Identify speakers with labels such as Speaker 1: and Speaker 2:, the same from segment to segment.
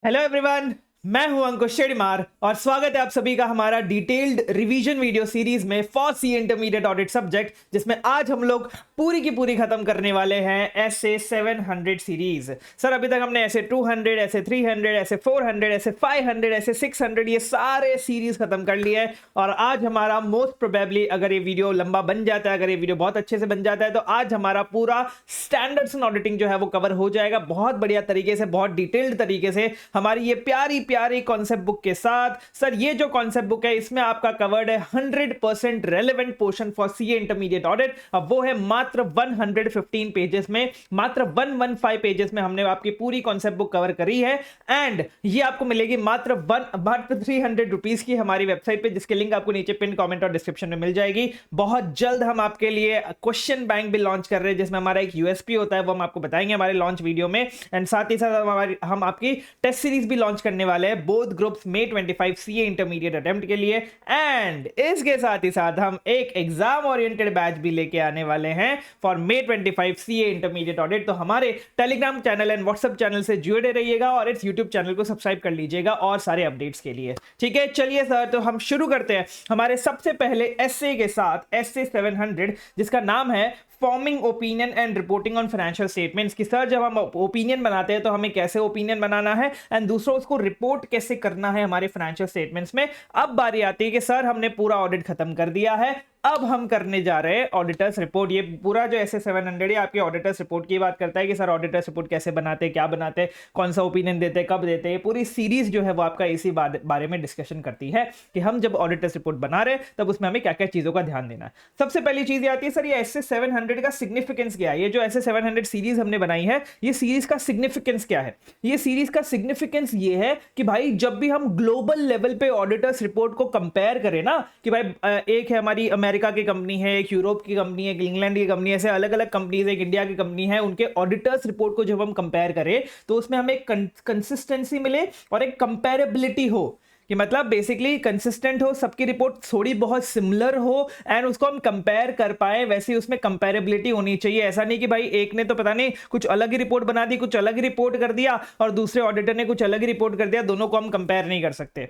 Speaker 1: Hello everyone, मैं हूं अंकुश शेड़ीमार और स्वागत है आप सभी का हमारा डिटेल्ड रिवीजन वीडियो सीरीज में for C intermediate audit subject, जिसमें आज हम लोग पूरी की पूरी खत्म करने वाले हैं ऐसे 700 सीरीज। सर अभी तक हमने ऐसे 200, ऐसे 300, ऐसे 400, ऐसे 500, ऐसे 600 ये सारे सीरीज खत्म कर लिए हैं। और आज हमारा मोस्ट प्रोबेबली, अगर ये वीडियो लंबा बन जाता है, अगर ये वीडियो बहुत अच्छे से बन जाता है, तो आज हमारा पूरा स्टैंडर्ड्स इन ऑडिटिंग जो है वो कवर हो जाएगा बहुत बढ़िया तरीके से, बहुत डिटेल्ड तरीके से हमारी ये प्यारी प्यारी कॉन्सेप्ट बुक के साथ। सर ये जो कॉन्सेप्ट बुक है इसमें आपका कवर्ड है 100% relevant portion for CA intermediate audit. अब वो है मात्र 115 पेजेस में, मात्र 115 पेजेस में हमने आपकी पूरी कॉन्सेप्ट बुक कवर करी है। एंड ये आपको मिलेगी मात्र 300 रुपीज की हमारी वेबसाइट पे, जिसके लिंक आपको नीचे पिन कमेंट और डिस्क्रिप्शन में मिल जाएगी। बहुत जल्द हम आपके लिए क्वेश्चन बैंक भी लॉन्च कर रहे हैं, जिसमें हमारा एक यूएसपी होता है, वो हम आपको बताएंगे हमारे लॉन्च वीडियो में। एंड साथ ही साथ हम आपकी टेस्ट सीरीज भी लॉन्च करने वाले हैं both groups May 25 CA intermediate attempt के लिए। एंड इसके साथ ही साथ हम एक एग्जाम ओरिएंटेड बैच भी लेके आने वाले हैं for May 25 CA intermediate audit. तो हमारे Telegram channel and WhatsApp channel से जुड़े रहिएगा और इस यूट्यूब चैनल को सब्सक्राइब कर लीजिएगा और सारे अपडेट्स के लिए। ठीक है, चलिए सर, तो हम शुरू करते हैं हमारे सबसे पहले एसए के साथ, एसए 700, जिसका नाम है forming opinion and reporting on financial statements. की सर जब हम ओपिनियन बनाते हैं तो हमें कैसे ओपिनियन बनाना है एंड दूसरा उसको रिपोर्ट कैसे करना है हमारे फाइनेंशियल स्टेटमेंट्स में। अब बारी आती है कि सर हमने पूरा ऑडिट खत्म कर दिया है, अब हम करने जा रहे हैं ऑडिटर्स रिपोर्ट। ये पूरा जो ऐसे 700 है आपकी ऑडिटर्स रिपोर्ट की बात करता है कि सर ऑडिटर्स रिपोर्ट कैसे बनाते हैं, क्या बनाते हैं, कौन सा ओपिनियन देते हैं, कब देते हैं। पूरी सीरीज जो है वो आपका इसी बारे में डिस्कशन करती है कि हम जब ऑडिटर्स रिपोर्ट बना रहे हैं तब उसमें हमें क्या क्या चीजों का ध्यान देना है। सबसे पहली चीज आती है सर ये ऐसे 700 का सिग्निफिकेंस क्या है। ये जो ऐसे 700 सीरीज हमने बनाई है, ये सीरीज का सिग्निफिकेंस क्या है। ये सीरीज का सिग्निफिकेंस ये है कि भाई जब भी हम ग्लोबल लेवल पे ऑडिटर्स रिपोर्ट को कंपेयर करें ना, कि भाई एक है हमारी अमेरिका की कंपनी है, एक यूरोप की कंपनी है, एक इंग्लैंड की कंपनी है, ऐसे अलग अलग कंपनीज, एक इंडिया की कंपनी है, उनके ऑडिटर्स रिपोर्ट को जब हम कंपेयर करें तो उसमें हमें कंसिस्टेंसी मिले और एक कंपेरेबिलिटी हो, कि मतलब बेसिकली कंसिस्टेंट हो, सबकी रिपोर्ट थोड़ी बहुत सिमिलर हो एंड उसको हम कंपेयर कर पाए, वैसे उसमें कंपेरेबिलिटी होनी चाहिए। ऐसा नहीं कि भाई एक ने तो पता नहीं कुछ अलग ही रिपोर्ट बना दी, कुछ अलग ही रिपोर्ट कर दिया और दूसरे ऑडिटर ने कुछ अलग ही रिपोर्ट कर दिया, दोनों को हम कंपेयर नहीं कर सकते।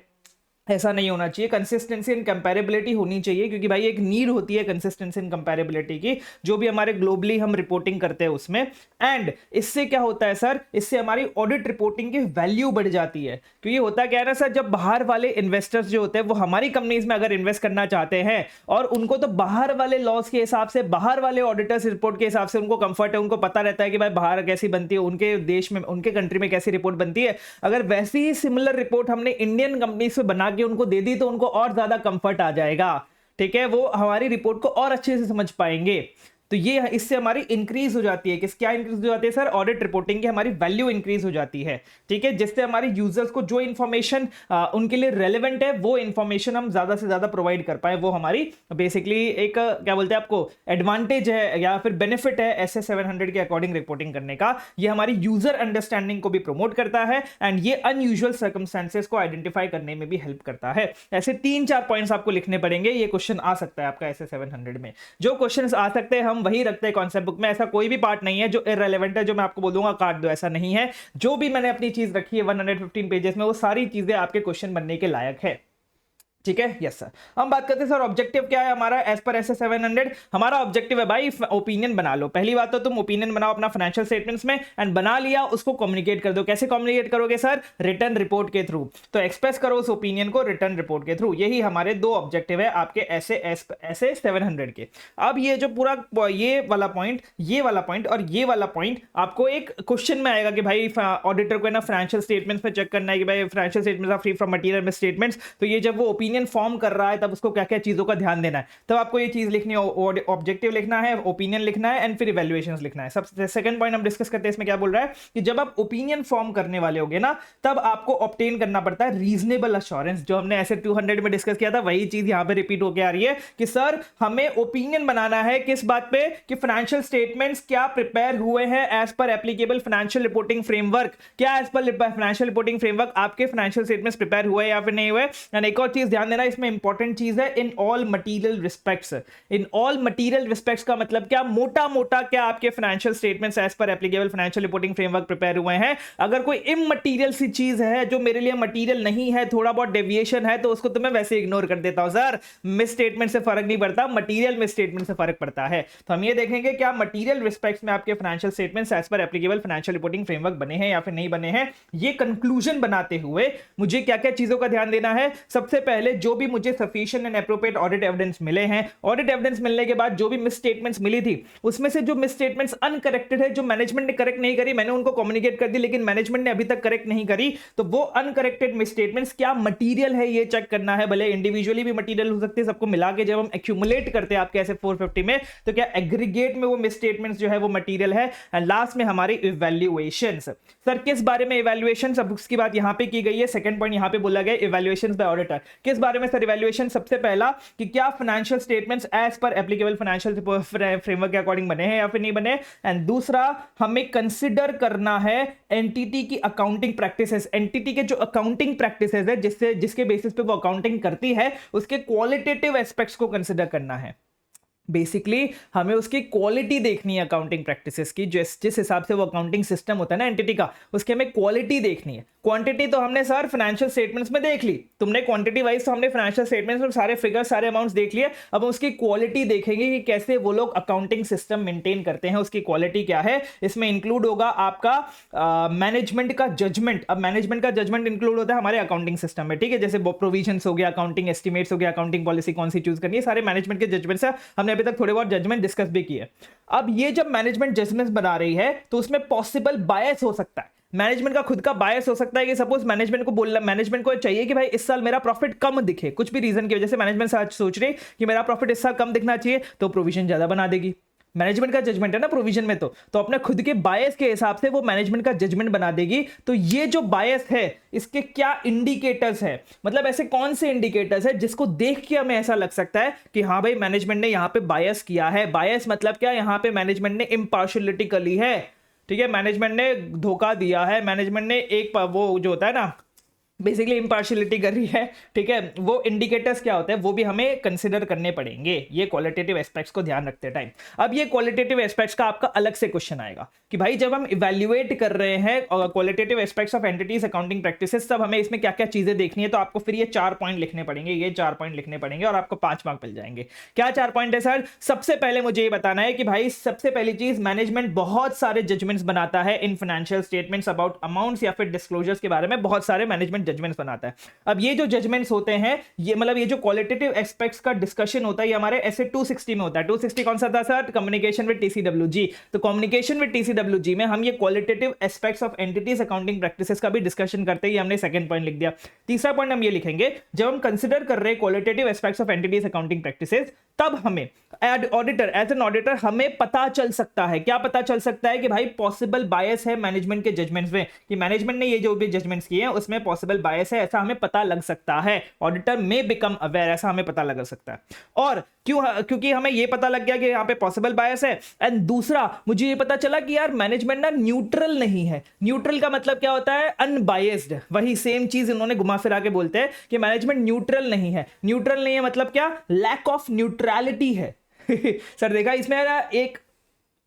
Speaker 1: ऐसा नहीं होना चाहिए। कंसिस्टेंसी एंड कंपैरेबिलिटी होनी चाहिए, क्योंकि भाई एक नीड होती है कंसिस्टेंसी एंड कंपैरेबिलिटी की, जो भी हमारे ग्लोबली हम रिपोर्टिंग करते हैं उसमें। एंड इससे क्या होता है सर, इससे हमारी ऑडिट रिपोर्टिंग की वैल्यू बढ़ जाती है। क्योंकि होता क्या है ना सर, जब बाहर वाले इन्वेस्टर्स जो होते हैं वो हमारी कंपनीज में अगर इन्वेस्ट करना चाहते हैं और उनको तो बाहर वाले लॉस के हिसाब से, बाहर वाले ऑडिटर्स रिपोर्ट के हिसाब से उनको कंफर्ट है, उनको पता रहता है कि भाई बाहर कैसी बनती है, उनके देश में, उनके कंट्री में कैसी रिपोर्ट बनती है। अगर वैसी ही सिमिलर रिपोर्ट हमने इंडियन कंपनी से बना के उनको दे दी तो उनको और ज्यादा कंफर्ट आ जाएगा। ठीक है, वो हमारी रिपोर्ट को और अच्छे से समझ पाएंगे। तो ये इससे हमारी इंक्रीज हो जाती है, किस क्या इंक्रीज हो जाती है सर, ऑडिट रिपोर्टिंग की हमारी वैल्यू इंक्रीज हो जाती है। ठीक है, जिससे हमारे यूजर्स को जो इंफॉर्मेशन उनके लिए रेलेवेंट है वो इंफॉर्मेशन हम ज्यादा से ज्यादा प्रोवाइड कर पाए। वो हमारी बेसिकली एक क्या बोलते हैं आपको एडवांटेज है या फिर बेनिफिट है ऐसे 700 के अकॉर्डिंग रिपोर्टिंग करने का। ये हमारी यूजर अंडरस्टैंडिंग को भी प्रमोट करता है एंड ये अनयूजुअल सर्कमस्टेंसेस को आइडेंटिफाई करने में भी हेल्प करता है। ऐसे 3-4 पॉइंट्स आपको लिखने पड़ेंगे, ये क्वेश्चन आ सकता है आपका ऐसे 700 में। जो क्वेश्चन आ सकते हैं हम वही रखते हैं कॉन्सेप्ट बुक में। ऐसा कोई भी पार्ट नहीं है जो इररिलेवेंट है, जो मैं आपको बोलूंगा काट दो, ऐसा नहीं है। जो भी मैंने अपनी चीज रखी है 115 पेजेस में, वो सारी चीजें आपके क्वेश्चन बनने के लायक है। ठीक है, यस सर। हम बात करते हैं सर ऑब्जेक्टिव क्या है हमारा एज पर एस 700। हमारा ऑब्जेक्टिव है भाई ओपिनियन बना लो। पहली बात तो तुम ओपिनियन बनाओ अपना फाइनेंशियल स्टेटमेंट्स में एंड बना लिया, उसको कम्युनिकेट कर दो। कैसे कम्युनिकेट करोगे सर, रिटर्न रिपोर्ट के थ्रू। तो एक्सप्रेस करो उस ओपिनियन को रिटर्न रिपोर्ट के थ्रू। यही हमारे दो ऑब्जेक्टिव है आपके ऐसे 700 के। अब ये जो पूरा ये वाला पॉइंट, ये वाला पॉइंट और ये वाला पॉइंट आपको एक क्वेश्चन में आएगा कि भाई ऑडिटर को ना फाइनेंशियल स्टेटमेंट्स में चेक करना है कि भाई financial statements are free from material misstatements. तो ये जब वो ओपिनियन फॉर्म कर रहा है तब उसको क्या क्या चीजों का ध्यान देना है, तब आपको ये चीज लिखनी है, ऑब्जेक्टिव लिखना है, ओपिनियन लिखना है एंड फिर इवैल्यूएशंस लिखना है। सबसे सेकंड पॉइंट हम डिस्कस करते हैं, इसमें क्या बोल रहा है कि जब आप ओपिनियन फॉर्म करने वाले होगे ना, तब आपको ऑब्टेन करना पड़ता है रीजनेबल अश्योरेंस। जो हमने ऐसे 200 में डिस्कस किया था वही चीज यहां पे रिपीट होकर आ रही है कि सर हमें ओपिनियन बनाना है किस बात पे, कि फाइनेंशियल स्टेटमेंट्स क्या प्रिपेयर हुए हैं as per applicable financial reporting framework. क्या as per financial reporting framework आपके फाइनेंशियल स्टेटमेंट्स प्रिपेयर हुए या फिर नहीं हुए। एंड एक और चीज ध्यान देना, इसमें इंपॉर्टेंट चीज है in all material respects. In all material respects का मतलब क्या, मोटा मोटा क्या आपके financial statements as per applicable financial reporting framework prepare हुए हैं। अगर कोई इममटीरियल सी चीज है जो मेरे लिए मटीरियल नहीं है, थोड़ा बहुत डेविएशन है, तो उसको तो मैं वैसे इग्नोर कर देता हूं सर, मिस स्टेटमेंट से फर्क नहीं पड़ता, मटीरियल मिस स्टेटमेंट से फर्क पड़ता है। तो हम ये देखेंगे क्या मटीरियल रिस्पेक्ट्स में आपके financial statements as per applicable financial reporting framework बने हैं या फिर नहीं बने हैं। ये कंक्लूजन बनाते हुए मुझे क्या क्या चीजों का ध्यान देना है। सबसे पहले जो भी मुझे sufficient and appropriate audit evidence मिले हैं, ऑडिट एविडेंस मिलने के बाद जो भी मिस स्टेटमेंट्स मिली थी, उसमें से जो मिस स्टेटमेंट्स अनकरेक्टेड है, जो मैनेजमेंट ने करेक्ट नहीं करी, मैंने उनको कम्युनिकेट कर दी लेकिन मैनेजमेंट ने अभी तक करेक्ट नहीं करी, तो वो अनकरेक्टेड मिस स्टेटमेंट्स क्या मटीरियल है ये चेक करना है। भले इंडिविजुअली भी मटीरियल हो सकते हैं, सबको मिला के जब हम एक्यूमुलेट करते हैं आपके ऐसे 450 में, तो क्या एग्रीगेट में वो मिस स्टेटमेंट्स जो है वो मटीरियल है। एंड लास्ट में हमारी इवैल्यूएशंस। सर किस बारे में इवैल्यूएशन, सब उसकी बात यहां पे की गई है। सेकंड पॉइंट यहां पे बोला गया इवैल्यूएशंस बाय ऑडिटर। किस बारे में सर इवैल्यूएशन, सबसे पहला कि क्या financial statements as per applicable financial framework के अकॉर्डिंग बने हैं या फिर नहीं बने। एंड दूसरा हमें कंसीडर करना है एंटिटी की अकाउंटिंग प्रैक्टिसेस, एंटिटी के जो अकाउंटिंग प्रैक्टिसेस है जिसके बेसिस पे वो अकाउंटिंग करती है, उसके क्वालिटेटिव एस्पेक्ट्स को कंसीडर करना है। बेसिकली हमें उसकी क्वालिटी देखनी है अकाउंटिंग प्रैक्टिसेस की, जिस हिसाब से वो अकाउंटिंग सिस्टम होता है ना एंटिटी का, उसकी हमें क्वालिटी देखनी है। क्वांटिटी तो हमने सर फाइनेंशियल स्टेटमेंट्स में देख ली, तुमने क्वांटिटी वाइज तो हमने फाइनेंशियल स्टेटमेंट्स में सारे फिगर्स सारे अमाउंट्स देख लिए। अब उसकी क्वालिटी देखेंगे कि कैसे वो लोग अकाउंटिंग सिस्टम मेंटेन करते हैं, उसकी क्वालिटी क्या है। इसमें इंक्लूड होगा आपका मैनेजमेंट का जजमेंट। अब मैनेजमेंट का जजमेंट इंक्लूड होता है हमारे अकाउंटिंग सिस्टम में, ठीक है, जैसे प्रोविजंस हो गया, अकाउंटिंग एस्टिमेट्स हो गया, अकाउंटिंग पॉलिसी कौन सी चूज करनी है, सारे मैनेजमेंट के जजमेंट्स है। हमने अभी तक थोड़े बहुत जजमेंट डिस्कस भी किए। अब ये जब मैनेजमेंट जजमेंट्स बना रही है तो उसमें पॉसिबल बायस हो सकता है, मैनेजमेंट का खुद का बायस हो सकता है कि सपोज मैनेजमेंट को चाहिए कि भाई इस साल मेरा प्रॉफिट कम दिखे, कुछ भी रीजन की वजह से मैनेजमेंट आज सोच रही कि मेरा प्रॉफिट इस साल कम दिखना चाहिए, तो प्रोविजन ज्यादा बना देगी। मैनेजमेंट का जजमेंट है ना प्रोविजन में, तो अपने खुद के बायस के हिसाब से वो मैनेजमेंट का जजमेंट बना देगी। तो ये जो बायस है इसके क्या इंडिकेटर्स है, मतलब ऐसे कौन से इंडिकेटर्स है जिसको देख के हमें ऐसा लग सकता है कि हाँ भाई मैनेजमेंट ने यहां पे बायस किया है। बायस मतलब क्या, यहां पे मैनेजमेंट ने इम्पार्शियलिटी कर ली है, ठीक है, मैनेजमेंट ने धोखा दिया है, मैनेजमेंट ने एक वो जो होता है ना बेसिकली इम्पार्शियलिटी कर रही है, ठीक है। वो इंडिकेटर्स क्या होते हैं वो भी हमें कंसिडर करने पड़ेंगे, ये क्वालिटेटिव एस्पेक्ट्स को ध्यान रखते टाइम। अब ये क्वालिटेटिव एस्पेक्ट्स का आपका अलग से क्वेश्चन आएगा कि भाई जब हम इवैल्यूएट कर रहे हैं qualitative aspects of entities accounting practices, तब हमें इसमें क्या क्या चीजें देखनी है। तो आपको फिर ये 4 पॉइंट लिखने पड़ेंगे, ये 4 पॉइंट लिखने पड़ेंगे और आपको 5 मार्क मिल जाएंगे। क्या 4 पॉइंट है सर? सबसे पहले मुझे ये बताना है कि भाई सबसे पहली चीज, मैनेजमेंट बहुत सारे जजमेंट्स बनाता है in financial statements about amounts या फिर डिस्क्लोजर्स के बारे में, बहुत सारे मैनेजमेंट जजमेंट्स बनाता है। अब ये जो जजमेंट्स होते हैं, ये मतलब ये जो क्वालिटेटिव एस्पेक्ट्स का डिस्कशन होता है, ये हमारे ऐसे 260 में होता है। 260 कौन सा था सर? Communication with TCWG. तो कम्युनिकेशन विद टीसीडब्ल्यूजी में हम ये qualitative aspects of entities accounting practices का भी डिस्कशन करते ही हमने सेकंड पॉइंट लिख दिया। तीसरा पॉइंट हम ये लिखेंगे, जब हम कंसीडर कर रहे हैं qualitative aspects of entities accounting practices, तब हमें ऑडिटर एज एन ऑडिटर हमें पता चल सकता है, क्या पता चल सकता है कि भाई पॉसिबल बायस है मैनेजमेंट के जजमेंट्स में, कि मैनेजमेंट ने ये जो भी जजमेंट्स किए हैं उसमें पॉसिबल बायस है, ऐसा हमें पता लग सकता है। ऑडिटर में बिकम अवेयर, ऐसा हमें पता लग सकता है। और क्योंकि हमें ये पता लग गया कि यहाँ पे पॉसिबल बायस है। एंड दूसरा मुझे ये पता चला कि यार मैनेजमेंट ना न्यूट्रल नहीं है। न्यूट्रल का मतलब क्या होता है? अनबायस्ड। वही सेम चीज इन्होंने घुमा फिरा के बोलते हैं कि मैनेजमेंट न्यूट्रल नहीं है। न्यूट्रल नहीं है मतलब क्या? लैक ऑफ न्यूट्रलिटी है। सर देखा इसमें ना एक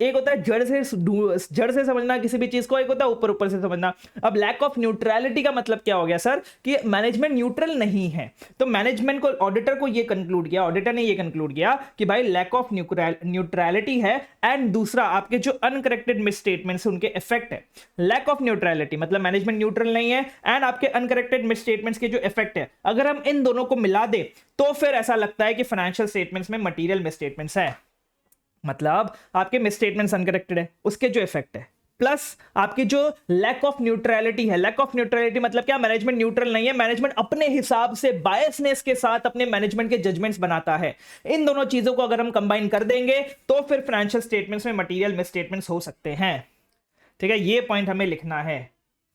Speaker 1: होता है जड़ से समझना किसी भी चीज को, एक होता है ऊपर ऊपर से समझना। अब लैक ऑफ न्यूट्रलिटी का मतलब क्या हो गया सर? कि मैनेजमेंट न्यूट्रल नहीं है। तो मैनेजमेंट को, ऑडिटर को ये कंक्लूड किया, ऑडिटर ने ये कंक्लूड किया कि भाई लैक ऑफ न्यूट्रलिटी है। एंड दूसरा आपके जो अनकरेक्टेड मिस स्टेटमेंट्स उनके इफेक्ट है। लैक ऑफ न्यूट्रलिटी मतलब मैनेजमेंट न्यूट्रल नहीं है, एंड आपके अनकरेक्टेड मिस स्टेटमेंट्स के जो इफेक्ट है, अगर हम इन दोनों को मिला दे तो फिर ऐसा लगता है कि फाइनेंशियल स्टेटमेंट्स में मटीरियल मिस स्टेटमेंट्स है। मतलब आपके मिस स्टेटमेंट्स अनकरेक्टेड है, उसके जो इफेक्ट है, प्लस आपकी जो लैक ऑफ न्यूट्रलिटी है। लैक ऑफ न्यूट्रलिटी मतलब क्या? मैनेजमेंट न्यूट्रल नहीं है, मैनेजमेंट अपने हिसाब से बायसनेस के साथ अपने मैनेजमेंट के जजमेंट्स बनाता है। इन दोनों चीजों को अगर हम कंबाइन कर देंगे तो फिर फाइनेंशियल स्टेटमेंट्स में मटीरियल मिस स्टेटमेंट्स हो सकते हैं। ठीक है, ये पॉइंट हमें लिखना है।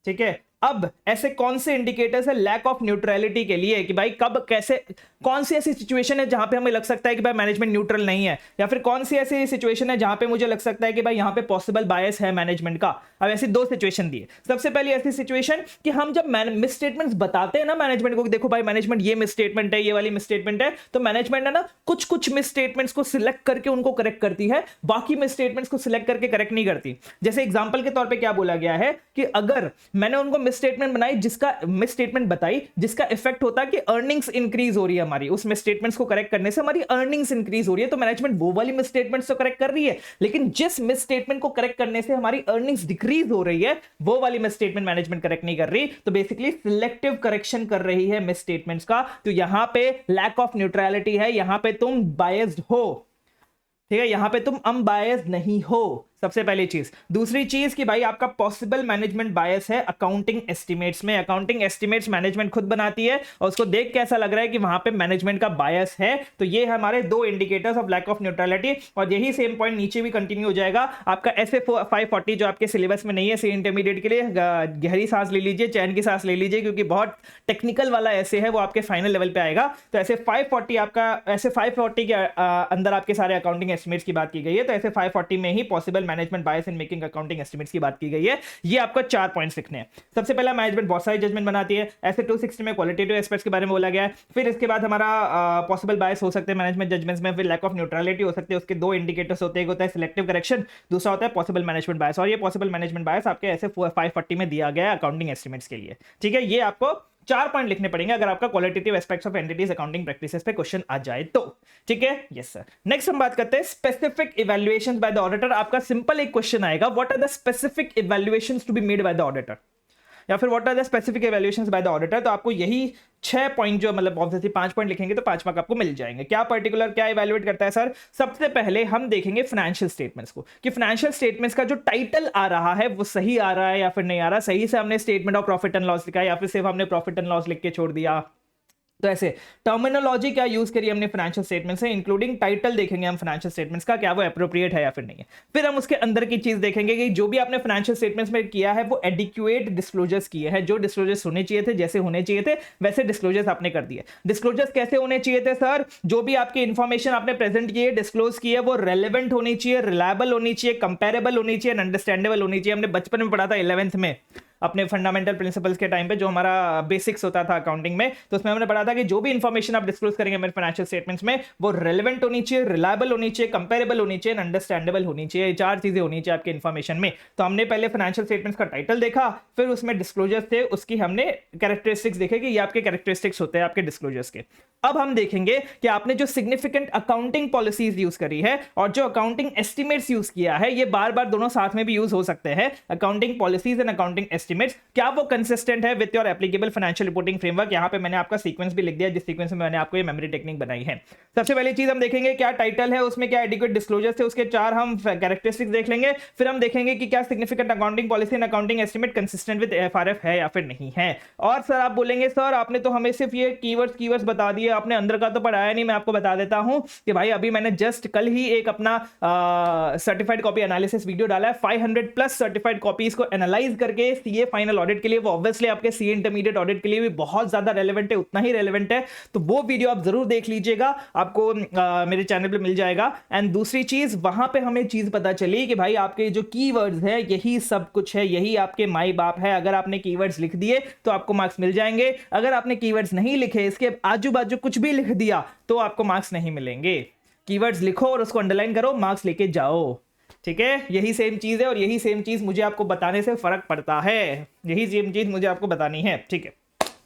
Speaker 1: ठीक है, अब ऐसे कौन से इंडिकेटर्स है लैक ऑफ न्यूट्रलिटी के लिए कि भाई कब कैसे कौन सी ऐसी सिचुएशन है जहां पे हमें लग सकता है कि भाई मैनेजमेंट न्यूट्रल नहीं है, या फिर कौन सी ऐसी सिचुएशन है जहां पे मुझे लग सकता है कि भाई यहां पे पॉसिबल बायस है मैनेजमेंट का। अब ऐसी दो सिचुएशन दी है। सबसे पहली ऐसी सिचुएशन कि हम जब मिस स्टेटमेंट्स बताते हैं ना मैनेजमेंट को, देखो भाई मैनेजमेंट ये मिस स्टेटमेंट है, ये वाली मिस स्टेटमेंट है, तो मैनेजमेंट है ना कुछ कुछ मिस स्टेटमेंट्स को सिलेक्ट करके उनको करेक्ट करती है, बाकी मिस स्टेटमेंट्स को सिलेक्ट करके करेक्ट नहीं करती। जैसे एग्जांपल के तौर पे क्या बोला गया है कि अगर मैंने उनको मिस स्टेटमेंट बनाई, जिसका मिस स्टेटमेंट बताई जिसका इफेक्ट होता है कि अर्निंग्स इंक्रीज हो रही है हमारी, उस मिस स्टेटमेंट्स को करेक्ट करने से हमारी अर्निंग्स इंक्रीज हो रही है, तो मैनेजमेंट वो वाली मिस स्टेटमेंट्स तो करेक्ट कर रही है, लेकिन जिस मिस स्टेटमेंट को करेक्ट करने से हमारी अर्निंग्स डिक्रीज हो रही है वो वाली मिस स्टेटमेंट मैनेजमेंट करेक्ट नहीं कर रही, तो बेसिकली सिलेक्टिव करेक्शन कर रही है मिस स्टेटमेंट्स का। तो यहां पे लैक ऑफ न्यूट्रलिटी है, यहां पे तुम बायस्ड हो, ठीक है, यहां पे तुम अनबायस्ड नहीं हो, सबसे पहली चीज। दूसरी चीज कि भाई आपका पॉसिबल मैनेजमेंट बायस है अकाउंटिंग एस्टिमेट्स में। अकाउंटिंग एस्टिमेट्स मैनेजमेंट खुद बनाती है और उसको देख के ऐसा लग रहा है कि वहां पे मैनेजमेंट का बायस है, तो ये हमारे दो indicators of lack of neutrality. और यही सेम पॉइंट नीचे भी कंटिन्यू हो जाएगा आपका ऐसे 540 जो आपके सिलेबस में नहीं है सी इंटरमीडिएट के लिए, गहरी सांस ले लीजिए, चैन की सांस ले लीजिए, क्योंकि बहुत टेक्निकल वाला ऐसे है, वो आपके फाइनल लेवल पे आएगा। तो ऐसे 540 आपका ऐसे 540 के अंदर आपके सारे अकाउंटिंग एस्टिमेट्स की बात की गई है, तो ऐसे 540 में ही possible management bias in making accounting estimates की बात की गई है। ये आपका 4 पॉइंट्स लिखने हैं। सबसे पहला मैनेजमेंट बहुत सारी जजमेंट बनाती है, ऐसे 260 में क्वालिटेटिव एस्पेक्ट्स के बारे में बोला गया है। फिर इसके बाद हमारा पॉसिबल बायस हो सकते हैं मैनेजमेंट जजमेंट्स में, फिर लैक ऑफ न्यूट्रलिटी हो सकती है, उसके दो इंडिकेटर्स होते हैं, एक होता है सिलेक्टिव करेक्शन, दूसरा होता है पॉसिबल मैनेजमेंट बायस। और ये पॉसिबल मैनेजमेंट बायस आपके ऐसे 540 में दिया गया है अकाउंटिंग एस्टिमेट्स के लिए, ठीक है। ये आपको 4 पॉइंट लिखने पड़ेंगे अगर आपका qualitative aspects of entities accounting practices पे क्वेश्चन आ जाए तो, ठीक है। Yes sir. नेक्स्ट हम बात करते हैं specific evaluations by the auditor. आपका सिंपल एक क्वेश्चन आएगा, what are the specific evaluations to be made by the auditor, या फिर what are the specific evaluations by the auditor. तो आपको यही 6 पॉइंट जो मतलब ऑब्वियसली 5 पॉइंट लिखेंगे तो 5 मार्क आपको मिल जाएंगे। क्या पर्टिकुलर क्या इवैल्यूएट करता है सर? सबसे पहले हम देखेंगे फाइनेंशियल स्टेटमेंट्स को, कि फाइनेंशियल स्टेटमेंट्स का जो टाइटल आ रहा है वो सही आ रहा है या फिर नहीं आ रहा। सही से हमने statement of profit and loss लिखा है या फिर सिर्फ हमने प्रॉफिट एंड लॉस लिख के छोड़ दिया। तो ऐसे टर्मिनोलॉजी क्या यूज करी हमने फाइनेंशियल स्टेटमेंट से, इंक्लूडिंग टाइटल देखेंगे हम फाइनेंशियल स्टेटमेंट्स का, क्या वो एप्रोप्रिएट है या फिर नहीं है। फिर हम उसके अंदर की चीज देखेंगे कि जो भी आपने फाइनेंशियल स्टेटमेंट्स में किया है वो एडिक्वेट डिस्क्लोजर्स किए हैं, जो डिस्क्लोजर्स होने चाहिए थे, जैसे होने चाहिए थे वैसे डिस्क्लोजर्स आपने कर दिए। डिस्क्लोजर्स कैसे होने चाहिए थे सर? जो भी आपकी इंफॉर्मेशन आपने प्रेजेंट की है, डिस्क्लोज की है, वो रेलेवेंट होनी चाहिए, रिलायबल होनी चाहिए, कंपेरेबल होनी चाहिए, अंडरस्टैंडेबल होनी चाहिए। हमने बचपन में पढ़ा था 11th में अपने फंडामेंटल प्रिंसिपल्स के टाइम पे, जो हमारा बेसिक्स होता था अकाउंटिंग में, तो उसमें हमने पढ़ा था कि जो भी इंफॉर्मेशन आप डिस्क्लोज करेंगे मेरे फाइनेंशियल स्टेटमेंट्स में वो रेलेवेंट होनी चाहिए, रिलायबल होनी चाहिए, कंपेरेबल होनी चाहिए, अंडरस्टैंडेबल होनी चाहिए। 4 चीजें होनी चाहिए आपके इन्फॉर्मेशन में। तो हमने पहले फाइनेंशियल स्टेटमेंट्स का टाइटल देखा, फिर उसमें डिस्क्लोजर्स थे, उसकी हमने कैरेक्टरिस्टिक्स देखे कि ये आपके कैरेक्टरिस्टिक्स होते हैं आपके डिस्क्लोजर्स के। अब हम देखेंगे कि आपने जो सिग्निफिकेंट अकाउंटिंग पॉलिसीज यूज करी है और जो अकाउंटिंग एस्टिमेट्स यूज किया है, ये बार बार दोनों साथ में भी यूज हो सकते हैं, accounting policies and accounting estimates, क्या वो कंसिस्टेंट है with your applicable financial reporting framework. यहां पे मैंने आपका सीक्वेंस भी लिख दिया, जिस सीक्वेंस में मैंने आपको ये मेमोरी टेक्निक बनाई है। सबसे पहली चीज हम देखेंगे क्या टाइटल है, उसमें क्या एडिक्वेट डिस्क्लोजर्स थे, उसके 4 हम कैरेक्टरिस्टिक्स देख लेंगे। फिर हम देखेंगे कि क्या significant accounting policy and accounting estimate consistent with FRF है या फिर नहीं है। और सर आप बोलेंगे सर आपने तो हमें सिर्फ ये कीवर्ड्स बता दिए, आपने अंदर का तो पढ़ाया नहीं। मैं आपको बता देता हूं कि भाई अभी मैंने जस्ट कल ही एक अपना सर्टिफाइड कॉपी एनालिसिस वीडियो डाला है, 500 प्लस सर्टिफाइड कॉपीज को एनालाइज करके सीए फाइनल ऑडिट के लिए। वो ऑब्वियसली आपके सीए इंटरमीडिएट ऑडिट के लिए भी बहुत ज्यादा रेलेवेंट है, उतना ही रेलेवेंट है, तो वो वीडियो आप जरूर देख लीजिएगा, आपको मेरे चैनल पे मिल जाएगा। एंड दूसरी चीज वहां पे हमें चीज पता चली कि भाई आपके जो कीवर्ड्स है यही सब कुछ है, यही आपके माई बाप है। अगर आपने कीवर्ड्स लिख दिए तो आपको मार्क्स मिल जाएंगे, अगर आपने कीवर्ड्स नहीं लिखे, इसके आजू बाजू कुछ भी लिख दिया तो आपको मार्क्स नहीं मिलेंगे। कीवर्ड्स लिखो और उसको अंडरलाइन करो, मार्क्स लेके जाओ, ठीक है। यही सेम चीज है और यही सेम चीज मुझे आपको बताने से फर्क पड़ता है, यही सेम चीज मुझे आपको बतानी है, ठीक है।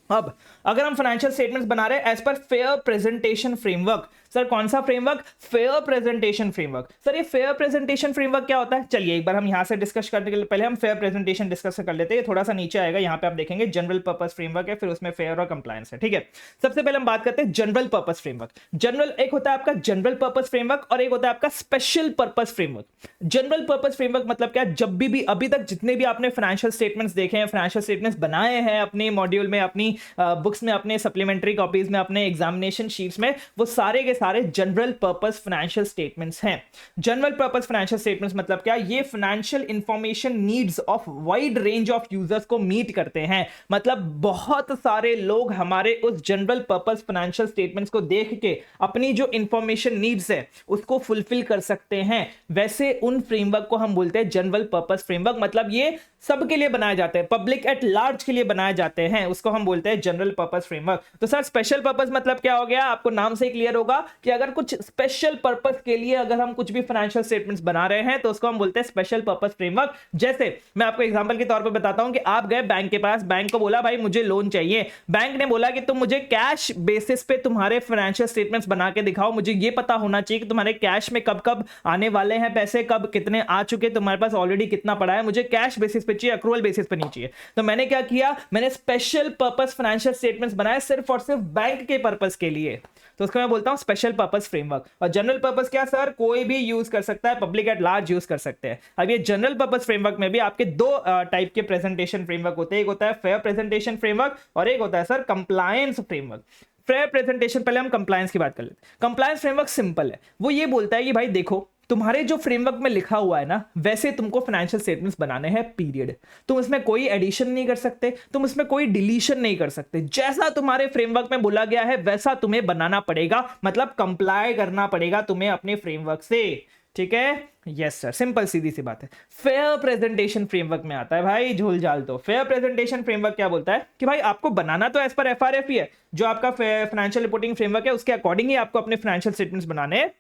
Speaker 1: अब अगर हम फाइनेंशियल स्टेटमेंट्स बना रहे हैं एज पर फेयर प्रेजेंटेशन फ्रेमवर्क, सर कौन सा framework? Fair presentation framework. Sir ये फेयर प्रेजेंटेशन फ्रेमवर्क क्या होता है? चलिए एक बार हम यहां से डिस्कस करने के लिए पहले हम फेयर प्रेजेंटेशन डिस्कस कर लेते हैं। थोड़ा सा नीचे आएगा, यहां पे आप देखेंगे जनरल पर्पस फ्रेमवर्क है, फिर उसमें फेयर और कंप्लायंस है, ठीक है। सबसे पहले हम बात करते हैं जनरल पर्पस फ्रेमवर्क। जनरल एक होता है आपका जनरल पर्पस फ्रेमवर्क और एक होता है आपका special purpose framework. General purpose framework मतलब क्या? जब भी अभी तक जितने भी आपने फाइनेंशियल स्टेटमेंट्स देखे हैं, फाइनेंशियल स्टेटमेंट्स बनाए हैं अपने मॉड्यूल में, अपनी बुक्स में, अपने सप्लीमेंट्री कॉपीज में, अपने एग्जामिनेशन शीट्स में, वो सारे के सारे जनरल पर्पस फाइनेंशियल स्टेटमेंट्स हैं। जनरल पर्पस फाइनेंशियल स्टेटमेंट्स मतलब क्या? ये financial information needs of wide range of users को मीट करते हैं। मतलब बहुत सारे लोग हमारे उस जनरल पर्पस फाइनेंशियल स्टेटमेंट्स को देख के अपनी जो इंफॉर्मेशन नीड्स है उसको फुलफिल कर सकते हैं। वैसे उन फ्रेमवर्क को हम बोलते हैं जनरल पर्पस फ्रेमवर्क। मतलब ये सबके लिए बनाए जाते हैं, पब्लिक एट लार्ज के लिए बनाए जाते हैं, उसको हम बोलते हैं जनरल पर्पस फ्रेमवर्क। तो सर स्पेशल पर्पस मतलब क्या हो गया? आपको नाम से क्लियर होगा कि अगर कुछ स्पेशल पर्पस के लिए अगर हम कुछ भी फाइनेंशियल स्टेटमेंट्स बना रहे हैं तो उसको हम बोलते हैं स्पेशल पर्पस फ्रेमवर्क। जैसे मैं आपको एग्जांपल के तौर पे बताता हूं कि आप गए बैंक के पास, बैंक को बोला भाई मुझे लोन चाहिए। बैंक ने बोला कि तुम मुझे कैश बेसिस पे तुम्हारे फाइनेंशियल स्टेटमेंट्स बना के दिखाओ, मुझे ये पता होना चाहिए कि तुम्हारे कैश में कब कब आने वाले हैं पैसे, कब कितने आ चुके, तुम्हारे पास ऑलरेडी कितना पड़ा है, मुझे कैश बेसिस पे चाहिए, अक्रूवल बेसिस पे नहीं चाहिए। तो मैंने क्या किया? मैंने स्पेशल पर्पस फाइनेंशियल स्टेटमेंट्स बनाए सिर्फ और सिर्फ बैंक के पर्पस के लिए। तो उसको मैं बोलता हूं स्पेशल पर्पस फ्रेमवर्क। और जनरल पर्पस क्या सर? कोई भी यूज कर सकता है, पब्लिक एट लार्ज यूज कर सकते हैं। अब ये जनरल पर्पस फ्रेमवर्क में भी आपके दो टाइप के प्रेजेंटेशन फ्रेमवर्क होते हैं। एक होता है फेयर प्रेजेंटेशन फ्रेमवर्क और एक होता है sir compliance framework. Fair presentation, पहले हम कंप्लायंस की बात कर लेते हैं। कंप्लायंस फ्रेमवर्क सिंपल है, वो ये बोलता है कि भाई देखो तुम्हारे जो फ्रेमवर्क में लिखा हुआ है ना, वैसे तुमको फाइनेंशियल स्टेटमेंट्स बनाने हैं, पीरियड। तुम इसमें कोई एडिशन नहीं कर सकते, तुम इसमें कोई डिलीशन नहीं कर सकते। जैसा तुम्हारे फ्रेमवर्क में बोला गया है वैसा तुम्हें बनाना पड़ेगा, मतलब कंप्लाई करना पड़ेगा तुम्हें अपने फ्रेमवर्क से। ठीक है? यस सर, सिंपल सीधी सी बात है। फेयर प्रेजेंटेशन फ्रेमवर्क में आता है भाई झोल झाल। तो फेयर प्रेजेंटेशन फ्रेमवर्क क्या बोलता है कि भाई आपको बनाना तो एज पर एफआरएफ ही है, जो आपका फाइनेंशियल रिपोर्टिंग फ्रेमवर्क है उसके अकॉर्डिंग ही आपको अपने फाइनेंशियल स्टेटमेंट्स बनाने हैं।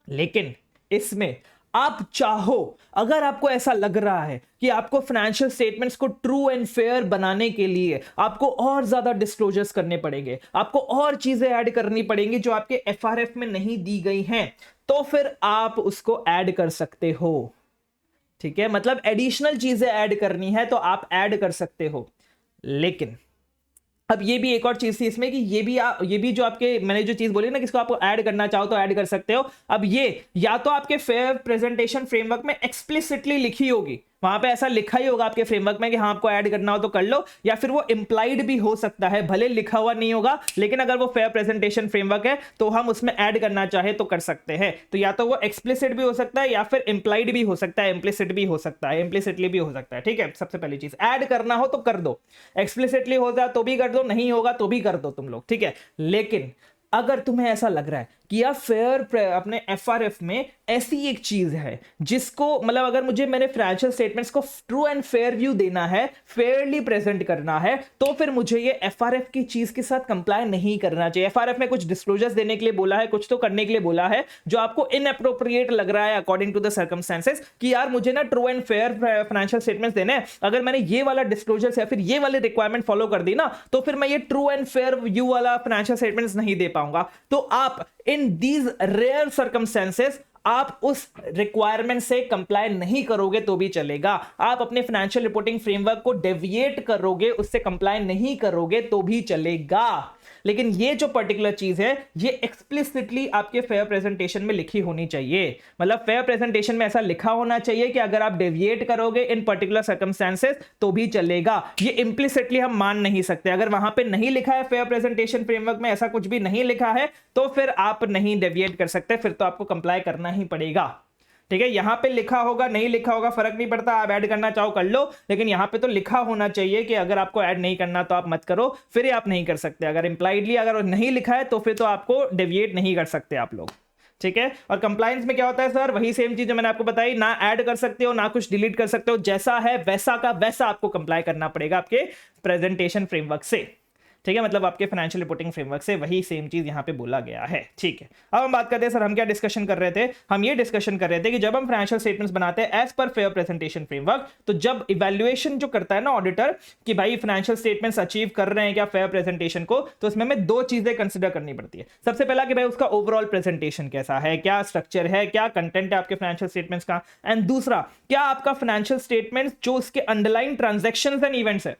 Speaker 1: लेकिन इसमें आप चाहो, अगर आपको ऐसा लग रहा है कि आपको फाइनेंशियल स्टेटमेंट्स को ट्रू एंड फेयर बनाने के लिए आपको और ज्यादा डिस्क्लोजर्स करने पड़ेंगे, आपको और चीजें ऐड करनी पड़ेंगी जो आपके एफआरएफ में नहीं दी गई हैं, तो फिर आप उसको ऐड कर सकते हो। ठीक है? मतलब एडिशनल चीजें ऐड करनी है तो आप ऐड कर सकते हो। लेकिन अब ये भी एक और चीज थी इसमें कि ये भी जो आपके मैंने जो चीज बोली ना कि इसको आपको ऐड करना चाहो तो ऐड कर सकते हो। अब ये या तो आपके फेयर प्रेजेंटेशन फ्रेमवर्क में एक्सप्लिसिटली लिखी होगी, वहां पे ऐसा लिखा ही होगा आपके फ्रेमवर्क में कि हाँ आपको ऐड करना हो तो कर लो, या फिर वो इंप्लाइड भी हो सकता है, भले लिखा हुआ नहीं होगा लेकिन अगर वो फेयर प्रेजेंटेशन फ्रेमवर्क है तो हम उसमें ऐड करना चाहे तो कर सकते हैं। तो या तो वो एक्सप्लिसिट भी हो सकता है या फिर इंप्लाइड भी हो सकता है, इम्प्लिसिट भी हो सकता है, इम्प्लिसिटली भी हो सकता है। ठीक है? सबसे पहली चीज, ऐड करना हो तो कर दो, एक्सप्लिसिटली हो जाए तो भी कर दो, नहीं होगा तो भी कर दो तुम लोग। ठीक है? लेकिन अगर तुम्हें ऐसा लग रहा है कि यार फेयर अपने एफआरएफ में ऐसी एक चीज है जिसको मतलब अगर मुझे मेरे फाइनेंशियल स्टेटमेंट्स को ट्रू एंड फेयर व्यू देना है, फेयरली प्रेजेंट करना है, तो फिर मुझे ये एफआरएफ की चीज के साथ कंप्लाई नहीं करना चाहिए। एफआरएफ में कुछ डिस्क्लोजर्स देने के लिए बोला है, कुछ तो करने के लिए बोला है जो आपको इनअप्रोप्रिएट लग रहा है अकॉर्डिंग टू द सर्कमस्टेंसेस कि यार मुझे ना true and fair financial statements देने हैं, अगर मैंने ये वाला डिस्क्लोजर्स या फिर ये वाले रिक्वायरमेंट फॉलो कर दी ना तो फिर मैं ये ट्रू एंड फेयर व्यू वाला फाइनेंशियल स्टेटमेंट्स नहीं दे पाऊंगा। तो आप इन दीज रेयर सर्कमस्टेंसेस आप उस रिक्वायरमेंट से कंप्लाई नहीं करोगे तो भी चलेगा। आप अपने फाइनेंशियल रिपोर्टिंग फ्रेमवर्क को डेविएट करोगे, उससे कंप्लाई नहीं करोगे तो भी चलेगा। लेकिन ये जो पर्टिकुलर चीज है ये एक्सप्लिसिटली आपके फेयर प्रेजेंटेशन में लिखी होनी चाहिए। मतलब फेयर प्रेजेंटेशन में ऐसा लिखा होना चाहिए कि अगर आप डेविएट करोगे इन पर्टिकुलर सर्कमस्टेंसेस तो भी चलेगा। ये इंप्लिसिटली हम मान नहीं सकते। अगर वहां पे नहीं लिखा है फेयर प्रेजेंटेशन फ्रेमवर्क में, ऐसा कुछ भी नहीं लिखा है, तो फिर आप नहीं डेविएट कर सकते, फिर तो आपको कंप्लाई करना ही पड़ेगा। ठीक है? यहां पे लिखा होगा नहीं लिखा होगा फर्क नहीं पड़ता, आप ऐड करना चाहो कर लो, लेकिन यहां पे तो लिखा होना चाहिए कि अगर आपको ऐड नहीं करना तो आप मत करो, फिर आप नहीं कर सकते। अगर इंप्लाइडली अगर नहीं लिखा है तो फिर तो आपको डेविएट नहीं कर सकते आप लोग। ठीक है? और कंप्लायंस में क्या होता है सर? वही सेम चीज जो मैंने आपको बताई, ना ऐड कर सकते हो ना कुछ डिलीट कर सकते हो, जैसा है वैसा का वैसा आपको कंप्लाई करना पड़ेगा आपके प्रेजेंटेशन फ्रेमवर्क से। ठीक है? मतलब आपके फाइनेंशियल रिपोर्टिंग फ्रेमवर्क से वही सेम चीज यहां पे बोला गया है। ठीक है? अब हम बात करते हैं सर हम क्या डिस्कशन कर रहे थे। हम ये डिस्कशन कर रहे थे कि जब हम फाइनेंशियल स्टेटमेंट्स बनाते हैं एज पर फेयर प्रेजेंटेशन फ्रेमवर्क, तो जब इवैल्यूएशन जो करता है ना ऑडिटर कि भाई फाइनेंशियल स्टेटमेंट्स अचीव कर रहे हैं क्या फेयर प्रेजेंटेशन को, तो उसमें हमें दो चीजें कंसिडर करनी पड़ती है। सबसे पहला कि भाई उसका ओवरऑल प्रेजेंटेशन कैसा है, क्या स्ट्रक्चर है, क्या कंटेंट है आपके फाइनेंशियल स्टेटमेंट्स का, एंड दूसरा क्या आपका फाइनेंशियल स्टेटमेंट्स जो उसके अंडरलाइन ट्रांजैक्शंस एंड इवेंट्स है।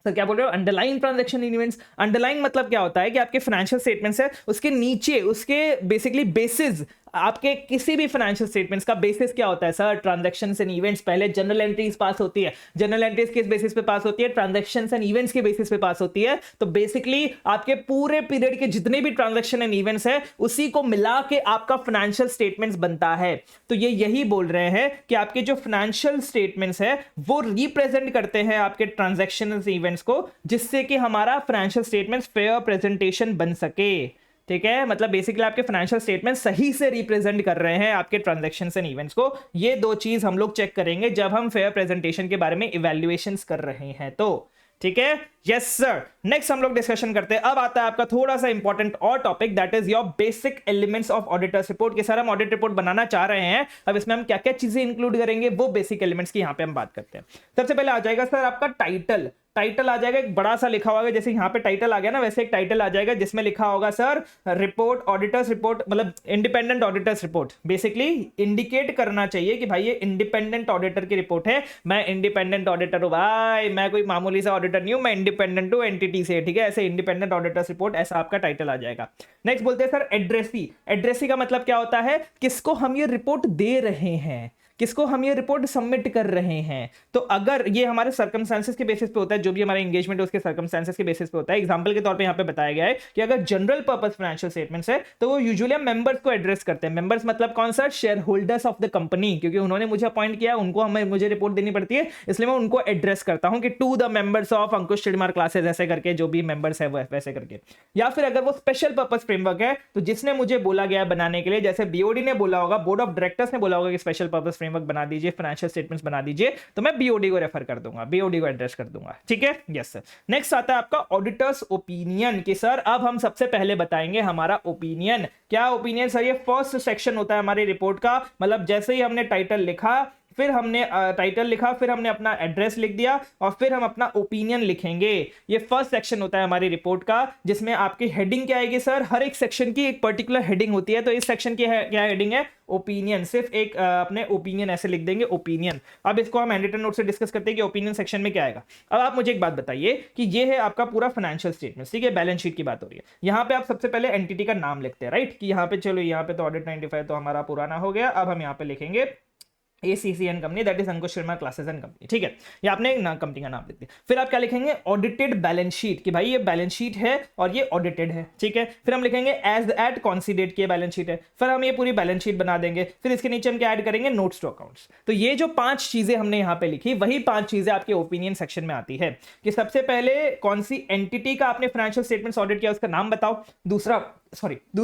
Speaker 1: सर क्या बोल रहे हो? Underline transaction events. अंडरलाइन मतलब क्या होता है कि आपके फाइनेंशियल स्टेटमेंट्स है उसके नीचे उसके बेसिकली बेसिस आपके किसी भी फाइनेंशियल स्टेटमेंट्स का बेसिस क्या होता है सर? Transactions and events. पहले जनरल एंट्रीज पास होती है। जनरल एंट्रीज किस बेसिस पे पास होती है? ट्रांजैक्शंस एंड इवेंट्स के बेसिस पे पास होती है। तो बेसिकली आपके पूरे पीरियड के जितने भी ट्रांजैक्शन एंड इवेंट्स है उसी को मिला के आपका फाइनेंशियल स्टेटमेंट्स बनता है। तो ये यही बोल रहे हैं कि आपके जो फाइनेंशियल स्टेटमेंट्स है वो रिप्रेजेंट करते हैं आपके ट्रांजैक्शन एंड इवेंट्स को, जिससे कि हमारा फाइनेंशियल स्टेटमेंट्स फेयर प्रेजेंटेशन बन सके। ठीक है, मतलब बेसिकली आपके फाइनेंशियल स्टेटमेंट सही से रिप्रेजेंट कर रहे हैं आपके ट्रांजैक्शंस एंड इवेंट्स को। ये दो चीज हम लोग चेक करेंगे जब हम फेयर प्रेजेंटेशन के बारे में इवैल्यूएशंस कर रहे हैं। तो ठीक है, यस सर। नेक्स्ट हम लोग डिस्कशन करते हैं। अब आता है आपका थोड़ा सा इंपॉर्टेंट और topic, that is your basic elements of auditors report. के सर हम ऑडिट रिपोर्ट बनाना चाह रहे हैं, अब इसमें हम क्या क्या चीजें इंक्लूड करेंगे, वो बेसिक एलिमेंट्स की यहां पे हम बात करते हैं। सबसे पहले आ जाएगा सर आपका टाइटल। टाइटल आ जाएगा एक बड़ा सा लिखा होगा, जैसे यहां पे टाइटल आ गया ना, वैसे एक टाइटल आ जाएगा जिसमें लिखा होगा सर रिपोर्ट, ऑडिटर्स रिपोर्ट, मतलब independent auditors report. Basically indicate करना चाहिए कि भाई ये इंडिपेंडेंट ऑडिटर की रिपोर्ट है, मैं इंडिपेंडेंट ऑडिटर हूं भाई, मैं कोई मामूली सा ऑडिटर नहीं हूं, मैं इंडिपेंडेंट हूं एंटिटी से। ठीक है, ऐसे इंडिपेंडेंट ऑडिटर्स रिपोर्ट, ऐसा आपका टाइटल आ जाएगा। नेक्स्ट बोलते हैं सर एड्रेसी। एड्रेसी का मतलब क्या होता है? किसको हम ये रिपोर्ट दे रहे हैं, किसको हम ये रिपोर्ट सबमिट कर रहे हैं। तो अगर ये हमारे सर्कमस्टेंसेस के बेसिस पे होता है, जो भी हमारा एंगेजमेंट है उसके सर्कमस्टेंसेस के बेसिस पे होता है। एग्जांपल के तौर पे यहाँ पे बताया गया है कि अगर जनरल पर्पस फाइनेंशियल स्टेटमेंट्स है तो वो यूजुअली हम मेंबर्स को एड्रेस करते हैं। मेंबर्स मतलब कौन सा? Share holders of the company, क्योंकि उन्होंने मुझे अपॉइंट किया, उनको मुझे रिपोर्ट देनी पड़ती है, इसलिए मैं उनको एड्रेस करता हूं कि to the members of Ankush Shidmar classes, ऐसे करके जो भी मेंबर्स है वैसे करके। या फिर अगर वो स्पेशल पर्पस फ्रेमवर्क है तो जिसने मुझे बोला गया बनाने के लिए, जैसे बीओडी ने बोला होगा, बोर्ड ऑफ डायरेक्टर्स ने बोला होगा कि स्पेशल पर्पस फ्रेमवर्क बना दीजिए, फाइनेंशियल स्टेटमेंट्स बना दीजिए, तो मैं बीओडी को रेफर कर दूंगा, बीओडी को एड्रेस कर दूंगा। ठीक है, यस सर। नेक्स्ट आता है आपका ऑडिटर्स ओपिनियन। कि सर अब हम सबसे पहले बताएंगे हमारा ओपिनियन। क्या ओपिनियन सर? ये फर्स्ट सेक्शन होता है हमारी रिपोर्ट का, मतलब जैसे ही हमने टाइटल लिखा, फिर हमने टाइटल लिखा, फिर हमने अपना एड्रेस लिख दिया और फिर हम अपना ओपिनियन लिखेंगे। ये फर्स्ट सेक्शन होता है हमारी रिपोर्ट का, जिसमें आपकी हेडिंग क्या आएगी सर? हर एक सेक्शन की एक पर्टिकुलर हेडिंग होती है। तो इस सेक्शन की क्या हेडिंग है? ओपिनियन। सिर्फ एक अपने ओपिनियन ऐसे लिख देंगे, ओपिनियन। अब इसको हम हैंडरिटन नोट से डिस्कस करते हैं कि ओपिनियन सेक्शन में क्या आएगा। अब आप मुझे एक बात बताइए कि ये है आपका पूरा फाइनेंशियल स्टेटमेंट, ठीक है, बैलेंस शीट की बात हो रही है। यहाँ पे आप सबसे पहले एंटिटी का नाम लिखते हैं, राइट? कि यहाँ पे चलो, यहाँ पे तो ऑडिट 95 तो हमारा पुराना हो गया, अब हम यहाँ पे लिखेंगे ACCN company, that is Ankush Shidmar classes and company. ठीक है, ये आपने कंपनी का नाम लिख दिया। फिर आप क्या लिखेंगे? ऑडिटेड बैलेंस शीट, कि भाई ये बैलेंस शीट है और ये ऑडिटेड है। ठीक है, फिर हम लिखेंगे एज एट कॉन्सिडेट की बैलेंस शीट है। फिर हम ये पूरी बैलेंस शीट बना देंगे। फिर इसके नीचे हम क्या ऐड करेंगे? Notes to accounts. तो ये जो 5 चीजें हमने यहाँ पे लिखी, वही 5 चीजें आपके ओपिनियन सेक्शन में आती है कि सबसे पहले कौन सी एंटिटी का आपने फाइनेंशियल स्टेटमेंट्स ऑडिट किया, उसका नाम बताओ। दूसरा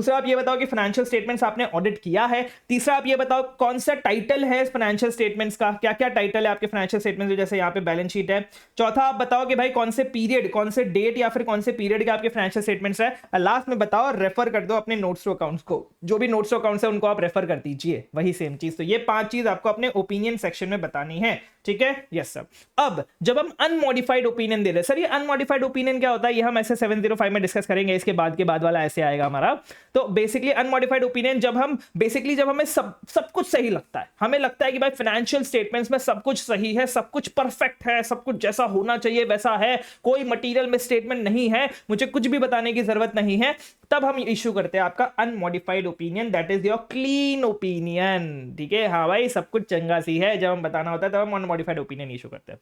Speaker 1: आप ये बताओ कि फाइनेंशियल स्टेटमेंट्स आपने ऑडिट किया है। तीसरा आप ये बताओ कौन सा टाइटल है फाइनेंशियल स्टेटमेंट्स का, क्या क्या टाइटल है आपके फाइनेंशियल स्टेटमेंट्स, जैसे यहाँ पे बैलेंस शीट है। चौथा आप बताओ कि भाई कौन से पीरियड, कौन से डेट या फिर कौन से पीरियड के आपके फाइनेंशियल स्टेटमेंट्स है। लास्ट में बताओ, रेफर कर दो अपने नोट्स टू अकाउंट्स को, जो भी नोट्स टू अकाउंट्स है उनको आप रेफर कर दीजिए, वही सेम चीज। तो ये 5 चीज आपको अपने ओपिनियन सेक्शन में बतानी है। ठीक है, यस सर। अब जब हम अनमॉडिफाइड ओपिनियन दे रहे हैं, सर ये अनमॉडिफाइड ओपिनियन क्या होता है, ये हम ऐसे 705 में डिस्कस करेंगे, इसके बाद वाला ऐसे आएगा हमारा। तो बेसिकली अनमॉडिफाइड ओपिनियन जब हमें सब कुछ सही लगता है, हमें लगता है कि भाई फाइनेंशियल स्टेटमेंट्स में सब कुछ सही है, सब कुछ परफेक्ट है, सब कुछ जैसा होना चाहिए वैसा है, कोई मटेरियल में स्टेटमेंट नहीं है, मुझे कुछ भी बताने की जरूरत नहीं है, तब हम इश्यू करते हैं आपका unmodified opinion, that is your clean opinion. ठीक है, हाँ भाई सब कुछ चंगा सी है, जब हम बताना होता है तब हम अनमॉडिफाइड ओपिनियन इशू करते हैं।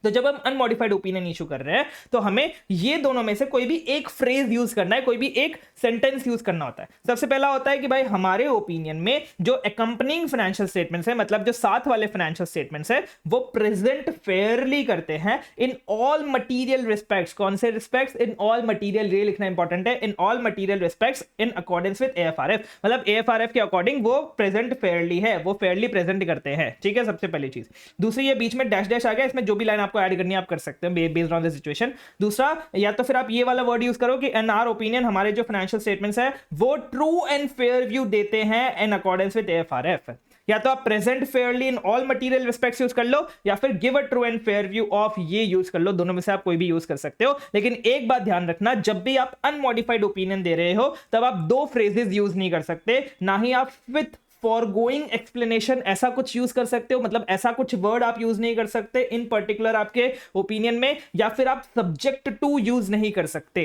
Speaker 1: तो जब हम अनमॉडिफाइड ओपिनियन इशू कर रहे हैं तो हमें ये दोनों में से कोई भी एक फ्रेज यूज करना है, कोई भी एक सेंटेंस यूज करना होता है। सबसे पहला होता है कि भाई हमारे ओपिनियन में जो अकंपनिंग फाइनेंशियल स्टेटमेंट्स है, मतलब जो साथ वाले फाइनेंशियल स्टेटमेंट्स है, वो प्रेजेंट फेयरली करते हैं इन ऑल मटीरियल रिस्पेक्ट्स। कौन से रिस्पेक्ट्स? इन ऑल मटीरियल, ये लिखना इंपॉर्टेंट है, in all material respects in accordance with AFRF, मतलब AFRF के अकॉर्डिंग वो प्रेजेंट फेयरली है, वो फेयरली प्रेजेंट करते हैं। ठीक है, सबसे पहली चीज। दूसरी, ये बीच में डैश डैश आ गया, इसमें जो भी लाइन ऐड करनी आप कर सकते हैं बेस्ड ऑन द सिचुएशन। दूसरा, या तो फिर आप ये वाला वर्ड यूज करो कि इन आवर ओपिनियन, हमारे जो फाइनेंशियल स्टेटमेंट्स है वो ट्रू एंड फेयर व्यू देते हैं इन अकॉर्डेंस विद AFRF। या तो आप प्रेजेंट फेयरली इन ऑल मटेरियल रिस्पेक्ट्स यूज कर लो, या फिर give a true and fair view of, ये यूज कर लो। दोनों में से आप कोई भी यूज कर सकते हो, लेकिन एक बात ध्यान रखना, जब भी आप अनमॉडिफाइड ओपिनियन दे रहे हो तब आप 2 फ्रेजेस यूज नहीं कर सकते, ना ही आप विथ फॉरगोइंग एक्सप्लेनेशन ऐसा कुछ यूज कर सकते हो, मतलब ऐसा कुछ वर्ड आप यूज नहीं कर सकते इन पर्टिकुलर आपके ओपिनियन में, या फिर आप सब्जेक्ट टू यूज नहीं कर सकते।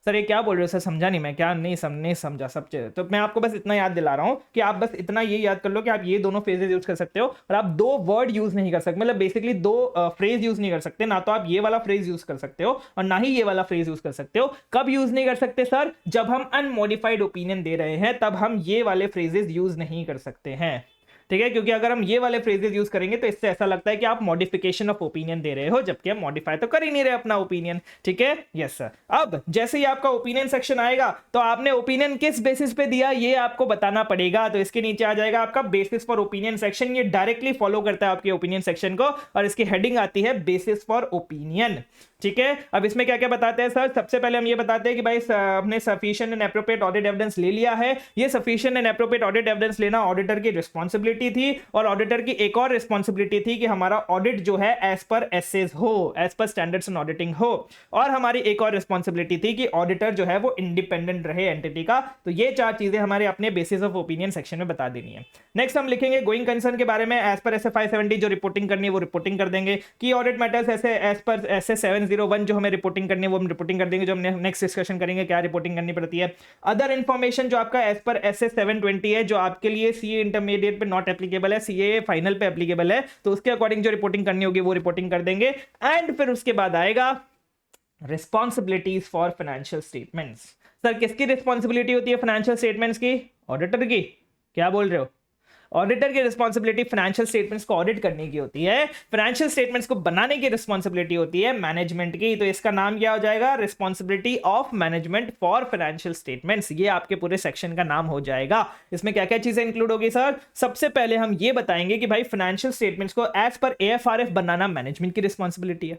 Speaker 1: सर ये क्या बोल रहे हो सर, समझा नहीं मैं, क्या नहीं समझा सब चीज़। तो मैं आपको बस इतना याद दिला रहा हूँ कि आप बस इतना ये याद कर लो कि आप ये दोनों फ्रेजेस यूज कर सकते हो और आप दो वर्ड यूज नहीं कर सकते, मतलब बेसिकली दो फ्रेज यूज नहीं कर सकते। ना तो आप ये वाला फ्रेज यूज कर सकते हो और ना ही ये वाला फ्रेज यूज कर सकते हो। कब यूज नहीं कर सकते सर? जब हम अनमॉडिफाइड ओपिनियन दे रहे हैं तब हम ये वाले फ्रेजेस यूज नहीं कर सकते हैं, ठीक है? क्योंकि अगर हम ये वाले फ्रेजेस यूज करेंगे तो इससे ऐसा लगता है कि आप मॉडिफिकेशन ऑफ ओपिनियन दे रहे हो, जबकि हम मॉडिफाई तो कर ही नहीं रहे अपना ओपिनियन, ठीक है? Yes sir. अब जैसे ही आपका ओपिनियन सेक्शन आएगा तो आपने ओपिनियन किस बेसिस पे दिया ये आपको बताना पड़ेगा। तो इसके नीचे आ जाएगा आपका बेसिस फॉर ओपिनियन सेक्शन, ये डायरेक्टली फॉलो करता है आपके ओपिनियन सेक्शन को और इसकी हेडिंग आती है बेसिस फॉर ओपिनियन, ठीक है? अब इसमें क्या क्या बताते हैं सर? सबसे पहले हम ये बताते हैं कि भाई हमने sufficient and appropriate audit evidence ले लिया है। ये sufficient and appropriate audit evidence लेना ऑडिटर की रिस्पांसिबिलिटी थी और ऑडिटर की एक और रिस्पांसिबिलिटी थी कि हमारा ऑडिट जो है एज पर एसएस हो, as per standards in auditing हो। और हमारी एक और रिस्पांसिबिलिटी थी कि ऑडिटर जो है वो इंडिपेंडेंट रहे एंटिटी का। तो ये चार चीजें हमारे अपने बेसिस ऑफ ओपिनियन सेक्शन में बता देनी है। नेक्स्ट हम लिखेंगे गोइंग कंसर्न के बारे में। एज पर एसए 570 जो रिपोर्टिंग करनी है वो रिपोर्टिंग कर देंगे। की ऑडिट मैटर्स ऐसे एज पर एसए 701 जो हमें रिपोर्टिंग करनी है वो हम रिपोर्टिंग कर देंगे, जो हम नेक्स्ट डिस्कशन करेंगे क्या रिपोर्टिंग करनी पड़ती है। अदर इंफॉर्मेशन जो आपका एज पर एसए 720 है, जो आपके लिए सीए इंटरमीडिएट पे नॉट एप्लीकेबल है, सीए फाइनल पे एप्लीकेबल है, तो उसके अकॉर्डिंग जो रिपोर्टिंग करनी होगी वो रिपोर्टिंग कर देंगे। एंड फिर उसके बाद आएगा responsibilities for financial statements. Sir किसकी रिस्पॉन्सिबिलिटी होती है फाइनेंशियल स्टेटमेंट्स की? ऑडिटर की। क्या बोल रहे हो? ऑडिटर की रिस्पॉन्सिबिलिटी फाइनेंशियल स्टेटमेंट्स को ऑडिट करने की होती है, फाइनेंशियल स्टेटमेंट्स को बनाने की रिस्पॉन्सिबिलिटी होती है मैनेजमेंट की। तो इसका नाम क्या हो जाएगा? Responsibility of management for financial statements. ये आपके पूरे सेक्शन का नाम हो जाएगा। इसमें क्या क्या चीजें इंक्लूड होगी सर? सबसे पहले हम ये बताएंगे कि भाई फाइनेंशियल स्टेटमेंट्स को एज पर एएफआरएफ बनाना मैनेजमेंट की रिस्पॉन्सिबिलिटी है।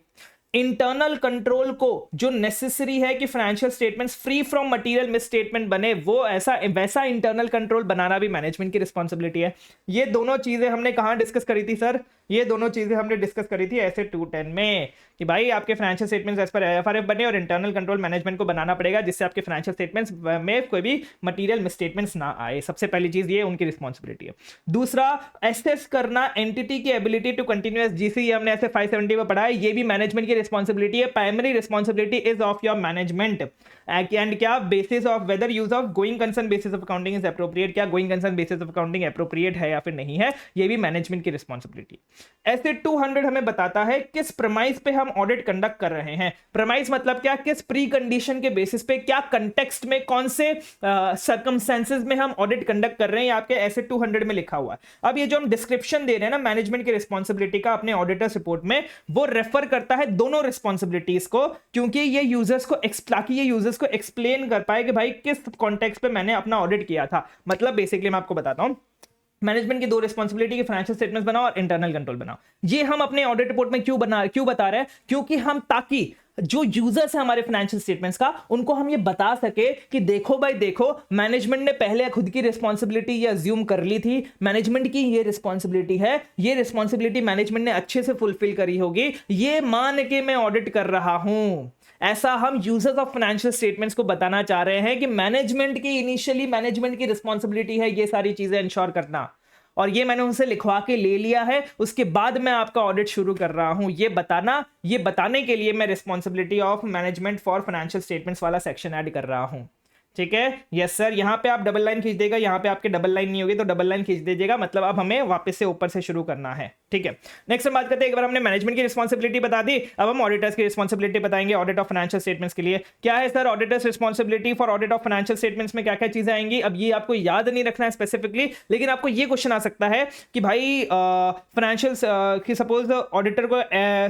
Speaker 1: इंटरनल कंट्रोल को जो नेसेसरी है कि financial statements free from material misstatement बने, वो ऐसा वैसा इंटरनल कंट्रोल बनाना भी मैनेजमेंट की रिस्पॉन्सिबिलिटी है। ये दोनों चीजें हमने कहां डिस्कस करी थी सर? ये दोनों चीजें हमने डिस्कस करी थी ऐसे 210 में कि भाई आपके फाइनेंशियल स्टेटमेंट्स एज पर एएफआरएफ बने और इंटरनल कंट्रोल मैनेजमेंट को बनाना पड़ेगा जिससे आपके फाइनेंशियल स्टेटमेंट्स में कोई भी मटेरियल मिसस्टेटमेंट्स ना आए। सबसे पहली चीज ये उनकी रिस्पॉन्सिबिलिटी है। दूसरा, एसेस करना एंटिटी की ability to continue as GC, हमने ऐसे 570 में पढ़ा है, ये भी मैनेजमेंट की रिस्पॉन्सिबिलिटी है। Primary responsibility is of your management and क्या basis of whether use of going concern basis of accounting is appropriate, क्या going concern basis of accounting appropriate है या फिर नहीं है, ये भी मैनेजमेंट की रिस्पॉन्सिबिलिटी। ऐसे 200 हमें बताता है किस प्रमाइस पे हम ऑडिट कंडक्ट कर रहे हैं। प्रमाइस मतलब क्या? किस प्री कंडीशन के बेसिस पे, क्या कंटेक्स्ट में, कौन से सर्कमस्टेंसेस में हम ऑडिट कंडक्ट कर रहे हैं, आपके ऐसे 200 में लिखा हुआ है। अब ये जो हम डिस्क्रिप्शन दे रहे हैं ना मैनेजमेंट की रिस्पॉन्सिबिलिटी का अपने ऑडिटर्स रिपोर्ट में, वो रेफर करता है दोनों रिस्पॉन्सिबिलिटीज को, क्योंकि ये यूजर्स को को एक्सप्लेन कर पाए कि भाई किस कॉन्टेक्स्ट पे मैंने अपना ऑडिट किया था। मतलब बेसिकली मैं आपको बताता हूं, मैनेजमेंट की दो रिस्पॉन्सिबिलिटी की फाइनेंशियल स्टेटमेंट्स बनाओ और इंटरनल कंट्रोल बनाओ। ये हम अपने ऑडिट रिपोर्ट में क्यों बता रहे हैं? क्योंकि हम ताकि जो यूजर्स है हमारे फाइनेंशियल स्टेटमेंट्स का, उनको हम ये बता सके कि देखो भाई देखो, मैनेजमेंट ने पहले खुद की रिस्पॉन्सिबिलिटी ये अज्यूम कर ली थी, मैनेजमेंट की ये रिस्पॉन्सिबिलिटी है, ये रिस्पॉन्सिबिलिटी मैनेजमेंट ने अच्छे से फुलफिल करी होगी, ये मान के मैं ऑडिट कर रहा हूं। ऐसा हम यूजर्स ऑफ फाइनेंशियल स्टेटमेंट्स को बताना चाह रहे हैं कि मैनेजमेंट की इनिशियली मैनेजमेंट की रिस्पॉन्सिबिलिटी है ये सारी चीजें इंश्योर करना, और ये मैंने उनसे लिखवा के ले लिया है, उसके बाद मैं आपका ऑडिट शुरू कर रहा हूं। ये बताने के लिए मैं responsibility of management for financial statements वाला सेक्शन ऐड कर रहा हूं। ठीक है, यस सर। यहां पे आप डबल लाइन खींच देगा, यहां पे आपके डबल लाइन नहीं होगी तो डबल लाइन खींच दीजिएगा, मतलब अब हमें वापस से ऊपर से शुरू करना है। ठीक है, नेक्स्ट हम बात करते हैं, एक बार हमने मैनेजमेंट की रिस्पॉन्सिबिलिटी बता दी, अब हम ऑडिटर्स की रिस्पॉन्सिबिलिटी बताएंगे ऑडिट ऑफ फाइनेंशियल स्टेटमेंट्स के लिए। क्या है sir auditors responsibility for audit of financial statements में क्या क्या चीजें आएंगी? अब ये आपको याद नहीं रखना है स्पेसिफिकली, लेकिन आपको ये क्वेश्चन आ सकता है कि भाई फाइनेंशियल की सपोज ऑडिटर को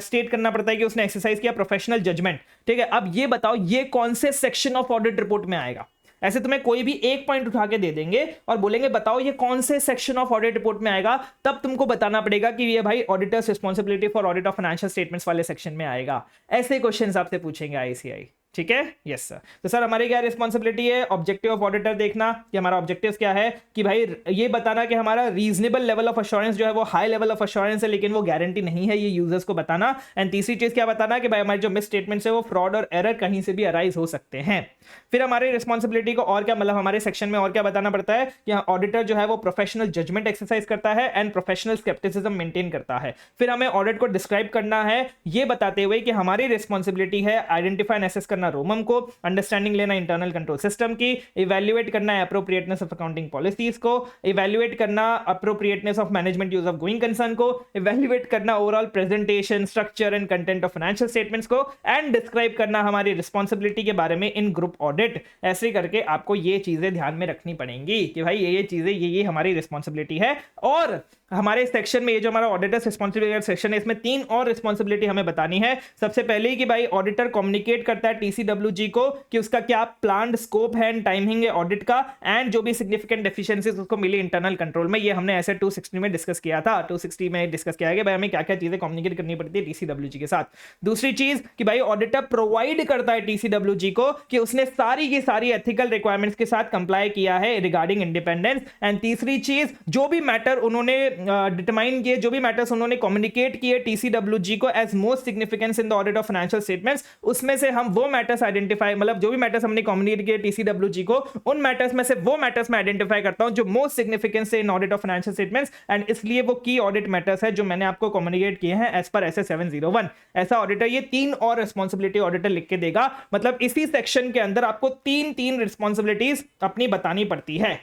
Speaker 1: स्टेट करना पड़ता है कि उसने एक्सरसाइज किया प्रोफेशनल जजमेंट। ठीक है, अब ये बताओ ये कौन से सेक्शन ऑफ ऑडिट रिपोर्ट में आएगा? ऐसे तुम्हें कोई भी एक पॉइंट उठा के दे देंगे और बोलेंगे बताओ ये कौन से सेक्शन ऑफ ऑडिट रिपोर्ट में आएगा, तब तुमको बताना पड़ेगा कि ये भाई auditors responsibility for audit of financial statements वाले सेक्शन में आएगा। ऐसे क्वेश्चंस आपसे पूछेंगे आईसीआई। ठीक है, यस सर। तो सर हमारी क्या रिस्पॉन्सिबिलिटी है? ऑब्जेक्टिव ऑफ ऑडिटर देखना कि हमारा ऑब्जेक्टिव क्या है, कि भाई ये बताना कि हमारा रीजनेबल लेवल ऑफ अश्योरेंस जो है वो हाई लेवल ऑफ अश्योरेंस है, लेकिन वो गारंटी नहीं है, ये यूजर्स को बताना। एंड तीसरी चीज क्या बताना कि भाई हमारे जो मिस स्टेटमेंट्स है वो फ्रॉड और एरर कहीं से भी अराइज हो सकते हैं। फिर हमारी रिस्पॉन्सिबिलिटी को और क्या, मतलब हमारे सेक्शन में और क्या बताना पड़ता है कि ऑडिटर जो है वो प्रोफेशनल जजमेंट एक्सरसाइज करता है एंड प्रोफेशनल स्केप्टिसिज्म मेंटेन करता है। फिर हमें ऑडिट को डिस्क्राइब करना है ये बताते हुए कि हमारी रिस्पॉन्सिबिलिटी है आइडेंटिफाई एंड एसेस करना करना रोमम को, अंडरस्टैंडिंग लेना इंटरनल कंट्रोल सिस्टम की, इवैल्यूएट करना है अप्रोप्रिएटनेस ऑफ अकाउंटिंग पॉलिसीज को, इवैल्यूएट करना appropriateness of management use of going concern को, इवैल्यूएट करना overall presentation structure and content of financial statements को, एंड डिस्क्राइब करना हमारी रिस्पॉन्सिबिलिटी के बारे में इन ग्रुप ऑडिट। ऐसे करके आपको ये चीजें ध्यान में रखनी पड़ेंगी कि भाई ये चीजें ये हमारी रिस्पॉन्सिबिलिटी है। और हमारे सेक्शन में ये जो हमारा ऑडिटर्स रिस्पॉन्सिबिलिटी सेक्शन है, इसमें 3 और रिस्पॉन्सिबिलिटी हमें बतानी है। सबसे पहले कि भाई ऑडिटर कम्युनिकेट करता है टीसीडब्ल्यूजी को कि उसका क्या प्लान्ड स्कोप है एंड टाइमिंग है ऑडिट का, एंड जो भी सिग्निफिकेंट डेफिशिएंसीज उसको मिली इंटरनल कंट्रोल में। ये हमने ऐसे 260 में डिस्कस किया था, 260 में डिस्कस किया गया भाई हमें क्या क्या चीजें कम्युनिकेट करनी पड़ती है टीसीडब्ल्यूजी के साथ। दूसरी चीज कि भाई ऑडिटर प्रोवाइड करता है टीसीडब्ल्यूजी को कि उसने सारी की सारी एथिकल रिक्वायरमेंट्स के साथ कंप्लाई किया है रिगार्डिंग इंडिपेंडेंस। एंड तीसरी चीज, जो भी मैटर उन्होंने डिटरमाइन किए, जो भी मैटर्स उन्होंने कम्युनिकेट किए टीसीडब्ल्यूजी को as most significance in the audit of financial statements, उसमें से हम वो मैटर्स आइडेंटिफाई, मतलब जो भी मैटर्स हमने कम्युनिकेट किए टीसीडब्ल्यूजी को, उन मैटर्स में से वो मैटर्स मैं आइडेंटिफाई करता हूं जो most significance in audit of financial statements, and इसलिए वो की ऑडिट मैटर्स है जो मैंने आपको कम्युनिकेट किए हैं एज पर एसए 701। ऐसा ऑडिटर ये 3 और रिस्पॉन्सिबिलिटी ऑडिटर लिख के देगा। मतलब इसी सेक्शन के अंदर आपको 3 रिस्पॉन्सिबिलिटीज अपनी बतानी पड़ती है,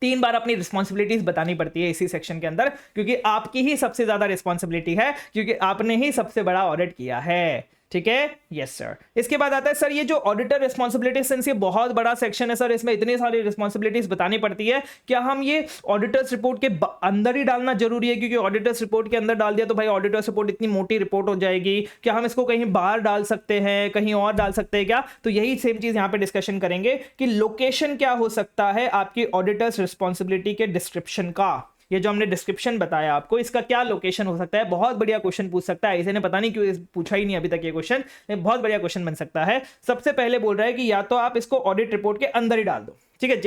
Speaker 1: 3 बार अपनी रिस्पॉन्सिबिलिटीज बतानी पड़ती है इसी सेक्शन के अंदर, क्योंकि आपकी ही सबसे ज्यादा रिस्पॉन्सिबिलिटी है, क्योंकि आपने ही सबसे बड़ा ऑडिट किया है। ठीक है, यस सर। इसके बाद आता है सर ये जो ऑडिटर रिस्पॉन्सिबिलिटी, सिंस ये बहुत बड़ा सेक्शन है सर, इसमें इतनी सारी रिस्पॉन्सिबिलिटीज बतानी पड़ती है, क्या हम ये ऑडिटर्स रिपोर्ट के अंदर ही डालना जरूरी है? क्योंकि ऑडिटर्स रिपोर्ट के अंदर डाल दिया तो भाई ऑडिटर्स रिपोर्ट इतनी मोटी रिपोर्ट हो जाएगी, क्या हम इसको कहीं बाहर डाल सकते हैं, कहीं और डाल सकते हैं क्या? तो यही सेम चीज यहां पे डिस्कशन करेंगे कि लोकेशन क्या हो सकता है आपकी ऑडिटर्स रिस्पॉन्सिबिलिटी के डिस्क्रिप्शन का। ये जो हमने डिस्क्रिप्शन बताया आपको, इसका क्या लोकेशन हो सकता है? बहुत बढ़िया क्वेश्चन पूछ सकता है, इसे ने पता नहीं क्यों पूछा ही नहीं अभी तक ये क्वेश्चन, बहुत बढ़िया क्वेश्चन बन सकता है। सबसे पहले बोल रहा है कि या तो आप इसको ऑडिट रिपोर्ट के अंदर ही डाल दो, ठीक है,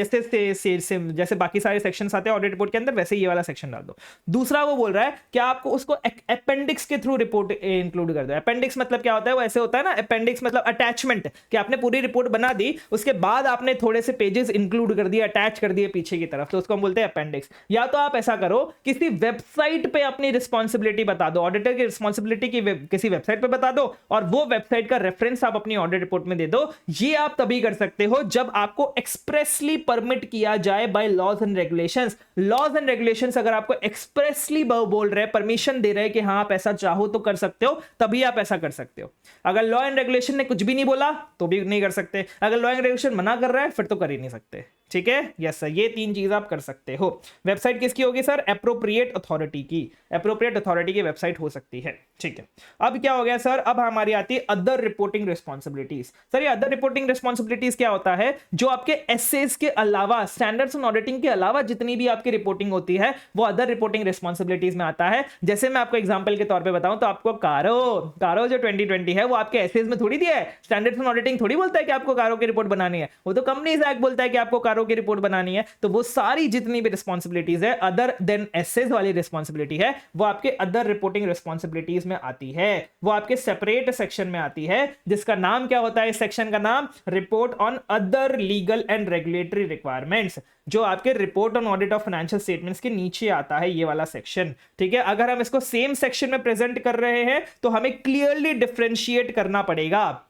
Speaker 1: जैसे बाकी सारे सेक्शंस आते हैं ऑडिट रिपोर्ट के अंदर, वैसे ये वाला सेक्शन डाल दो। दूसरा वो बोल रहा है कि आपको उसको अपेंडिक्स के थ्रू रिपोर्ट इंक्लूड कर दो। अपेंडिक्स मतलब क्या होता है? वो ऐसे होता है ना, अपेंडिक्स मतलब अटैचमेंट, कि आपने पूरी रिपोर्ट बना दी, उसके बाद आपने थोड़े से पेजेस इंक्लूड कर दिए, अटैच कर दिए पीछे की तरफ, तो उसको हम बोलते हैं अपेंडिक्स। या तो आप ऐसा करो, किसी वेबसाइट पे अपनी रिस्पॉन्सिबिलिटी बता दो, ऑडिटर की रिस्पॉन्सिबिलिटी की किसी वेबसाइट पे बता दो, और वो वेबसाइट का रेफरेंस आप अपनी ऑडिट रिपोर्ट में दे दो। ये आप तभी कर सकते हो जब आपको एक्सप्रेसली परमिट किया जाए by laws and regulations. Laws and regulations अगर आपको एक्सप्रेसली बोल रहे हैं, परमिशन दे रहे हैं कि हाँ आप ऐसा चाहो तो कर सकते हो, तभी आप ऐसा कर सकते हो। अगर लॉ एंड रेगुलेशन ने कुछ भी नहीं बोला तो भी नहीं कर सकते, अगर लॉ एंड रेगुलेशन मना कर रहा है फिर तो कर ही नहीं सकते। ठीक है, यस सर, ये 3 चीज आप कर सकते हो। वेबसाइट किसकी होगी सर? एप्रोप्रिएट अथॉरिटी की, एप्रोप्रिएट अथॉरिटी की वेबसाइट हो सकती है। ठीक है, अब क्या हो गया सर? अब हमारी आती है अदर रिपोर्टिंग रिस्पॉन्सिबिलिटीज। सर ये अदर रिपोर्टिंग रिस्पॉन्सिबिलिटीज क्या होता है? जो आपके एसेस के अलावा, स्टैंडर्ड्स ऑन ऑडिटिंग के अलावा जितनी भी आपकी रिपोर्टिंग होती है, वो अदर रिपोर्टिंग रिस्पॉन्सिबिलिटीज में आता है। जैसे मैं आपको एग्जांपल के तौर पे बताऊं तो आपको कारो जो 2020 है वो आपके एसेस में थोड़ी दिया है, स्टैंडर्ड्स ऑन ऑडिटिंग थोड़ी बोलता है कि आपको कारो की रिपोर्ट बनानी है, वो तो कंपनीज एक्ट बोलता है कि आपको कारो की रिपोर्ट बनानी है। तो वो सारी जितनी भी रिस्पॉन्सिबिलिटीज है अदर देन एसेस वाली रिस्पॉन्सिबिलिटी है, वो आपके अदर रिपोर्टिंग रिस्पॉन्सिबिलिटीज में आती है, वो आपके सेपरेट सेक्शन में आती है, जिसका नाम क्या होता है? इस सेक्शन का नाम report on other legal and regulatory requirements, जो आपके report on audit of financial statements के नीचे आता है, ये वाला सेक्शन। ठीक है, अगर हम इसको सेम सेक्शन में प्रेजेंट कर रहे हैं तो हमें क्लियरली डिफरेंशिएट करना पड़ेगा।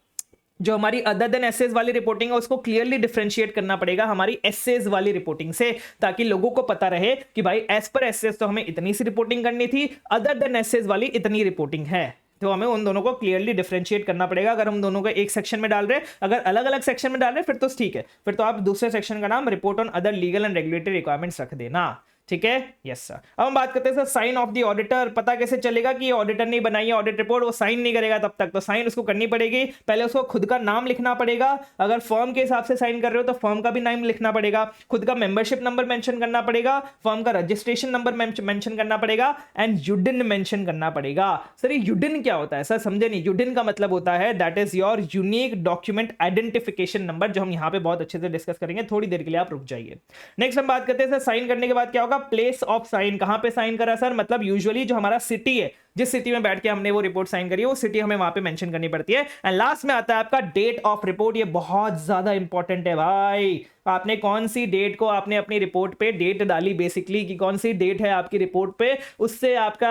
Speaker 1: जो हमारी अदर देन एसेस वाली रिपोर्टिंग है उसको क्लियरली डिफरेंशिएट करना पड़ेगा हमारी एसेस वाली रिपोर्टिंग से, ताकि लोगों को पता रहे कि भाई एज पर एसेस तो हमें इतनी सी रिपोर्टिंग करनी थी, अदर देन एसेस वाली इतनी रिपोर्टिंग है। तो हमें उन दोनों को क्लियरली डिफरेंशिएट करना पड़ेगा। अगर हम दोनों को एक सेक्शन में डाल रहे हैं, अगर अलग अलग सेक्शन में डाल रहे हैं फिर तो ठीक है, फिर तो आप दूसरे सेक्शन का नाम report on other legal and regulatory requirements रख देना। ठीक है, यस सर। अब हम बात करते हैं sir sign of the auditor. पता कैसे चलेगा कि ऑडिटर ने बनाई है ऑडिट रिपोर्ट, वो साइन नहीं करेगा तब तक, तो साइन उसको करनी पड़ेगी। पहले उसको खुद का नाम लिखना पड़ेगा, अगर फर्म के हिसाब से साइन कर रहे हो तो फर्म का भी नाम लिखना पड़ेगा, खुद का मेंबरशिप नंबर मेंशन करना पड़ेगा, फर्म का रजिस्ट्रेशन नंबर मेंशन करना पड़ेगा, एंड यूडिन मेंशन करना पड़ेगा। सर ये यूडिन क्या होता है? सर समझे नहीं, यूडिन का मतलब होता है that is your unique document identification number, जो हम यहाँ पे बहुत अच्छे से डिस्कस करेंगे, थोड़ी देर के लिए आप रुक जाइए। नेक्स्ट हम बात करते हैं सर साइन करने के बाद क्या होगा? प्लेस ऑफ साइन, कहां पे साइन करा सर? मतलब यूजुअली जो हमारा सिटी है, जिस सिटी में बैठ के हमने वो रिपोर्ट साइन करी है, वो सिटी हमें वहां पे मेंशन करनी पड़ती है। एंड लास्ट में आता है आपका डेट ऑफ रिपोर्ट। ये बहुत ज्यादा इंपॉर्टेंट है भाई, आपने कौन सी डेट को आपने अपनी रिपोर्ट पे डेट डाली बेसिकली, कि कौन सी डेट है आपकी रिपोर्ट पे, उससे आपका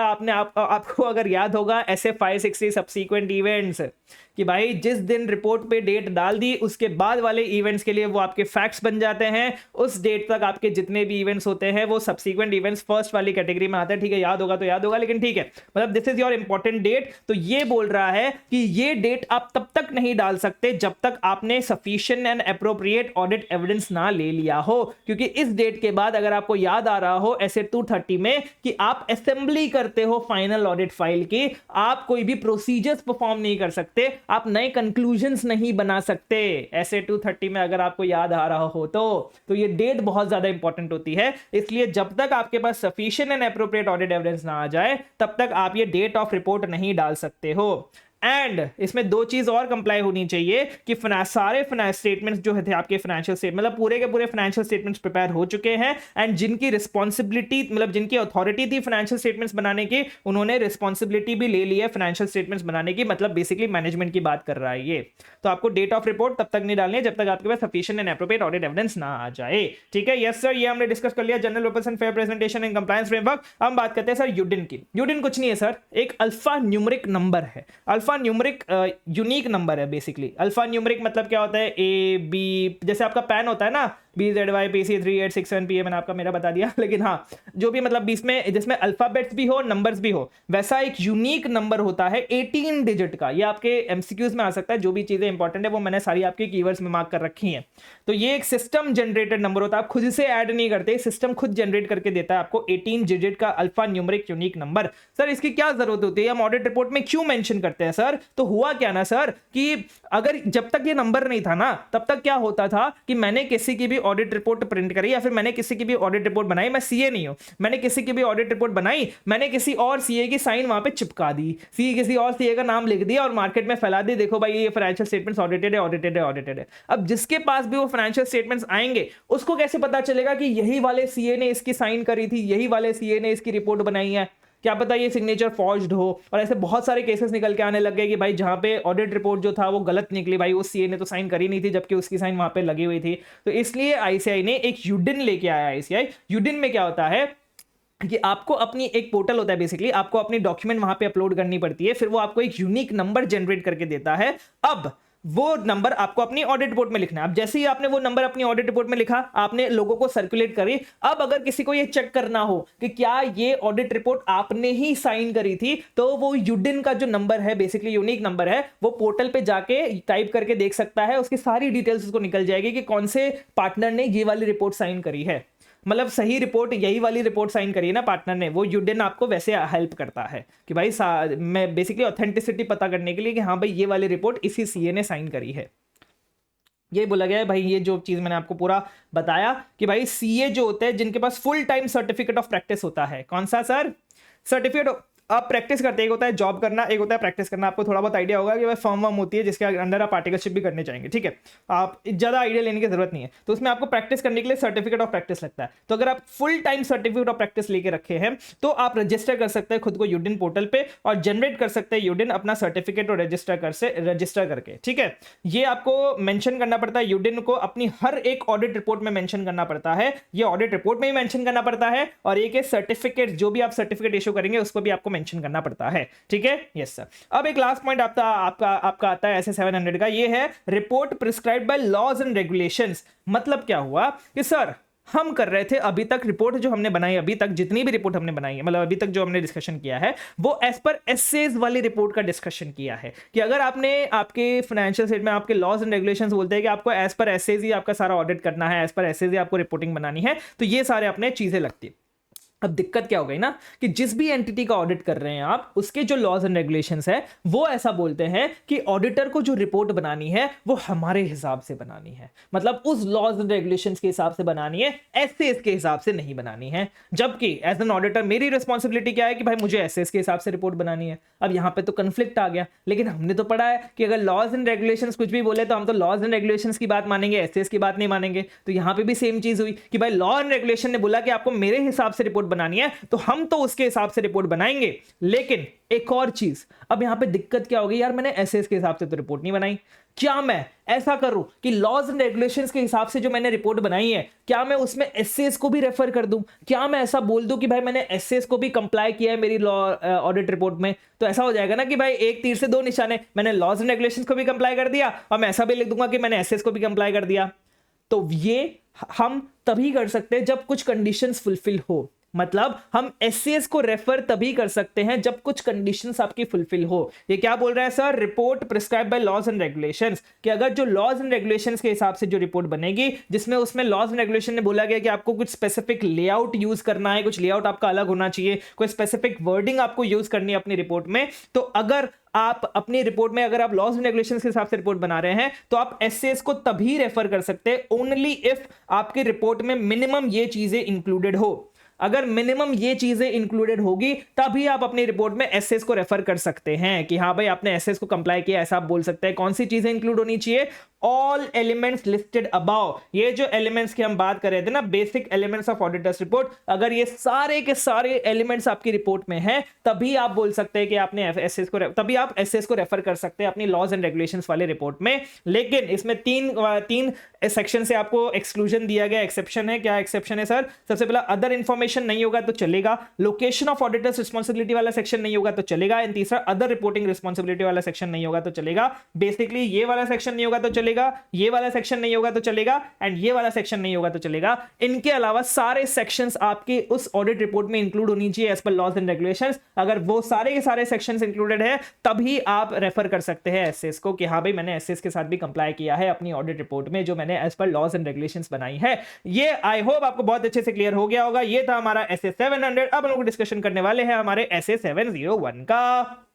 Speaker 1: आपको अगर याद होगा ऐसे 560 सब्सीक्वेंट इवेंट्स, कि भाई जिस दिन रिपोर्ट पे डेट डाल दी उसके बाद वाले इवेंट्स के लिए वो आपके फैक्ट्स बन जाते हैं। उस डेट तक आपके जितने भी इवेंट्स होते हैं वो सब्सीक्वेंट इवेंट्स फर्स्ट वाली कैटेगरी में आते हैं। ठीक है, याद होगा तो याद होगा, लेकिन ठीक है, मतलब this is your important date. तो ये बोल रहा है कि ये डेट आप तब तक नहीं डाल सकते जब तक आपने sufficient and appropriate audit evidence ना ले लिया हो, क्योंकि इस डेट के बाद अगर आपको याद आ रहा हो ऐसे 230 में कि आप असेंबली करते हो फाइनल ऑडिट फाइल की, आप कोई भी प्रोसीजर्स परफॉर्म नहीं कर सकते, आप नए कंक्लूजन्स नहीं बना सकते ऐसे 230 में, अगर आपको याद आ रहा हो तो ये डेट बहुत ज्यादा इंपॉर्टेंट होती है। इसलिए जब तक आपके पास sufficient and appropriate audit evidence ना आ जाए तब तक आप ये डेट ऑफ रिपोर्ट नहीं डाल सकते हो। एंड इसमें दो चीज और कंप्लाई होनी चाहिए कि सारे फाइनेंस स्टेटमेंट्स जो थे आपके फाइनेंशियल स्टेटमेंट, मतलब पूरे के पूरे फाइनेंशियल स्टेटमेंट्स प्रिपेयर हो चुके हैं, एंड जिनकी रिस्पॉन्सिबिलिटी, मतलब जिनकी अथॉरिटी थी फाइनेंशियल स्टेटमेंट्स बनाने की, उन्होंने रिस्पॉन्सिबिलिटी भी ले ली है फाइनेंशियल स्टेटमेंट्स बनाने की, मतलब बेसिकली मैनेजमेंट की बात कर रहा है ये। तो आपको डेट ऑफ रिपोर्ट तब तक नहीं डालनी है जब तक आपके पास sufficient and appropriate audit evidence ना आ जाए। ठीक है, यस सर, ये हमने डिस्कस कर लिया general purpose and fair presentation and compliance framework. हम बात करते हैं सर यूडिन की। यूडिन कुछ नहीं है सर, एक अल्फा न्यूमेरिक नंबर है। अल्फा न्यूमेरिक यूनिक नंबर है बेसिकली। अल्फा न्यूमेरिक मतलब क्या होता है, ए बी, जैसे आपका पैन होता है ना BZYPC3867PA, मैंने आपका मेरा बता दिया, लेकिन हाँ जो भी मतलब जिसमें अल्फाबेट्स भी हो नंबर्स भी हो, वैसा एक यूनिक नंबर होता है 18 डिजिट का। ये आपके एमसीक्यूज में आ सकता है, जो भी चीजें इंपॉर्टेंट है वो मैंने सारी आपके कीवर्ड्स में मार्क कर रखी हैं। तो ये एक सिस्टम जनरेटेड नंबर होता है, आप खुद से ऐड नहीं करते, सिस्टम खुद जनरेट करके देता है आपको 18 डिजिट का alpha numeric unique number. Sir इसकी क्या जरूरत होती है, हम ऑडिट रिपोर्ट में क्यों मेंशन करते हैं सर? तो हुआ क्या ना सर कि अगर जब तक ये नंबर नहीं था ना तब तक क्या होता था कि मैंने किसी की भी ऑडिट रिपोर्ट प्रिंट करी या फिर मैंने किसी की भी ऑडिट रिपोर्ट बनाई, मैं सीए नहीं हूं, मैंने किसी की भी ऑडिट रिपोर्ट बनाई, मैंने किसी और सीए की साइन वहां पे चिपका दी, किसी और सीए का नाम लिख दिया और मार्केट में फैला दी, देखो भाई ये फाइनेंशियल स्टेटमेंट्स ऑडिटेड है, ऑडिटेड है, ऑडिटेड है। अब जिसके पास भी वो फाइनेंशियल स्टेटमेंट्स आएंगे उसको कैसे पता चलेगा कि यही वाले सीए ने इसकी साइन करी थी, यही वाले सीए ने इसकी रिपोर्ट बनाई है? क्या पता ये सिग्नेचर फॉर्ज्ड हो। और ऐसे बहुत सारे केसेस निकल के आने लग गए कि भाई जहां पे ऑडिट रिपोर्ट जो था वो गलत निकली, भाई उस सीए ने तो साइन करी नहीं थी जबकि उसकी साइन वहां पे लगी हुई थी। तो इसलिए आईसीआई ने एक यूडिन लेके आया। आईसीआई यूडिन में क्या होता है कि आपको अपनी एक पोर्टल होता है, बेसिकली आपको अपनी डॉक्यूमेंट वहां पे अपलोड करनी पड़ती है, फिर वो आपको एक यूनिक नंबर जनरेट करके देता है। अब वो नंबर आपको अपनी ऑडिट रिपोर्ट में लिखना है। अब जैसे ही आपने वो नंबर अपनी ऑडिट रिपोर्ट में लिखा, आपने लोगों को सर्कुलेट करी, अब अगर किसी को ये चेक करना हो कि क्या ये ऑडिट रिपोर्ट आपने ही साइन करी थी, तो वो यूडिन का जो नंबर है, बेसिकली यूनिक नंबर है, वो पोर्टल पे जाके टाइप करके देख सकता है, उसकी सारी डिटेल्स उसको निकल जाएगी कि कौन से पार्टनर ने ये वाली रिपोर्ट साइन करी है, मतलब सही रिपोर्ट, यही वाली रिपोर्ट साइन करी है ना पार्टनर ने। वो यूडिन आपको वैसे हेल्प करता है कि भाई मैं बेसिकली ऑथेंटिसिटी पता करने के लिए कि हाँ भाई ये वाली रिपोर्ट इसी सीए ने साइन करी है। ये बोला गया है भाई, ये जो चीज मैंने आपको पूरा बताया कि भाई सीए जो होते हैं जिनके पास full time certificate of practice होता है, कौन सा सर? सर्टिफिकेट आप प्रैक्टिस करते हैं, एक होता है जॉब करना, एक होता है प्रैक्टिस करना। आपको थोड़ा बहुत आइडिया होगा कि भाई फर्म वर्म होती है जिसके अंदर आप आर्टिकलशिप भी करने चाहेंगे, ठीक है, आप ज़्यादा आइडिया लेने की जरूरत नहीं है। तो उसमें आपको प्रैक्टिस करने के लिए सर्टिफिकेट ऑफ प्रैक्टिस लगता है। तो अगर आप full time certificate of practice लेके रखे हैं तो आप रजिस्टर कर सकते हैं खुद को यूडिन पोर्टल पे और जनरेट कर सकते हैं यूडिन अपना सर्टिफिकेट और रजिस्टर करके, ठीक है। ये आपको मेंशन करना पड़ता है, यूडिन को अपनी हर एक ऑडिट रिपोर्ट में मेंशन करना पड़ता है। ये ऑडिट रिपोर्ट में ही मेंशन करना पड़ता है और एक सर्टिफिकेट, जो भी आप सर्टिफिकेट इशू करेंगे उसको भी आपको मेंशन करना पड़ता है, ठीक है। Yes sir. अब एक लास्ट पॉइंट आपका आता है ऐसे 700 का, ये है report prescribed by laws and regulations. मतलब क्या हुआ कि सर हम कर रहे थे अभी तक रिपोर्ट जो हमने बनाई, अभी तक जितनी भी रिपोर्ट हमने बनाई है, मतलब अभी तक जो हमने डिस्कशन किया है वो एज पर एसेज वाली रिपोर्ट का डिस्कशन किया है कि अगर आपने आपके फाइनेंशियल स्टेटमेंट में आपके लॉज एंड रेगुलेशंस बोलते हैं कि आपको एज पर एसेज ही आपका सारा ऑडिट करना है, एज पर एसेज ही आपको रिपोर्टिंग बनानी है, तो ये सारे अपने चीजें लगती है। अब दिक्कत क्या हो गई ना कि जिस भी एंटिटी का ऑडिट कर रहे हैं आप, उसके जो लॉज एंड रेगुलेशंस है वो ऐसा बोलते हैं कि ऑडिटर को जो रिपोर्ट बनानी है वो हमारे हिसाब से बनानी है, मतलब उस लॉज एंड रेगुलेशंस के हिसाब से बनानी है, एसएस के हिसाब से नहीं बनानी है। जबकि एज एन ऑडिटर मेरी रिस्पॉन्सिबिलिटी क्या है कि भाई मुझे एसएस के हिसाब से रिपोर्ट बनानी है। अब यहां पे तो कंफ्लिक्ट आ गया, लेकिन हमने तो पढ़ा है कि अगर लॉज एंड रेगुलेशंस कुछ भी बोले तो हम तो लॉज एंड रेगुलेशंस की बात मानेंगे, एसएस की बात नहीं मानेंगे। तो यहां पे भी सेम चीज हुई कि भाई लॉ एंड रेगुलेशन ने बोला कि आपको मेरे हिसाब से रिपोर्ट बनानी है तो हम तो उसके हिसाब से रिपोर्ट बनाएंगे। लेकिन एक और चीज, अब यहां पे दिक्कत क्या होगी, यार मैंने एसएस के हिसाब से तो रिपोर्ट नहीं बनाई, क्या मैं ऐसा करूं कि लॉज एंड रेगुलेशंस के हिसाब से जो मैंने रिपोर्ट बनाई है, क्या मैं उसमें एसएस को भी रेफर कर दूं? क्या मैं ऐसा बोल दूं कि भाई मैंने एसएस को भी कंप्लाई किया है मेरी लॉ ऑडिट रिपोर्ट में? तो ऐसा हो जाएगा ना कि भाई एक तीर से दो निशाने, मैंने लॉज एंड रेगुलेशंस को भी कंप्लाई कर दिया और मैं ऐसा भी लिख दूंगा कि मैंने एसएस को भी कंप्लाई कर दिया। तो ये हम तभी कर सकते हैं जब कुछ कंडीशंस फुलफिल हो। मतलब हम एससीएस को रेफर तभी कर सकते हैं जब कुछ कंडीशंस आपकी फुलफिल हो। ये क्या बोल रहा है sir? Report prescribe by laws and regulations, कि अगर जो लॉज एंड रेगुलेशंस के हिसाब से जो रिपोर्ट बनेगी, जिसमें उसमें लॉज एंड रेगुलेशन ने बोला गया कि आपको कुछ स्पेसिफिक लेआउट यूज करना है, कुछ लेआउट आपका अलग होना चाहिए, कोई स्पेसिफिक वर्डिंग आपको यूज करनी है अपनी रिपोर्ट में, तो अगर आप अपनी रिपोर्ट में अगर आप लॉज एंड रेगुलेशंस के हिसाब से रिपोर्ट बना रहे हैं तो आप एससीएस को तभी रेफर कर सकते हैं ओनली इफ आपकी रिपोर्ट में मिनिमम ये चीजें इंक्लूडेड हो। अगर मिनिमम ये चीजें इंक्लूडेड होगी तभी आप अपनी रिपोर्ट में एसएस को रेफर कर सकते हैं कि हाँ भाई आपने एसएस को कंप्लाई किया, ऐसा आप बोल सकते हैं। कौन सी चीजें इंक्लूड होनी चाहिए? All elements listed above. ये जो एलिमेंट्स की हम बात कर रहे थे ना, basic elements of auditors report, अगर ये सारे के सारे एलिमेंट्स आपकी रिपोर्ट में है तभी आप बोल सकते हैं कि आपने एसएस को, तभी आप एसएस को रेफर कर सकते हैं अपनी लॉज एंड रेगुलेशंस वाले रिपोर्ट में। लेकिन इसमें तीन सेक्शन से आपको एक्सक्लूजन दिया गया, एक्सेप्शन है। क्या एक्सेप्शन है सर? सबसे पहला अदर इंफॉर्मेशन नहीं होगा तो चलेगा, लोकेशन ऑफ ऑडिटर्स रिस्पांसिबिलिटी वाला सेक्शन नहीं होगा तो चलेगा, एंड तीसरा अदर रिपोर्टिंग रिस्पांसिबिलिटी वाला सेक्शन नहीं होगा तो चलेगा। बेसिकली ये वाला सेक्शन नहीं होगा तो चलेगा, ये वाला सेक्शन नहीं होगा तो चलेगा, एंड ये वाला सेक्शन नहीं होगा तो चलेगा। इनके अलावा सारे सेक्शंस आपके उस ऑडिट रिपोर्ट में इंक्लूड होनी चाहिए as per laws and regulations. अगर वो सारे के सारे सेक्शंस इंक्लूडेड है तभी आप रेफर कर सकते हैं एसएस को कि हाँ भाई मैंने एसएस के साथ भी कंप्लाई किया है अपनी ऑडिट रिपोर्ट में जो मैंने as per laws and regulations बनाई है। ये आई होप आपको बहुत अच्छे से क्लियर हो गया होगा। ये था हमारा एसए 700। अब हम लोग डिस्कशन करने वाले हैं हमारे एसए 701 का।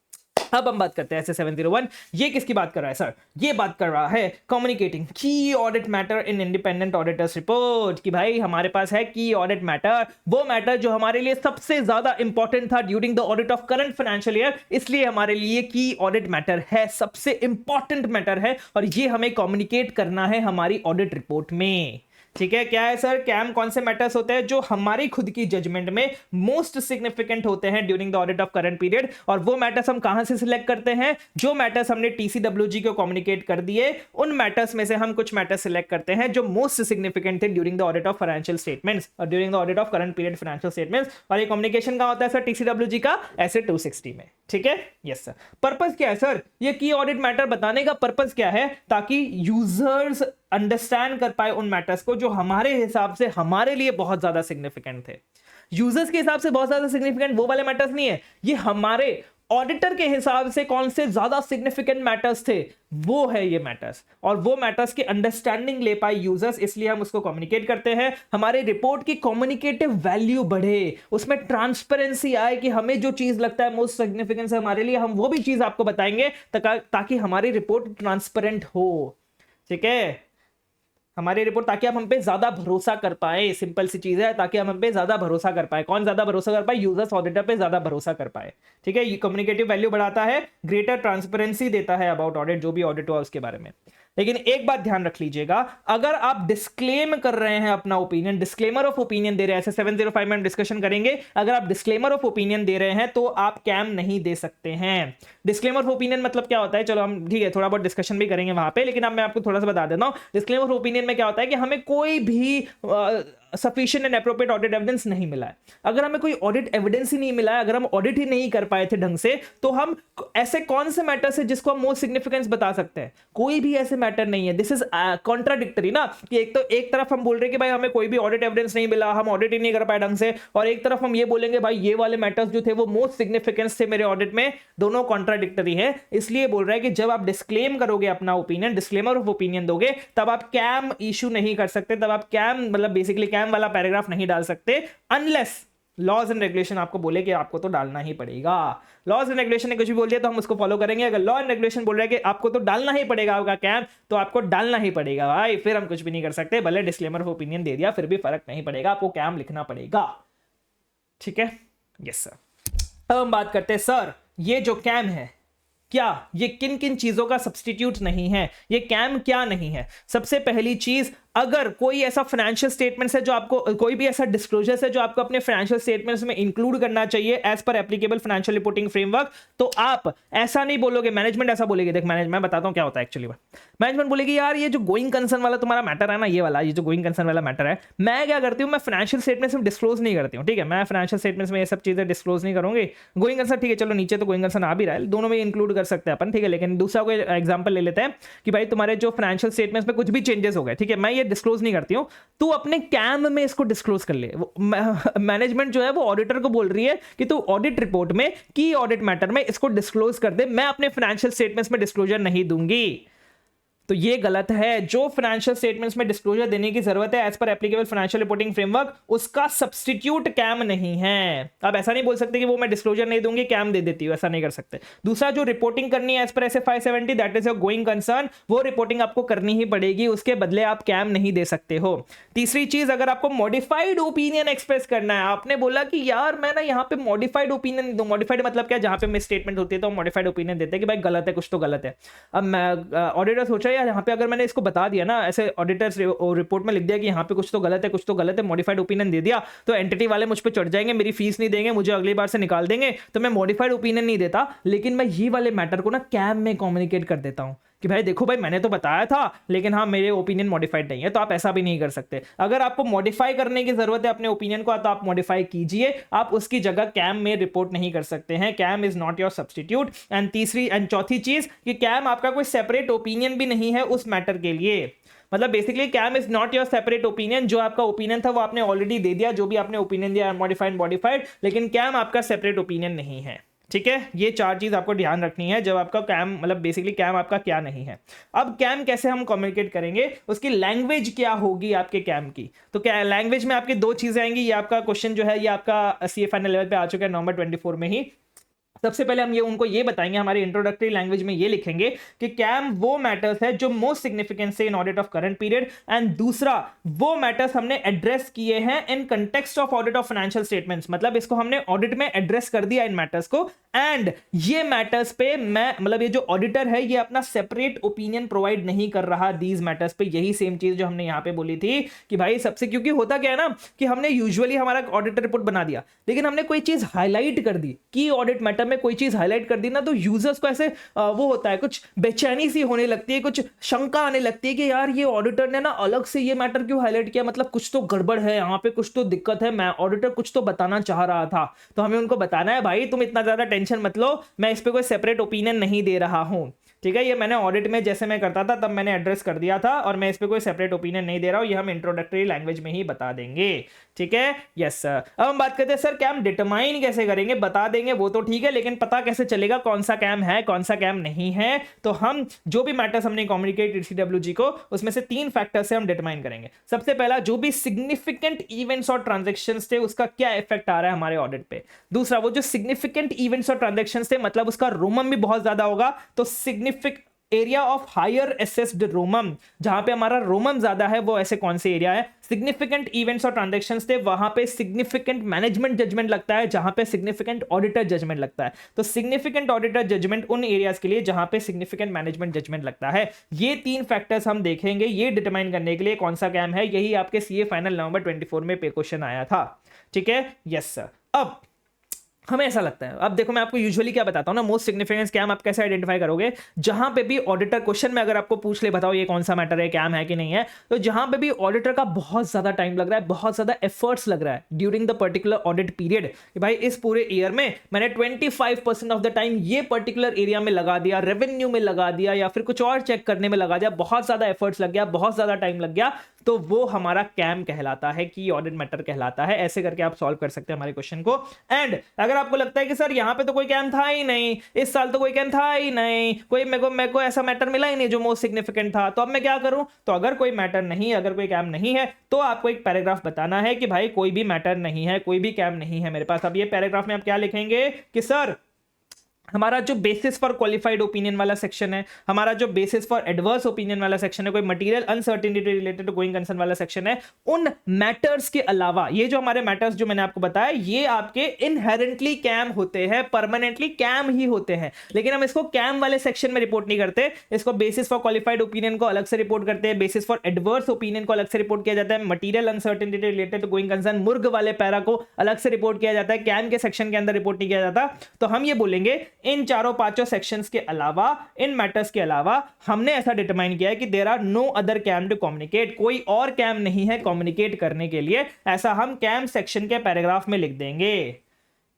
Speaker 1: अब हम बात करते हैं एसए 701। ये किसकी बात कर रहा है सर? ये बात कर रहा है कम्युनिकेटिंग की audit matter in independent auditors report, कि भाई हमारे पास है की ऑडिट मैटर, वो मैटर जो हमारे लिए सबसे ज्यादा इंपॉर्टेंट था during the audit of current financial year, इसलिए हमारे लिए की ऑडिट मैटर है, सबसे इंपॉर्टेंट मैटर है और ये हमें कम्युनिकेट करना है हमारी ऑडिट रिपोर्ट में। ठीक है, क्या है सर? कैम कौन से मैटर्स होते हैं जो हमारी खुद की जजमेंट में मोस्ट सिग्निफिकेंट होते हैं during the audit of current period, और वो मैटर्स हम कहां से सिलेक्ट करते हैं? जो मैटर्स हमने टीसीडब्ल्यूजी को कम्युनिकेट कर दिए उन मैटर्स में से हम कुछ मैटर्स सिलेक्ट करते हैं जो मोस्ट सिग्निफिकेंट थे during the audit of financial statements और during the audit of current period financial statements. और ये कम्युनिकेशन कहां होता है सर? टीसीडब्ल्यूजी का एसए 260 में। ठीक है, यस सर। पर्पस क्या है सर? ये की ऑडिट मैटर बताने का पर्पस क्या है? ताकि यूजर्स अंडरस्टैंड कर पाए उन मैटर्स को जो हमारे हिसाब से हमारे लिए बहुत ज्यादा सिग्निफिकेंट थे। यूजर्स के हिसाब से बहुत ज्यादा सिग्निफिकेंट वो वाले मैटर्स नहीं है, ये हमारे ऑडिटर के हिसाब से कौन से ज्यादा सिग्निफिकेंट मैटर्स थे वो है ये मैटर्स, और वो मैटर्स की अंडरस्टैंडिंग ले पाए यूजर्स, इसलिए हम उसको कम्युनिकेट करते हैं। हमारे रिपोर्ट की कम्युनिकेटिव वैल्यू बढ़े, उसमें ट्रांसपेरेंसी आए कि हमें जो चीज लगता है मोस्ट सिग्निफिकेंट है हमारे लिए, हम वो भी चीज आपको बताएंगे ताकि हमारी रिपोर्ट ट्रांसपेरेंट हो। ठीक है, हमारी रिपोर्ट, ताकि आप हम पे ज्यादा भरोसा कर पाए। सिंपल सी चीज है, ताकि हम पे ज्यादा भरोसा कर पाए। कौन ज्यादा भरोसा कर पाए? यूजर्स ऑडिटर पे ज्यादा भरोसा कर पाए। ठीक है, ये कम्युनिकेटिव वैल्यू बढ़ाता है, ग्रेटर ट्रांसपेरेंसी देता है अबाउट ऑडिट, जो भी ऑडिट हुआ उसके बारे में। लेकिन एक बात ध्यान रख लीजिएगा, अगर आप डिस्क्लेम कर रहे हैं अपना ओपिनियन, डिस्क्लेमर ऑफ ओपिनियन दे रहे हैं, ऐसे 705 में हम डिस्कशन करेंगे, अगर आप डिस्क्लेमर ऑफ ओपिनियन दे रहे हैं तो आप कैम नहीं दे सकते हैं। डिस्क्लेमर ऑफ ओपिनियन मतलब क्या होता है? चलो हम ठीक है थोड़ा बहुत डिस्कशन भी करेंगे वहां पे, लेकिन अब मैं आपको थोड़ा सा बता देता हूं। डिस्क्लेमर ऑफ ओपिनियन में क्या होता है कि हमें कोई भी sufficient and appropriate audit evidence नहीं मिला है। अगर हमें कोई ऑडिट एविडेंस ही नहीं मिला है, अगर हम ऑडिट ही नहीं कर पाए थे ढंग से, तो हम ऐसे कौन से मैटर्स है जिसको हम मोस्ट सिग्निफिकेंस बता सकते हैं? कोई भी ऐसे मैटर नहीं है। दिस इज कॉन्ट्राडिक्टरी ना, कि एक तरफ हम बोल रहे हैं कि भाई हमें कोई भी ऑडिट एविडेंस नहीं मिला, हम ऑडिट ही नहीं कर पाए ढंग से, और एक तरफ हम ये बोलेंगे भाई ये वाले मैटर्स जो थे वो मोस्ट सिग्निफिकेंस थे मेरे ऑडिट में। दोनों कॉन्ट्राडिक्टरी है, इसलिए बोल रहा है कि जब आप डिस्क्लेम करोगे अपना ओपिनियन, डिस्क्लेमर ऑफ ओपिनियन दोगे, तब आप कैम इशू नहीं कर सकते, तब आप कैम मतलब बेसिकली कैम वाला पैराग्राफ नहीं डाल सकते, अनलेस लॉज एंड रेगुलेशन आपको बोले कि आपको तो डालना ही पड़ेगा। लॉज एंड रेगुलेशन ने कुछ भी बोल दिया तो हम उसको फॉलो करेंगे। अगर लॉ एंड रेगुलेशन बोल रहा है कि आपको तो डालना ही पड़ेगा आपका कैम, तो आपको डालना ही पड़ेगा भाई, फिर हम कुछ भी नहीं कर सकते। भले डिस्क्लेमर ऑफ ओपिनियन दे दिया फिर भी फर्क नहीं पड़ेगा, आपको कैम लिखना पड़ेगा। ठीक है, यस सर। अब हम बात करते हैं सर ये जो कैम है क्या ये किन किन चीजों का सब्स्टिट्यूट नहीं है, ये कैम क्या नहीं है? सबसे पहली चीज अगर कोई ऐसा फाइनेंशियल स्टेटमेंट्स है जो आपको, कोई भी ऐसा डिस्क्लोजर्स है जो आपको अपने फाइनेंशियल स्टेटमेंट्स में इंक्लूड करना चाहिए as per applicable financial reporting framework, तो आप ऐसा नहीं बोलोगे, मैनेजमेंट ऐसा बोलेगी, देख मैं बताता हूं क्या होता है एक्चुअली में। मैनेजमेंट बोलेगी यार ये जो गोइंग कंसर्न वाला तुम्हारा मैटर है ना, ये वाला, ये जो गोइंग कंसर्न वाला मैटर है, मैं क्या करती हूँ, मैं फाइनेंशियल स्टेटमेंट्स में डिस्क्लोज नहीं करती हूँ, ठीक है, मैं फाइनेंशियल स्टेटमेंट्स में ये सब चीजें डिस्क्लोज नहीं करूंगी। गोइंग कंसर्न ठीक है, चलो नीचे तो गोइंग कंसर्न आ भी रहा है, दोनों में इंक्लूड कर सकते हैं अपन, ठीक है, लेकिन दूसरा कोई एग्जांपल ले लेते हैं कि भाई तुम्हारे जो फाइनेंशियल स्टेटमेंट्स में कुछ भी चेंजेस हो गए, ठीक है, मैं ये डिस्क्लोज नहीं करती हूँ, तू अपने कैम में इसको डिस्क्लोज कर ले। मैनेजमेंट जो है वो ऑडिटर को बोल रही है कि तू ऑडिट रिपोर्ट में, की ऑडिट मैटर में इसको डिस्क्लोज कर दे, मैं अपने फाइनेंशियल स्टेटमेंट्स में डिस्क्लोजर नहीं दूंगी। तो ये गलत है। जो फाइनेंशियल स्टेटमेंट्स में डिस्क्लोजर देने की जरूरत है as per applicable financial reporting framework, उसका सब्स्टिट्यूट कैम नहीं है। आप ऐसा नहीं बोल सकते कि वो मैं डिस्क्लोजर नहीं दूंगी, कैम दे देती हूं, ऐसा नहीं कर सकते। दूसरा, जो रिपोर्टिंग करनी है as per S 570, that is your going concern, वो रिपोर्टिंग आपको करनी ही पड़ेगी, उसके बदले आप कैम नहीं दे सकते हो। तीसरी चीज, अगर आपको मॉडिफाइड ओपिनियन एक्सप्रेस करना है, आपने बोला कि यार मैं ना यहाँ पे मॉडिफाइड ओपिनियन दूं, मॉडिफाइड मतलब क्या, जहां पे मिस स्टेटमेंट होती है तो मॉडिफाइड ओपिनियन देते हैं कि भाई गलत है, कुछ तो गलत है। अब मैं ऑडिटर सोचा यार यहाँ पे अगर मैंने इसको बता दिया ना, ऐसे ऑडिटर्स रिपोर्ट में लिख दिया कि यहाँ पे कुछ तो गलत है, कुछ तो गलत है, मॉडिफाइड ओपिनियन दे दिया, तो एंटिटी वाले मुझ पे चढ़ जाएंगे, मेरी फीस नहीं देंगे, मुझे अगली बार से निकाल देंगे, तो मैं मॉडिफाइड ओपिनियन नहीं देता, लेकिन मैं ये वाले मैटर को ना कैम में कम्युनिकेट कर देता हूँ कि भाई देखो भाई मैंने तो बताया था, लेकिन हाँ मेरे ओपिनियन मॉडिफाइड नहीं है। तो आप ऐसा भी नहीं कर सकते। अगर आपको मॉडिफाई करने की जरूरत है अपने ओपिनियन को, तो आप मॉडिफाई कीजिए, आप उसकी जगह कैम में रिपोर्ट नहीं कर सकते हैं। KAM is not your substitute. And चौथी चीज कि कैम आपका कोई सेपरेट ओपिनियन भी नहीं है उस मैटर के लिए। मतलब basically KAM is not your separate opinion. जो आपका ओपिनियन था वो आपने ऑलरेडी दे दिया, जो भी आपने ओपिनियन दिया मॉडिफाइड, लेकिन कैम आपका सेपरेट ओपिनियन नहीं है। ठीक है, ये चार चीज आपको ध्यान रखनी है जब आपका कैम, मतलब बेसिकली कैम आपका क्या नहीं है। अब कैम कैसे हम कम्युनिकेट करेंगे, उसकी लैंग्वेज क्या होगी आपके कैम की। तो क्या लैंग्वेज में आपकी दो चीजें आएंगी। ये आपका क्वेश्चन जो है ये आपका सीए फाइनल लेवल पे आ चुका है नवंबर 24 में ही। सबसे पहले हम उनको ये बताएंगे, हमारी इंट्रोडक्टरी लैंग्वेज में ये लिखेंगे कि कैम वो मैटर्स है जो मोस्ट सिग्निफिकेंट है इन audit of current period, and दूसरा वो मैटर्स हमने एड्रेस किए हैं in context of audit of financial statements. मतलब इसको हमने ऑडिट में एड्रेस कर दिया इन मैटर्स को, एंड ये मैटर्स पे मैं, मतलब ये जो ऑडिटर है ये अपना सेपरेट ओपिनियन प्रोवाइड नहीं कर रहा दीज मैटर्स पे। यही सेम चीज जो हमने यहां पे बोली थी कि भाई सबसे, क्योंकि होता क्या है ना कि हमने यूजुअली हमारा ऑडिटर रिपोर्ट बना दिया, लेकिन हमने कोई चीज हाईलाइट कर दी कि ऑडिट मैटर में कोई चीज हाईलाइट कर दी ना, तो यूजर्स को ऐसे वो होता है, कुछ बेचैनी सी होने लगती है, कुछ शंका आने लगती है कि यार ये ऑडिटर ने ना अलग से ये मैटर क्यों हाईलाइट किया, मतलब कुछ तो गड़बड़ है यहाँ पे, कुछ तो दिक्कत है, मैं ऑडिटर कुछ तो बताना चाह रहा था। तो हमें उनको बताना है भाई तुम इतना ज्यादा टेंशन मत लो, मैं इस पे कोई सेपरेट ओपिनियन नहीं दे रहा हूं। ठीक है, ये मैंने ऑडिट में जैसे मैं करता था तब मैंने एड्रेस कर दिया था, और मैं इस पे कोई सेपरेट ओपिनियन नहीं दे रहा हूं, ये हम इंट्रोडक्टरी लैंग्वेज में ही बता देंगे। ठीक है, यस सर। अब हम बात करते हैं सर कैम डिटरमाइन कैसे करेंगे। बता देंगे वो तो ठीक है, लेकिन पता कैसे चलेगा कौन सा कैम है कौन सा कैम नहीं है। तो हम जो भी मैटर्स हमने कम्युनिकेट सीडब्ल्यूजी को, उसमें से 3 फैक्टर से हम डिटरमाइन करेंगे। सबसे पहला, जो भी सिग्निफिकेंट इवेंट्स और ट्रांजैक्शंस थे उसका क्या इफेक्ट आ रहा है हमारे ऑडिट पे। दूसरा, वो जो सिग्निफिकेंट इवेंट्स और ट्रांजैक्शंस थे, मतलब उसका रोमम भी बहुत ज्यादा होगा, तो significant area of higher assessed ROMM, जहां पे हमारा रोमम ज्यादा है वो ऐसे कौन से एरिया है। सिग्निफिकेंट इवेंट्स और ट्रांजैक्शंस थे, वहां पे सिग्निफिकेंट मैनेजमेंट जजमेंट लगता है, जहां पे सिग्निफिकेंट ऑडिटर जजमेंट लगता है। तो सिग्निफिकेंट ऑडिटर जजमेंट उन एरियाज के लिए जहां पे सिग्निफिकेंट मैनेजमेंट जजमेंट लगता है। ये 3 फैक्टर्स हम देखेंगे ये डिटरमाइन करने के लिए कौन सा कैम है। यही आपके सीए फाइनल नवंबर 24 में पे क्वेश्चन आया था। ठीक है, यस सर। अब हमें ऐसा लगता है, अब देखो मैं आपको यूजुअली क्या बताता हूं ना, मोस्ट सिग्निफिकेंस कैम आप कैसे आइडेंटिफाई करोगे। जहां पे भी ऑडिटर क्वेश्चन में अगर आपको पूछ ले बताओ ये कौन सा मैटर है, कैम है कि नहीं है, तो जहां पे भी ऑडिटर का बहुत ज्यादा टाइम लग रहा है, बहुत ज्यादा एफर्ट्स लग रहा है during the particular audit period, कि भाई इस पूरे ईयर में मैंने 25% ऑफ द टाइम ये पर्टिकुलर एरिया में लगा दिया, रेवेन्यू में लगा दिया, या फिर कुछ और चेक करने में लगा दिया, बहुत ज्यादा एफर्ट्स लग गया, बहुत ज्यादा टाइम लग गया, तो वो हमारा कैम कहलाता है, की ऑडिट मैटर कहलाता है। ऐसे करके आप सॉल्व कर सकते हैं हमारे क्वेश्चन को। एंड अगर आपको लगता है कि सर यहां पे तो कोई कैम था ही नहीं, इस साल तो कोई कैम था ही नहीं, कोई मेरे को ऐसा मैटर मिला ही नहीं जो मोस्ट सिग्निफिकेंट था, तो अब मैं क्या करूं। तो अगर कोई मैटर नहीं है, अगर कोई कैम नहीं है, तो आपको एक पैराग्राफ बताना है कि भाई कोई भी मैटर नहीं है, कोई भी कैम नहीं है मेरे पास। अब ये पैराग्राफ में आप क्या लिखेंगे कि सर हमारा जो बेसिस फॉर क्वालिफाइड ओपिनियन वाला सेक्शन है, हमारा जो बेसिस फॉर एडवर्स ओपिनियन वाला सेक्शन है, कोई material uncertainty related to going concern वाला सेक्शन है, उन मैटर्स के अलावा ये जो हमारे मैटर्स जो मैंने आपको बताया ये आपके इनहेरेंटली कैम होते हैं, परमानेंटली कैम ही होते हैं, लेकिन हम इसको कैम वाले सेक्शन में रिपोर्ट नहीं करते। इसको बेसिस फॉर क्वालिफाइड ओपिनियन को अलग से रिपोर्ट करते हैं, बेसिस फॉर एडवर्स ओपिनियन को अलग से रिपोर्ट किया जाता है, material uncertainty related to going concern मुर्ग वाले पैरा को अलग से रिपोर्ट किया जाता है, कैम के सेक्शन के अंदर रिपोर्ट नहीं किया जाता। तो हम ये बोलेंगे इन चारों पांचों सेक्शंस के अलावा, इन मैटर्स के अलावा हमने ऐसा डिटरमाइन किया है कि there are no other KAM to communicate, कोई और कैम नहीं है कम्युनिकेट करने के लिए, ऐसा हम कैम सेक्शन के पैराग्राफ में लिख देंगे।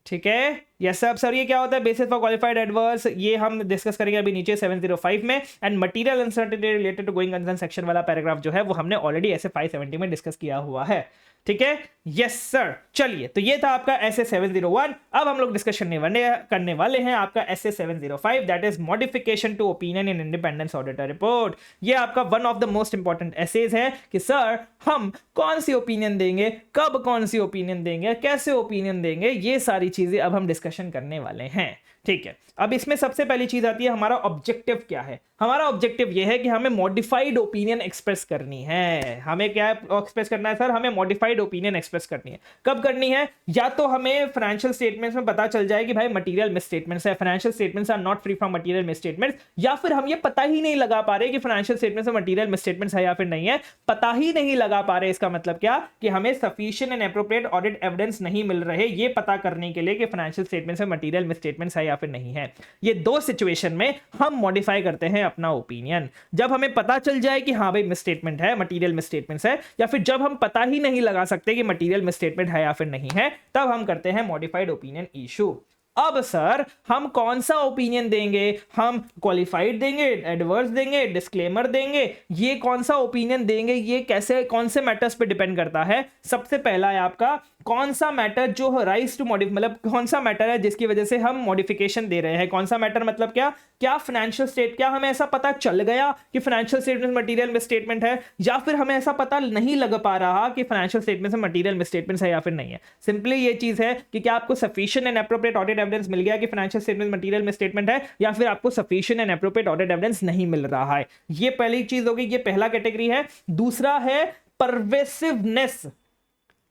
Speaker 1: ठीक है, यस सर ये क्या होता है बेसिस फॉर क्वालिफाइड एडवर्स, ये हम डिस्कस करेंगे अभी नीचे 705 में। And material uncertainty related to going concern section वाला पैराग्राफ जो है वो हमने ऑलरेडी ऐसे 570 में डिस्कस किया हुआ है। ठीक है, यस सर। चलिए, तो ये था आपका ऐसे 701। अब हम लोग डिस्कस करने वाले हैं आपका ऐसे 705, that is modification to opinion in independence auditor report. ये आपका one of the most important SAs है कि सर हम कौन सी ओपिनियन देंगे, कब कौन सी ओपिनियन देंगे, कैसे ओपिनियन देंगे, ये सारी चीजें अब हम डिस्कशन करने वाले हैं। ठीक है, अब इसमें सबसे पहली चीज आती है हमारा ऑब्जेक्टिव क्या है। हमारा ऑब्जेक्टिव यह है कि हमें मॉडिफाइड ओपिनियन एक्सप्रेस करनी है। हमें क्या एक्सप्रेस करना है सर, हमें मॉडिफाइड ओपिनियन एक्सप्रेस करनी है। कब करनी है, या तो हमें फाइनेंशियल स्टेटमेंट्स में पता चल जाए कि भाई मटेरियल मिसस्टेटमेंट्स है, financial statements are not free from material misstatements, या फिर हम ये पता ही नहीं लगा पा रहे कि फाइनेंशियल स्टेटमेंट्स में मटेरियल मिसस्टेटमेंट्स है या फिर नहीं है, पता ही नहीं लगा पा रहे। इसका मतलब क्या कि हमें sufficient and appropriate audit evidence नहीं मिल रहे ये पता करने के लिए कि फाइनेंशियल स्टेटमेंट्स में मटेरियल मिसस्टेटमेंट्स है या फिर नहीं है। ये दो सिचुएशन में हम मॉडिफाई करते हैं अपना ओपिनियन। जब हमें पता चल जाए कि हाँ भाई मिसस्टेटमेंट है, मटेरियल मिसस्टेटमेंट्स है, या फिर जब हम पता ही नहीं लगा सकते कि मटेरियल मिसस्टेटमेंट है या फिर नहीं है, तब हम करते हैं मॉडिफाइड ओपिनियन इशू। अब सर हम कौन सा ओपिनियन देंगे, हम क्वालिफाइड देंगे, एडवर्स देंगे, डिस्क्लेमर देंगे, ये कौन सा ओपिनियन देंगे, ये कैसे कौन से मैटर्स पे डिपेंड करता है। सबसे पहला है आपका कौन सा मैटर जो राइज टू मॉडिफाई, मतलब कौन सा मैटर है जिसकी वजह से हम मॉडिफिकेशन दे रहे हैं। कौन सा मैटर मतलब क्या फाइनेंशियल स्टेट, क्या हमें ऐसा पता चल गया कि फाइनेंशियल स्टेटमेंट मटेरियल मिसस्टेटमेंट है, या फिर हमें ऐसा पता नहीं लग पा रहा कि फाइनेंशियल स्टेटमेंट में मटेरियल मिसस्टेटमेंट है या फिर नहीं है। सिंपली ये चीज है कि क्या आपको sufficient and appropriate audit evidence मिल गया कि फाइनेंशियल स्टेटमेंट मटेरियल मिसस्टेटमेंट है, या फिर आपको sufficient and appropriate audit evidence नहीं मिल रहा है। ये पहली चीज होगी, ये पहला कैटेगरी है। दूसरा है परवेसिवनेस।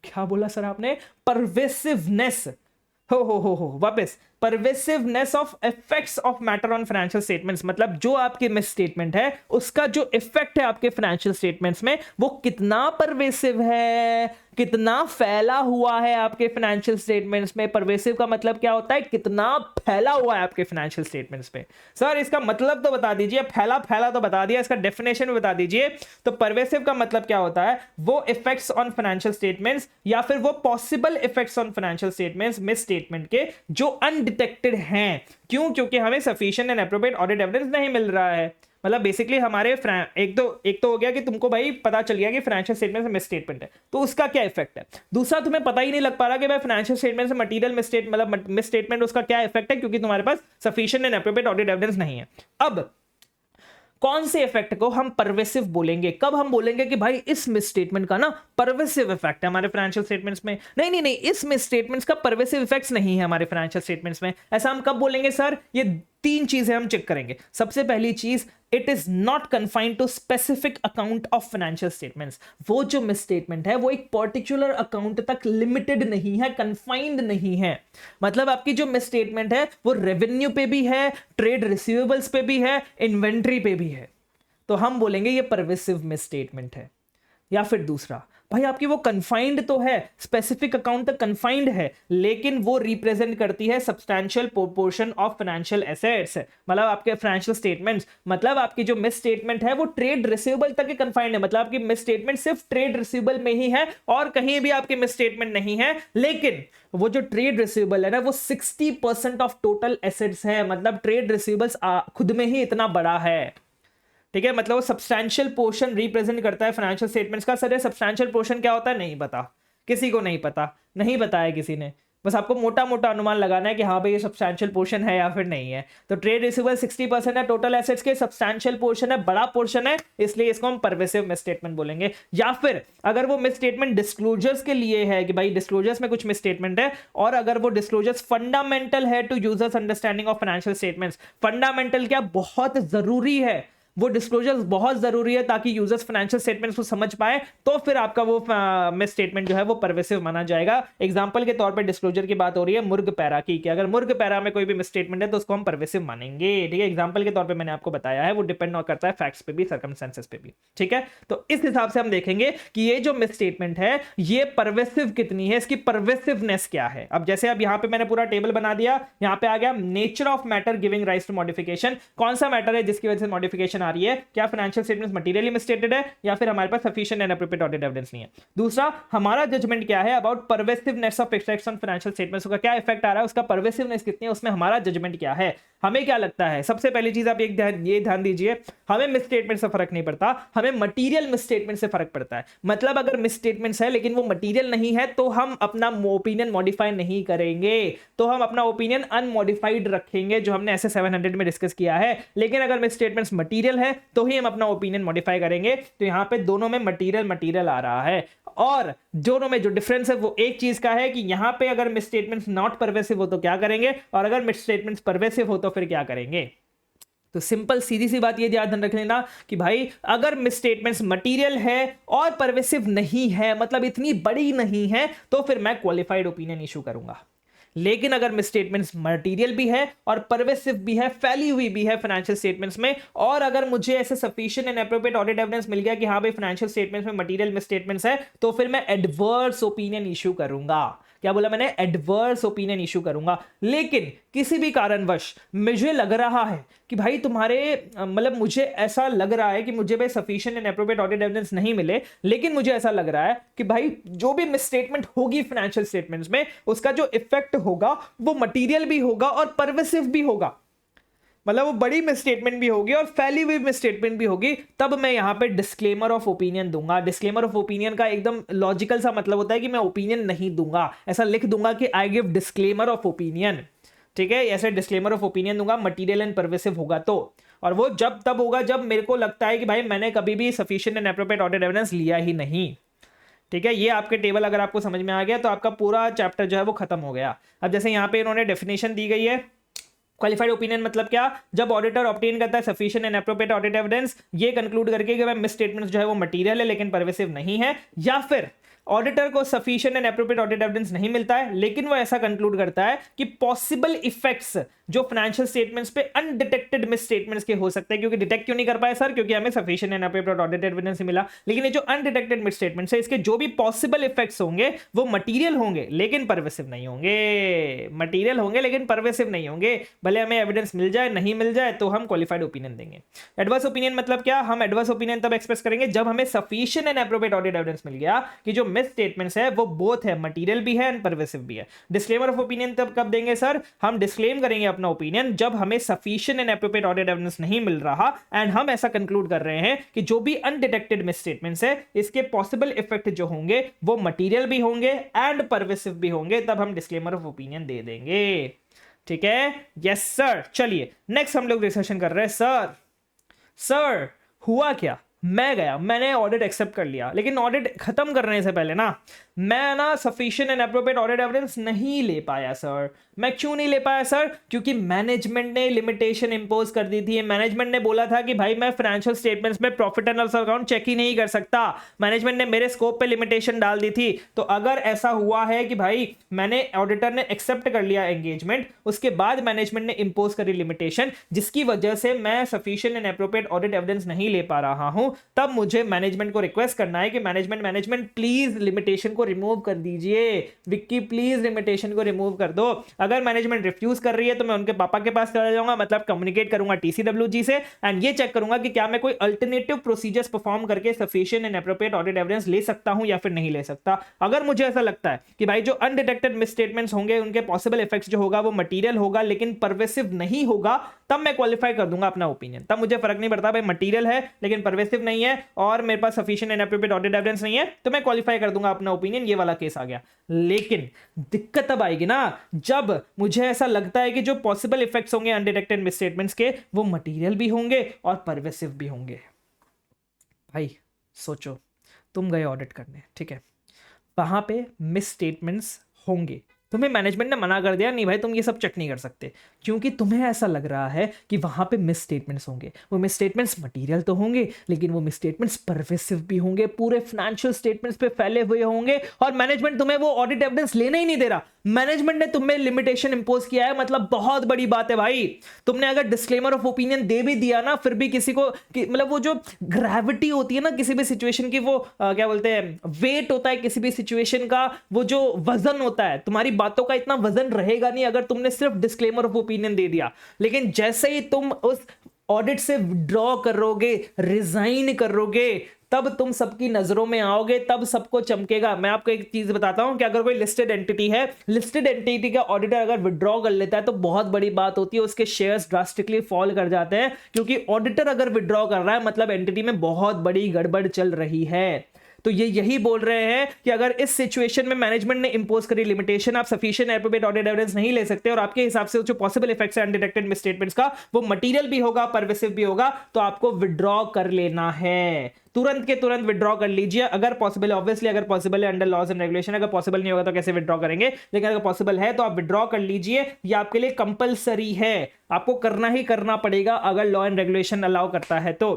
Speaker 1: क्या बोला सर आपने, परवेसिवनेस, हो वापस, pervasiveness of effects of matter on financial statements, मतलब जो आपके मिस स्टेटमेंट है उसका जो इफेक्ट है आपके फाइनेंशियल स्टेटमेंट्स में वो कितना परवेसिव है, कितना फैला हुआ है आपके फाइनेंशियल स्टेटमेंट्स में। परवेसिव का मतलब क्या होता है, कितना फैला हुआ है आपके फाइनेंशियल स्टेटमेंट्स पे। सर इसका मतलब तो बता दीजिए, फैला तो बता दिया, इसका डेफिनेशन भी बता दीजिए। तो परवेसिव का मतलब क्या होता है, वो इफेक्ट्स ऑन फाइनेंशियल स्टेटमेंट्स या फिर वो possible effects on financial statements miss statement के जो अनडिटेक्टेड हैं। क्यों, क्योंकि हमें sufficient and appropriate audit evidence नहीं मिल रहा है। मतलब बेसिकली हमारे एक तो हो गया कि तुमको भाई पता चल गया कि फाइनेंशियल स्टेटमेंट में मिस स्टेटमेंट है, तो उसका क्या इफेक्ट है। दूसरा, तुम्हें पता ही नहीं लग पा रहा कि भाई फाइनेंशियल स्टेटमेंट से मटेरियल मिस स्टेटमेंट उसका क्या इफेक्ट है, क्योंकि तुम्हारे पास sufficient and appropriate audit evidence नहीं है। अब कौन से इफेक्ट को हम परवेसिव बोलेंगे, कब हम बोलेंगे कि भाई इस मिस स्टेटमेंट का ना परवेसिव इफेक्ट है हमारे फाइनेंशियल स्टेटमेंट्स में। नहीं, इस मिस स्टेटमेंट्स का परवेसिव इफेक्ट्स नहीं है हमारे फाइनेंशियल स्टेटमेंट्स में। ऐसा हम कब बोलेंगे सर, ये तीन चीजें हम चेक करेंगे। सबसे पहली चीज, it is not confined to specific account of financial statements. वो जो मिस स्टेटमेंट है वो एक पर्टिकुलर अकाउंट तक लिमिटेड नहीं है, कन्फाइंड नहीं है। मतलब आपकी जो मिस स्टेटमेंट है वो रेवेन्यू पे भी है, ट्रेड रिसीवेबल्स पे भी है, इन्वेंट्री पे भी है, तो हम बोलेंगे ये परवेसिव मिस स्टेटमेंट है। या फिर दूसरा, भाई आपकी वो कन्फाइंड तो है, स्पेसिफिक अकाउंट तक कन्फाइंड है, लेकिन वो रिप्रेजेंट करती है substantial proportion of financial assets. मतलब आपके फाइनेंशियल स्टेटमेंट्स, मतलब आपकी जो मिस स्टेटमेंट है वो ट्रेड रिसीवेबल तक ही कन्फाइंड है। मतलब आपकी मिस स्टेटमेंट सिर्फ ट्रेड रिसीवेबल में ही है और कहीं भी आपकी मिस स्टेटमेंट नहीं है। लेकिन वो जो ट्रेड रिसीवेबल है ना वो 60% ऑफ टोटल एसेट्स है। मतलब ट्रेड रिसीवेबल्स खुद में ही इतना बड़ा है। ठीक है, मतलब वो सब्सटैंशियल पोर्शन रिप्रेजेंट करता है फाइनेंशियल स्टेटमेंट्स का। सर सब्सटैंशियल पोर्शन क्या होता है, नहीं पता, किसी को नहीं पता, नहीं बताया किसी ने। बस आपको मोटा मोटा अनुमान लगाना है कि हाँ भाई ये सब्सटैंशियल पोर्शन है या फिर नहीं है। तो ट्रेड रिसीवेबल 60% है टोटल एसेट्स के, सब्सटैंशियल पोर्शन है, बड़ा पोर्शन है, इसलिए इसको हम परवेसिव मिसस्टेटमेंट बोलेंगे। या फिर अगर वो मिसस्टेटमेंट डिस्क्लोजर्स के लिए है कि भाई डिस्क्लोजर्स में कुछ मिसस्टेटमेंट है, और अगर वो डिस्क्लोजर्स फंडामेंटल है to users understanding of financial statements. Fundamental क्या, बहुत जरूरी है, वो डिस्क्लोजर्स बहुत जरूरी है ताकि यूजर्स फाइनेंशियल स्टेटमेंट्स को समझ पाए, तो फिर आपका वो मिस स्टेटमेंट जो है वो परवेसिव माना जाएगा। एग्जांपल के तौर पे डिस्क्लोजर की बात हो रही है मुर्ग पैरा की, कि अगर मुर्ग पैरा में कोई भी मिस स्टेटमेंट है तो उसको हम परवेसिव मानेंगे। ठीक है, एग्जांपल के तौर पे मैंने आपको बताया है, वो डिपेंड करता है फैक्ट्स पे भी, सर्कमस्टेंसेस पे भी। ठीक है, तो इस हिसाब से हम देखेंगे कि ये जो मिस स्टेटमेंट है ये परवेसिव कितनी है, इसकी परवेसिवनेस क्या है। अब जैसे अब यहां पे मैंने पूरा टेबल बना दिया, यहां पे आ गया nature of matter giving rise to modification. कौन सा मैटर है जिसकी वजह से मॉडिफिकेशन आ रही है, क्या फाइनेंशियल स्टेटमेंट्स मटेरियली मिसस्टेटेड है या फिर हमारे पास sufficient and appropriate audit evidence नहीं है। दूसरा, हमारा जजमेंट क्या है about pervasiveness of effects on financial statements, का क्या इफेक्ट आ रहा है, उसका परवेसिवनेस कितनी है, उसमें हमारा जजमेंट क्या है। हमें क्या लगता है, सबसे पहली चीज आप ये ध्यान दीजिए, हमें मिसस्टेटमेंट से फर्क नहीं पड़ता, हमें मटेरियल मिसस्टेटमेंट से फर्क पड़ता है। मतलब अगर मिसस्टेटमेंट्स है लेकिन वो मटेरियल नहीं है तो हम अपना ओपिनियन मॉडिफाई नहीं करेंगे, तो हम अपना ओपिनियन अनमॉडिफाइड रखेंगे, जो हमने ऐसे 700 में डिस्कस किया है। लेकिन अगर मिसस्टेटमेंट्स मटेरियल है तो ही हम अपना ओपिनियन मॉडिफाई करेंगे। तो यहां पे दोनों में मटेरियल आ रहा है, और दोनों में जो डिफरेंस है वो एक चीज का है कि यहां पे अगर मिसस्टेटमेंट्स नॉट परवेसिव हो तो क्या करेंगे, और अगर मिसस्टेटमेंट्स परवेसिव हो तो फिर क्या करेंगे। तो सिंपल सीधी सी बात ये ध्यान रख लेना कि भाई अगर मिसस्टेटमेंट्स मटेरियल है और परवेसिव नहीं है, मतलब इतनी बड़ी नहीं है, तो फिर मैं क्वालिफाइड ओपिनियन इशू करूंगा। लेकिन अगर मिसस्टेटमेंट्स मटेरियल भी है और परवेसिव भी है, फैली हुई भी है फाइनेंशियल स्टेटमेंट्स में, और अगर मुझे ऐसे sufficient and appropriate audit evidence मिल गया कि हाँ भाई फाइनेंशियल स्टेटमेंट्स में मटेरियल मिसस्टेटमेंट्स है, तो फिर मैं एडवर्स ओपिनियन इशू करूंगा। क्या बोला मैंने, एडवर्स ओपिनियन इशू करूंगा। लेकिन किसी भी कारणवश मुझे लग रहा है कि भाई तुम्हारे मतलब मुझे ऐसा लग रहा है कि मुझे भाई sufficient and appropriate audit evidence नहीं मिले, लेकिन मुझे ऐसा लग रहा है कि भाई जो भी मिसस्टेटमेंट होगी फाइनेंशियल स्टेटमेंट्स में, उसका जो इफेक्ट होगा वो मटेरियल भी होगा और परवेसिव भी होगा, मतलब वो बड़ी मिसस्टेटमेंट भी होगी और फैली हुई मिसस्टेटमेंट भी होगी, तब मैं यहां पे डिस्क्लेमर ऑफ ओपिनियन दूंगा। डिस्क्लेमर ऑफ ओपिनियन का एकदम लॉजिकल सा मतलब होता है कि मैं ओपिनियन नहीं दूंगा, ऐसा लिख दूंगा कि I give disclaimer of opinion. ठीक है, ऐसे डिस्क्लेमर ऑफ ओपिनियन दूंगा मटेरियल एंड परवेसिव होगा तो, और वो जब तब होगा जब मेरे को लगता है कि भाई मैंने कभी भी sufficient and appropriate audit evidence लिया ही नहीं। ठीक है, ये आपके टेबल अगर आपको समझ में आ गया तो आपका पूरा चैप्टर जो है वो खत्म हो गया। अब जैसे यहाँ पे इन्होंने डेफिनेशन दी गई है, क्वालिफाइड ओपिनियन मतलब क्या, जब ऑडिटर ऑब्टेन करता है sufficient and appropriate audit evidence, ये कंक्लूड करके कि भाई मिसस्टेटमेंट्स जो है वो मटेरियल है लेकिन परवेसिव नहीं है, या फिर ऑडिटर को sufficient and appropriate audit evidence नहीं मिलता है लेकिन वो ऐसा कंक्लूड करता है कि पॉसिबल इफेक्ट्स जो फाइनेंशियल स्टेटमेंट्स पे अनडिटेक्टेड मिसस्टेटमेंट्स के हो सकते हैं। क्योंकि डिटेक्ट क्यों नहीं कर पाए सर, क्योंकि हमें sufficient and appropriate audit evidence मिला, लेकिन ये जो अनडिटेक्टेड मिसस्टेटमेंट्स है इसके जो भी पॉसिबल इफेक्ट्स होंगे वो मटेरियल होंगे लेकिन परवेसिव नहीं होंगे। मटेरियल होंगे लेकिन परवेसिव नहीं होंगे, भले हमें एविडेंस मिल जाए नहीं मिल जाए तो हम क्वालिफाइड ओपिनियन देंगे। एडवर्स ओपिनियन मतलब क्या, हम एडवर्स ओपिनियन तब एक्सप्रेस करेंगे जब हमें sufficient and appropriate audit evidence मिल गया कि जो मिसस्टेटमेंट्स है वो बोथ है, मटेरियल भी है एंड परवेसिव भी है। डिस्क्लेमर ऑफ ओपिनियन तब कब देंगे सर, हम डिस्क्लेम करेंगे अपना ओपिनियन जब हमें sufficient and appropriate audit evidence नहीं मिल रहा एंड हम ऐसा कंक्लूड कर रहे हैं कि जो भी अनडिटेक्टेड मिसस्टेटमेंट्स है इसके पॉसिबल इफेक्ट जो होंगे वो मटेरियल भी होंगे एंड परवेसिव भी होंगे, तब हम डिस्क्लेमर ऑफ ओपिनियन दे देंगे। ठीक है, यस सर। चलिए नेक्स्ट हम लोग डिस्कशन कर रहे हैं, सर हुआ क्या, मैं गया, मैंने ऑडिट एक्सेप्ट कर लिया, लेकिन ऑडिट खत्म करने से पहले ना मैं sufficient and appropriate audit evidence नहीं ले पाया सर। मैं क्यों नहीं ले पाया सर, क्योंकि मैनेजमेंट ने लिमिटेशन इंपोज कर दी थी। मैनेजमेंट ने बोला था कि भाई मैं फाइनेंशियल स्टेटमेंट्स में profit and loss account check ही नहीं कर सकता, मैनेजमेंट ने मेरे स्कोप पे लिमिटेशन डाल दी थी। तो अगर ऐसा हुआ है कि भाई मैंने ऑडिटर ने एक्सेप्ट कर लिया एंगेजमेंट, उसके बाद मैनेजमेंट ने इंपोज करी लिमिटेशन जिसकी वजह से मैं sufficient and appropriate audit evidence नहीं ले पा रहा हूं, तब मुझे मैनेजमेंट को रिक्वेस्ट करना है कि मैनेजमेंट प्लीज लिमिटेशन को रिमूव कर दीजिए, विक्की प्लीज लिमिटेशन को रिमूव कर दो। अगर मैनेजमेंट रिफ्यूज कर रही है तो मैं उनके पापा के पास चला जाऊंगा, मतलब कम्युनिकेट करूंगा टीसीडब्ल्यूजी से एंड ये चेक करूंगा कि क्या मैं कोई अल्टरनेटिव प्रोसीजर्स परफॉर्म करके sufficient and appropriate audit evidence ले सकता हूं या फिर नहीं ले सकता। अगर मुझे ऐसा लगता है कि भाई जो अनडिटेक्टेड मिसस्टेटमेंट्स होंगे उनके पॉसिबल इफेक्ट्स जो होगा वो मटेरियल होगा लेकिन परवेसिव नहीं होगा, तब मैं क्वालिफाई कर दूंगा अपना ओपिनियन। तब मुझे फर्क नहीं पड़ता भाई मटेरियल है लेकिन परवेसिव परवेसिव नहीं है और मेरे पास sufficient and appropriate audit evidence नहीं है, तो मैं क्वालिफाई कर दूंगा अपना ओपिनियन, ये वाला केस आ गया। लेकिन दिक्कत तब आएगी ना जब मुझे ऐसा लगता है कि जो पॉसिबल इफेक्ट्स होंगे अनडिटेक्टेड मिसस्टेटमेंट्स के वो मटेरियल भी होंगे और परवेसिव भी होंगे। भाई सोचो, तुम गए ऑडिट करने, ठीक है, वहां पे मिसस्टेटमेंट्स होंगे, तुम्हें मैनेजमेंट ने मना कर दिया नहीं भाई तुम ये सब चेक नहीं कर सकते, क्योंकि तुम्हें ऐसा लग रहा है कि वहां पे मिस स्टेटमेंट्स होंगे। वो मिस स्टेटमेंट्स मटीरियल तो होंगे लेकिन वो मिस स्टेटमेंट्स परवेसिव भी होंगे, पूरे फाइनेंशियल स्टेटमेंट्स पे फैले हुए होंगे और मैनेजमेंट तुम्हें वो ऑडिट एविडेंस लेने ही नहीं दे रहा। मैनेजमेंट ने तुम्हें लिमिटेशन इंपोज किया है, मतलब बहुत बड़ी बात है भाई। तुमने अगर डिस्क्लेमर ऑफ ओपिनियन दे भी दिया ना, फिर भी किसी को मतलब वो जो ग्रेविटी होती है ना किसी भी सिचुएशन की, वो क्या बोलते हैं, वेट होता है किसी भी सिचुएशन का, वो जो वजन होता है, तुम्हारी बातों का इतना वजन रहेगा नहीं अगर तुमने सिर्फ डिस्क्लेमर ऑफ ओपिनियन दे दिया। लेकिन जैसे ही तुम उस ऑडिट से विड्रॉ करोगे, रिजाइन करोगे, तब तुम सबकी नजरों में आओगे, तब सबको चमकेगा। मैं आपको एक चीज बताता हूं कि अगर कोई लिस्टेड एंटिटी है, लिस्टेड एंटिटी का ऑडिटर अगर विड्रॉ कर लेता है तो बहुत बड़ी बात होती है, उसके शेयर्स ड्रास्टिकली फॉल कर जाते हैं, क्योंकि ऑडिटर अगर विड्रॉ कर रहा है मतलब एंटिटी में बहुत बड़ी गड़बड़ चल रही है। तो ये यही बोल रहे हैं कि अगर इस सिचुएशन में मैनेजमेंट ने इंपोज करी लिमिटेशन, आप सफिशिएंट एप्रोप्रिएट ऑडिट एविडेंस नहीं ले सकते और आपके हिसाब से जो पॉसिबल इफेक्ट्स है अनडिटेक्टेड मिसस्टेटमेंट्स का वो मटेरियल भी होगा, परवेसिव भी होगा, तो आपको विड्रॉ कर लेना है, तुरंत के तुरंत विड्रॉ कर लीजिए अगर पॉसिबल है। ऑब्वियसली अगर पॉसिबल है अंडर लॉज एंड रेगुलेशन, अगर पॉसिबल नहीं होगा तो कैसे विड्रॉ करेंगे, लेकिन अगर पॉसिबल है तो आप विड्रॉ कर लीजिए, ये आपके लिए कंपलसरी है, आपको करना ही करना पड़ेगा अगर लॉ एंड रेगुलेशन अलाउ करता है तो।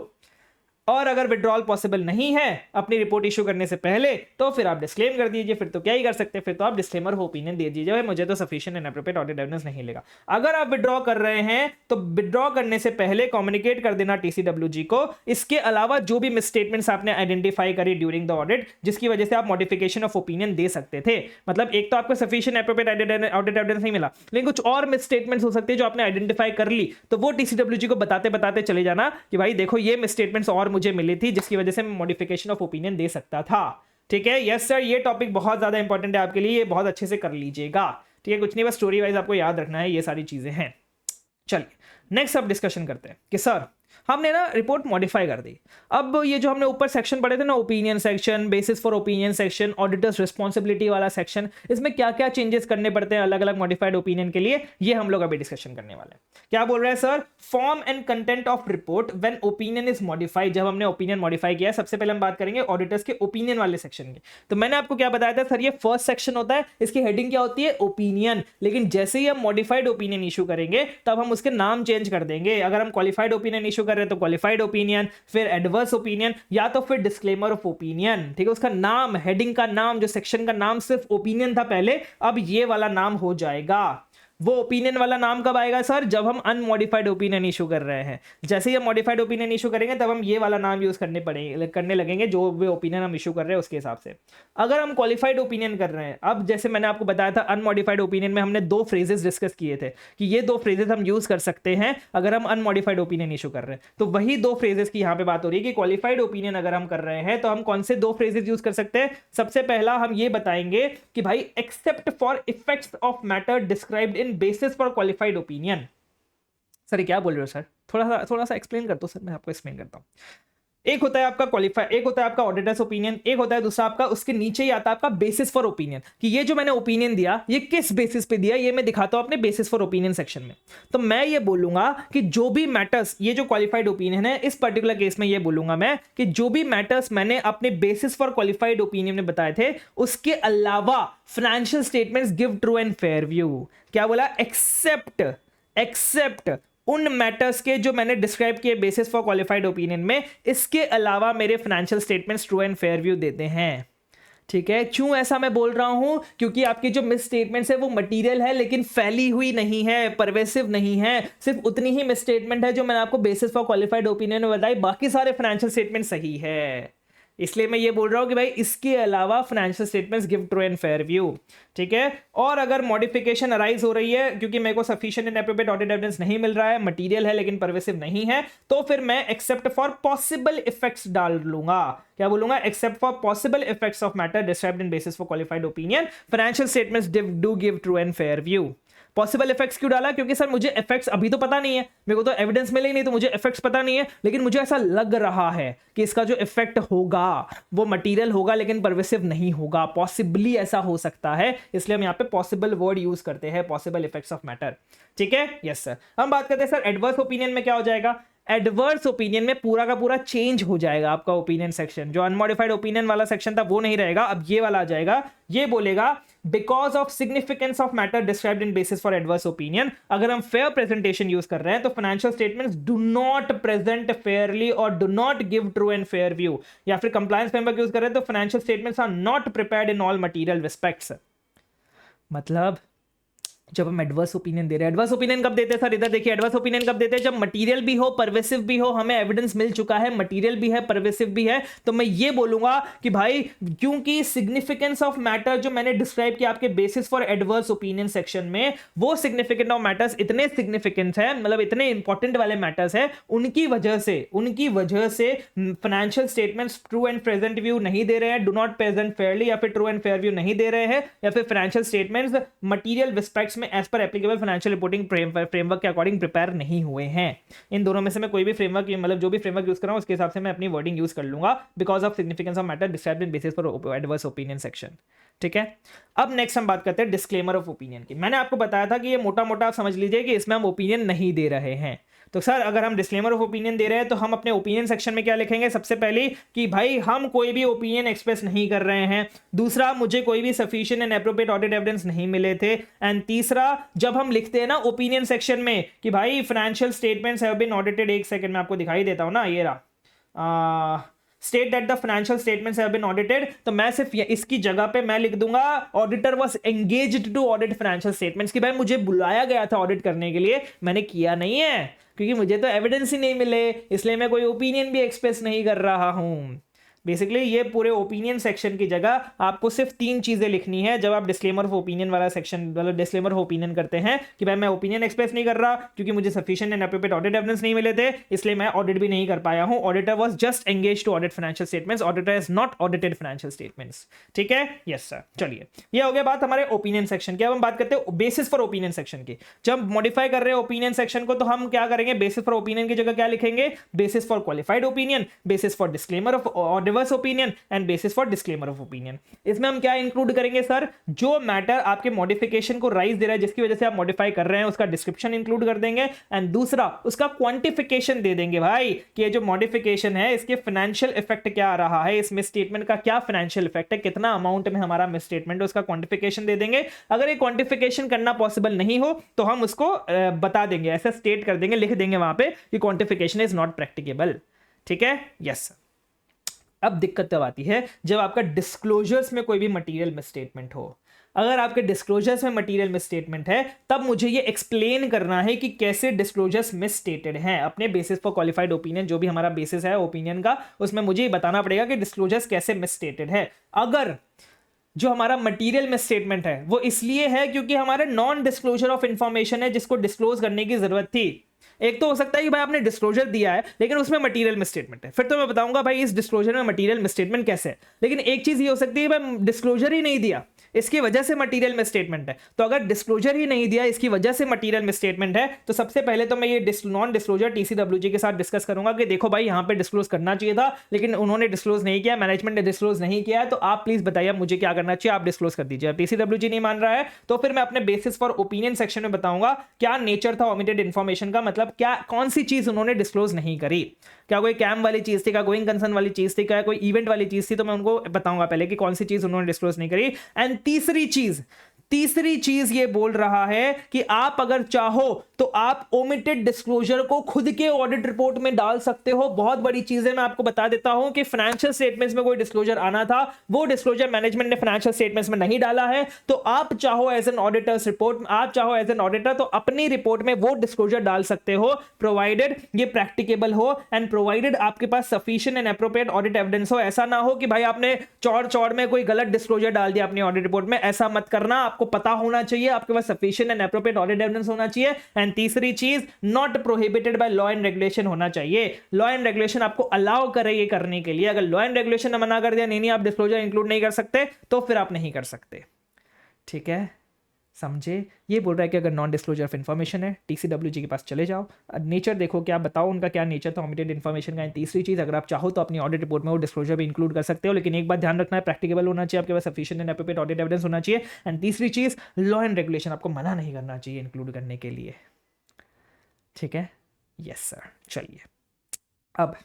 Speaker 1: और अगर विड्रॉल पॉसिबल नहीं है अपनी रिपोर्ट इशू करने से पहले तो फिर आप डिस्क्लेम कर दीजिए, फिर तो क्या ही कर सकते हैं, फिर तो आप डिस्क्लेमर ऑफ ओपिनियन दे दीजिए, भाई मुझे तो sufficient and appropriate audit evidence नहीं लेगा। अगर आप विड्रॉ कर रहे हैं तो विड्रॉ करने से पहले कम्युनिकेट कर देना टीसीडब्ल्यूजी को, इसके अलावा जो भी मिसस्टेटमेंट्स आपने आइडेंटिफाई करी ड्यूरिंग द ऑडिट जिसकी वजह से आप मॉडिफिकेशन ऑफ ओपिनियन दे सकते थे। मतलब एक तो आपको सफिशिएंट एप्रोप्रिएट ऑडिट एविडेंस नहीं मिला, लेकिन कुछ और मिसस्टेटमेंट्स हो सकते हैं जो आपने आइडेंटिफाई कर ली, तो वो टीसीडब्ल्यूजी को बताते बताते चले जाना कि भाई देखो ये मिसस्टेटमेंट्स और मुझे मिली थी जिसकी वजह से मैं मॉडिफिकेशन ऑफ ओपिनियन दे सकता था। ठीक है, यस सर, ये टॉपिक बहुत ज्यादा इंपॉर्टेंट है आपके लिए, ये बहुत अच्छे से कर लीजिएगा। ठीक है, कुछ नहीं, बस स्टोरी वाइज आपको याद रखना है, ये सारी चीजें हैं। चलिए नेक्स्ट अब डिस्कशन करते हैं कि सर हमने ना रिपोर्ट मॉडिफाई कर दी। अब ये जो हमने ऊपर सेक्शन पढ़े थे ना, opinion section, basis for opinion section, auditors responsibility वाला सेक्शन, इसमें क्या क्या चेंजेस करने पड़ते हैं अलग अलग मॉडिफाइड ओपिनियन के लिए, ये हम लोग अभी डिस्कशन करने वाले हैं। क्या बोल रहे हैं sir, form and content of report when opinion is modified. जब हमने ओपिनियन मॉडिफाई किया, सबसे पहले हम बात करेंगे ऑडिटर्स के ओपिनियन वाले सेक्शन की। तो मैंने आपको क्या बताया था सर, ये फर्स्ट सेक्शन होता है, इसकी हेडिंग क्या होती है, ओपिनियन। लेकिन जैसे ही हम मॉडिफाइड ओपिनियन इशू करेंगे तब हम उसके नाम चेंज कर देंगे। अगर हम क्वालिफाइड ओपिनियन इशू कर रहे हैं तो क्वालिफाइड ओपिनियन, फिर एडवर्स ओपिनियन, या तो फिर डिस्क्लेमर ऑफ ओपिनियन। ठीक है, उसका नाम, हेडिंग का नाम, जो सेक्शन का नाम सिर्फ ओपिनियन था पहले, अब ये वाला नाम हो जाएगा। वो ओपिनियन वाला नाम कब आएगा सर, जब हम अनमॉडिफाइड ओपिनियन इशू कर रहे हैं। जैसे ही हम मॉडिफाइड ओपिनियन इशू करेंगे तब हम ये वाला नाम यूज करने लगेंगे जो भी ओपिनियन हम इशू कर रहे हैं उसके हिसाब से। अगर हम क्वालिफाइड ओपिनियन कर रहे हैं, अब जैसे मैंने आपको बताया था अनमॉडिफाइड ओपिनियन में हमने 2 फ्रेजेस डिस्कस किए थे कि ये 2 फ्रेजेस हम यूज कर सकते हैं अगर हम अनमॉडिफाइड ओपिनियन इशू कर रहे हैं। तो वही 2 फ्रेजेस की यहाँ पे बात हो रही है कि क्वालिफाइड ओपिनियन अगर हम कर रहे हैं तो हम कौन से 2 फ्रेजेस यूज कर सकते हैं। सबसे पहला हम ये बताएंगे कि भाई except for effects of matter described in basis for qualified opinion. Sir क्या बोल रहे हो सर, थोड़ा सा एक्सप्लेन कर दो सर, मैं आपको एक्सप्लेन करता हूं। एक होता है आपका क्वालिफाइड, एक होता है आपका ऑडिटर्स ओपिनियन, एक होता है दूसरा आपका, उसके नीचे ही आता है आपका बेसिस फॉर ओपिनियन, कि ये जो मैंने ओपिनियन दिया ये किस बेसिस पे दिया, ये मैं दिखाता हूं अपने बेसिस फॉर ओपिनियन सेक्शन में। तो मैं ये बोलूंगा कि जो भी मैटर्स, ये जो क्वालिफाइड ओपिनियन है, इस पर्टिकुलर केस में ये बोलूंगा मैं कि जो भी मैटर्स मैंने अपने बेसिस फॉर क्वालिफाइड ओपिनियन में बताए थे उसके अलावा financial statements give true and fair view. क्या बोला, एक्सेप्ट उन मैटर्स के जो मैंने डिस्क्राइब किए बेसिस फॉर क्वालिफाइड ओपिनियन में, इसके अलावा मेरे financial statements true and fair view देते हैं। ठीक है, क्यों ऐसा मैं बोल रहा हूं, क्योंकि आपकी जो मिस स्टेटमेंट्स है वो मटेरियल है लेकिन फैली हुई नहीं है, परवेसिव नहीं है। सिर्फ उतनी ही मिस स्टेटमेंट है जो मैंने आपको बेसिस फॉर क्वालिफाइड ओपिनियन में बताई, बाकी सारे फाइनेंशियल स्टेटमेंट सही है। इसलिए मैं ये बोल रहा हूं कि भाई इसके अलावा financial statements give true and fair view. ठीक है, और अगर मॉडिफिकेशन अराइज हो रही है क्योंकि मेरे को sufficient and appropriate audit evidence नहीं मिल रहा है, मटेरियल है लेकिन परवेसिव नहीं है, तो फिर मैं एक्सेप्ट फॉर पॉसिबल इफेक्ट्स डाल लूंगा। क्या बोलूंगा, except for possible effects of matter described in basis for qualified opinion, financial statements do give true and fair view. Possible effects क्यों डाला? क्योंकि सर मुझे इफेक्ट्स अभी तो पता नहीं है, मेरे को तो एविडेंस मिले ही नहीं, तो मुझे इफेक्ट्स पता नहीं है, लेकिन मुझे ऐसा लग रहा है कि इसका जो इफेक्ट होगा वो मटेरियल होगा लेकिन परवेसिव नहीं होगा, पॉसिबली ऐसा हो सकता है, इसलिए हम यहाँ पे पॉसिबल वर्ड यूज करते हैं, पॉसिबल इफेक्ट्स ऑफ मैटर। ठीक है, यस सर। हम बात करते हैं सर एडवर्स ओपिनियन में क्या हो जाएगा। एडवर्स ओपिनियन में पूरा का पूरा चेंज हो जाएगा आपका ओपिनियन सेक्शन, जो अनमॉडिफाइड ओपिनियन वाला सेक्शन था वो नहीं रहेगा, अब ये वाला आ जाएगा। ये बोलेगा because of significance of matter described in basis for adverse opinion. अगर हम फेयर प्रेजेंटेशन यूज कर रहे हैं तो financial statements do not present fairly और do not give true and fair view, या फिर कंप्लायंस फ्रेमवर्क यूज कर रहे हैं तो financial statements are not prepared in all material respects. मतलब जब हम एडवर्स ओपिनियन दे रहे हैं, एडवर्स ओपिनियन कब देते हैं सर? इधर देखिए, एडवर्स ओपिनियन कब देते हैं? जब मटेरियल भी हो, परवेसिव भी हो, हमें एविडेंस मिल चुका है, मटेरियल भी है, परवेसिव भी है, तो मैं ये बोलूंगा कि भाई क्योंकि सिग्निफिकेंस ऑफ मैटर जो मैंने डिस्क्राइब किया आपके basis for adverse opinion section में, वो सिग्निफिकेंट ऑफ मैटर्स इतने सिग्निफिकेंट है, मतलब इतने इंपॉर्टेंट वाले मैटर्स है, उनकी वजह से financial statements true and present view नहीं दे रहे हैं, डू नॉट प्रेजेंट फेयरली, या फिर ट्रू एंड फेयर व्यू नहीं दे रहे हैं, या फिर फाइनेंशियल स्टेटमेंट्स मटेरियल रिस्पेक्ट्स में as per applicable financial reporting framework के अकॉर्डिंग प्रिपेयर नहीं हुए हैं। इन दोनों में से मैं कोई भी फ्रेमवर्क, मतलब जो भी फ्रेमवर्क यूज कर रहा हूं उसके हिसाब से मैं अपनी वर्डिंग यूज कर लूंगा, because of significance of matter described in basis for adverse opinion section. ठीक है, अब नेक्स्ट हम बात करते हैं डिस्क्लेमर ऑफ ओपिनियन की। मैंने आपको बताया था कि ये मोटा मोटा आप समझ लीजिए कि इसमें हम ओपिनियन नहीं दे रहे हैं। तो सर अगर हम डिस्क्लेमर ऑफ ओपिनियन दे रहे हैं तो हम अपने ओपिनियन सेक्शन में क्या लिखेंगे? सबसे पहले कि भाई हम कोई भी ओपिनियन एक्सप्रेस नहीं कर रहे हैं, दूसरा मुझे कोई भी sufficient and appropriate audit evidence नहीं मिले थे, एंड तीसरा जब हम लिखते हैं ना ओपिनियन सेक्शन में कि भाई financial statements have been audited, एक सेकंड में आपको दिखाई देता हूं ना, ये रहा, state that the financial statements have been audited, तो मैं सिर्फ इसकी जगह पे मैं लिख दूंगा auditor was engaged to audit financial statements, कि भाई मुझे बुलाया गया था ऑडिट करने के लिए, मैंने किया नहीं है क्योंकि मुझे तो एविडेंस ही नहीं मिले, इसलिए मैं कोई ओपिनियन भी एक्सप्रेस नहीं कर रहा हूं। बेसिकली ये पूरे ओपिनियन सेक्शन की जगह आपको सिर्फ 3 चीजें लिखनी है जब आप डिस्क्लेमर ऑफ ओपिनियन वाला सेक्शन, मतलब डिस्क्लेमर ऑफ ओपिनियन करते हैं कि भाई मैं ओपिनियन एक्सप्रेस नहीं कर रहा क्योंकि मुझे sufficient and appropriate audit evidence नहीं मिले थे, इसलिए मैं ऑडिट भी नहीं कर पाया हूं। Auditor was just engaged to audit financial statements, auditor has not audited financial statements. ठीक है, यस सर। चलिए, ये हो गया बात हमारे ओपिनियन सेक्शन की। अब हम बात करते हैं बेसिस फॉर ओपिनियन सेक्शन की। जब मॉडिफाई कर रहे हैं ओपिनियन सेक्शन को तो हम क्या करेंगे? बेसिस फॉर ओपिनियन की जगह क्या लिखेंगे? Basis for qualified opinion, basis for disclaimer of adverse opinion and bases for disclaimer of opinion. इसमें हम क्या इंक्लूड करेंगे सर? जो मैटर आपके मॉडिफिकेशन को राइज दे रहा है, जिसकी वजह से आप मॉडिफाई कर रहे हैं, उसका डिस्क्रिप्शन इंक्लूड कर देंगे, एंड दूसरा उसका क्वांटिफिकेशन दे देंगे भाई कि ये जो मॉडिफिकेशन है इसके फाइनेंशियल इफेक्ट क्या आ रहा है, इस मिसस्टेटमेंट का क्या फाइनेंशियल इफेक्ट है, कितना अमाउंट में हमारा मिसस्टेटमेंट है, उसका क्वांटिफिकेशन दे देंगे। अगर ये क्वांटिफिकेशन करना पॉसिबल नहीं हो तो हम उसको बता देंगे, ऐसा स्टेट कर देंगे, लिख देंगे वहां पे कि क्वांटिफिकेशन इज नॉट प्रैक्टिकेबल। ठीक है, यस। अब दिक्कत तब आती है जब आपका डिस्क्लोजर्स में कोई भी मटेरियल मिसस्टेटमेंट हो। अगर आपके डिस्क्लोजर्स में मटेरियल मिसस्टेटमेंट है तब मुझे ये एक्सप्लेन करना है कि कैसे डिस्क्लोजर्स मिसस्टेटेड हैं। अपने बेसिस फॉर क्वालिफाइड ओपिनियन, जो भी हमारा बेसिस है ओपिनियन का, उसमें मुझे ये बताना पड़ेगा कि डिस्क्लोजर्स कैसे मिसस्टेटेड है। अगर जो हमारा मटेरियल मिसस्टेटमेंट है वो इसलिए है क्योंकि हमारे नॉन डिस्क्लोजर ऑफ इंफॉर्मेशन है जिसको डिस्क्लोज करने की जरूरत थी। एक तो हो सकता है कि भाई आपने डिस्क्लोजर दिया है लेकिन उसमें मटेरियल मिसस्टेटमेंट है, फिर तो मैं बताऊंगा भाई इस डिस्क्लोजर में मटेरियल मिसस्टेटमेंट कैसे है। लेकिन एक चीज ये हो सकती है भाई डिस्क्लोजर ही नहीं दिया, इसकी वजह से मटेरियल मिसस्टेटमेंट है। तो अगर डिस्क्लोजर ही नहीं दिया, इसकी वजह से मटेरियल मिसस्टेटमेंट है, तो सबसे पहले तो मैं ये नॉन डिस्क्लोजर टीसीडब्ल्यूजी के साथ डिस्कस करूंगा कि देखो भाई यहाँ पे डिस्क्लोज करना चाहिए था लेकिन उन्होंने डिस्क्लोज नहीं किया, मैनेजमेंट ने डिस्क्लोज नहीं किया, तो आप प्लीज बताइए मुझे क्या करना चाहिए, आप डिस्क्लोज कर दीजिए। टीसीडब्ल्यूजी नहीं मान रहा है तो फिर मैं अपने बेसिस फॉर ओपिनियन सेक्शन में बताऊंगा क्या नेचर था ओमिटेड इन्फॉर्मेशन का, मतलब क्या कौन सी चीज उन्होंने डिस्क्लोज नहीं करी, क्या कोई कैम वाली चीज थी, क्या गोइंग कंसर्न वाली चीज थी, क्या कोई इवेंट वाली चीज थी, तो मैं उनको बताऊंगा पहले कि कौन सी चीज उन्होंने डिस्क्लोज नहीं करी। एंड तीसरी चीज ये बोल रहा है कि आप अगर चाहो तो आप ओमिटेड डिस्क्लोजर को खुद के ऑडिट रिपोर्ट में डाल सकते हो। बहुत बड़ी चीज है, मैं आपको बता देता हूं कि फाइनेंशियल स्टेटमेंट्स में कोई डिस्क्लोजर आना था, वो डिस्क्लोजर मैनेजमेंट ने फाइनेंशियल स्टेटमेंट्स में नहीं डाला है, तो आप चाहो एज एन ऑडिटर्स रिपोर्ट, आप चाहो एज एन ऑडिटर तो अपनी रिपोर्ट में वो डिस्क्लोजर डाल सकते हो, प्रोवाइडेड ये प्रैक्टिकेबल हो एंड प्रोवाइडेड आपके पास sufficient and appropriate audit evidence हो। ऐसा ना हो कि भाई आपने चौड़ में कोई गलत डिस्क्लोजर डाल दिया अपनी ऑडिट रिपोर्ट में, ऐसा मत करना। आपको पता होना चाहिए, आपके पास sufficient and appropriate audit evidence होना चाहिए। एंड तीसरी चीज, not prohibited by law and regulation होना चाहिए। लॉ एंड रेगुलेशन आपको अलाउ करे ये करने के लिए। अगर लॉ एंड रेगुलेशन ने मना कर दिया नहीं आप डिस्क्लोजर इंक्लूड नहीं कर सकते, तो फिर आप नहीं कर सकते। ठीक है, समझे? ये बोल रहा है कि अगर नॉन डिस्क्लोजर ऑफ इन्फॉर्मेशन है, टीसीडब्ल्यूजी के पास चले जाओ, नेचर देखो क्या बताओ, उनका क्या नेचर था ऑमिटेड इन्फॉर्मेशन का। तीसरी चीज़, अगर आप चाहो तो अपनी ऑडिट रिपोर्ट में वो डिस्क्लोजर भी इंक्लूड कर सकते हो, लेकिन एक बात ध्यान रखना है, प्रैक्टिकेबल होना चाहिए, आपके पास sufficient and appropriate audit evidence होना चाहिए। एंड तीसरी चीज़, लॉ एंड रेगुलेशन आपको मना नहीं करना चाहिए इंक्लूड करने के लिए। ठीक है, यस सर। चलिए, अब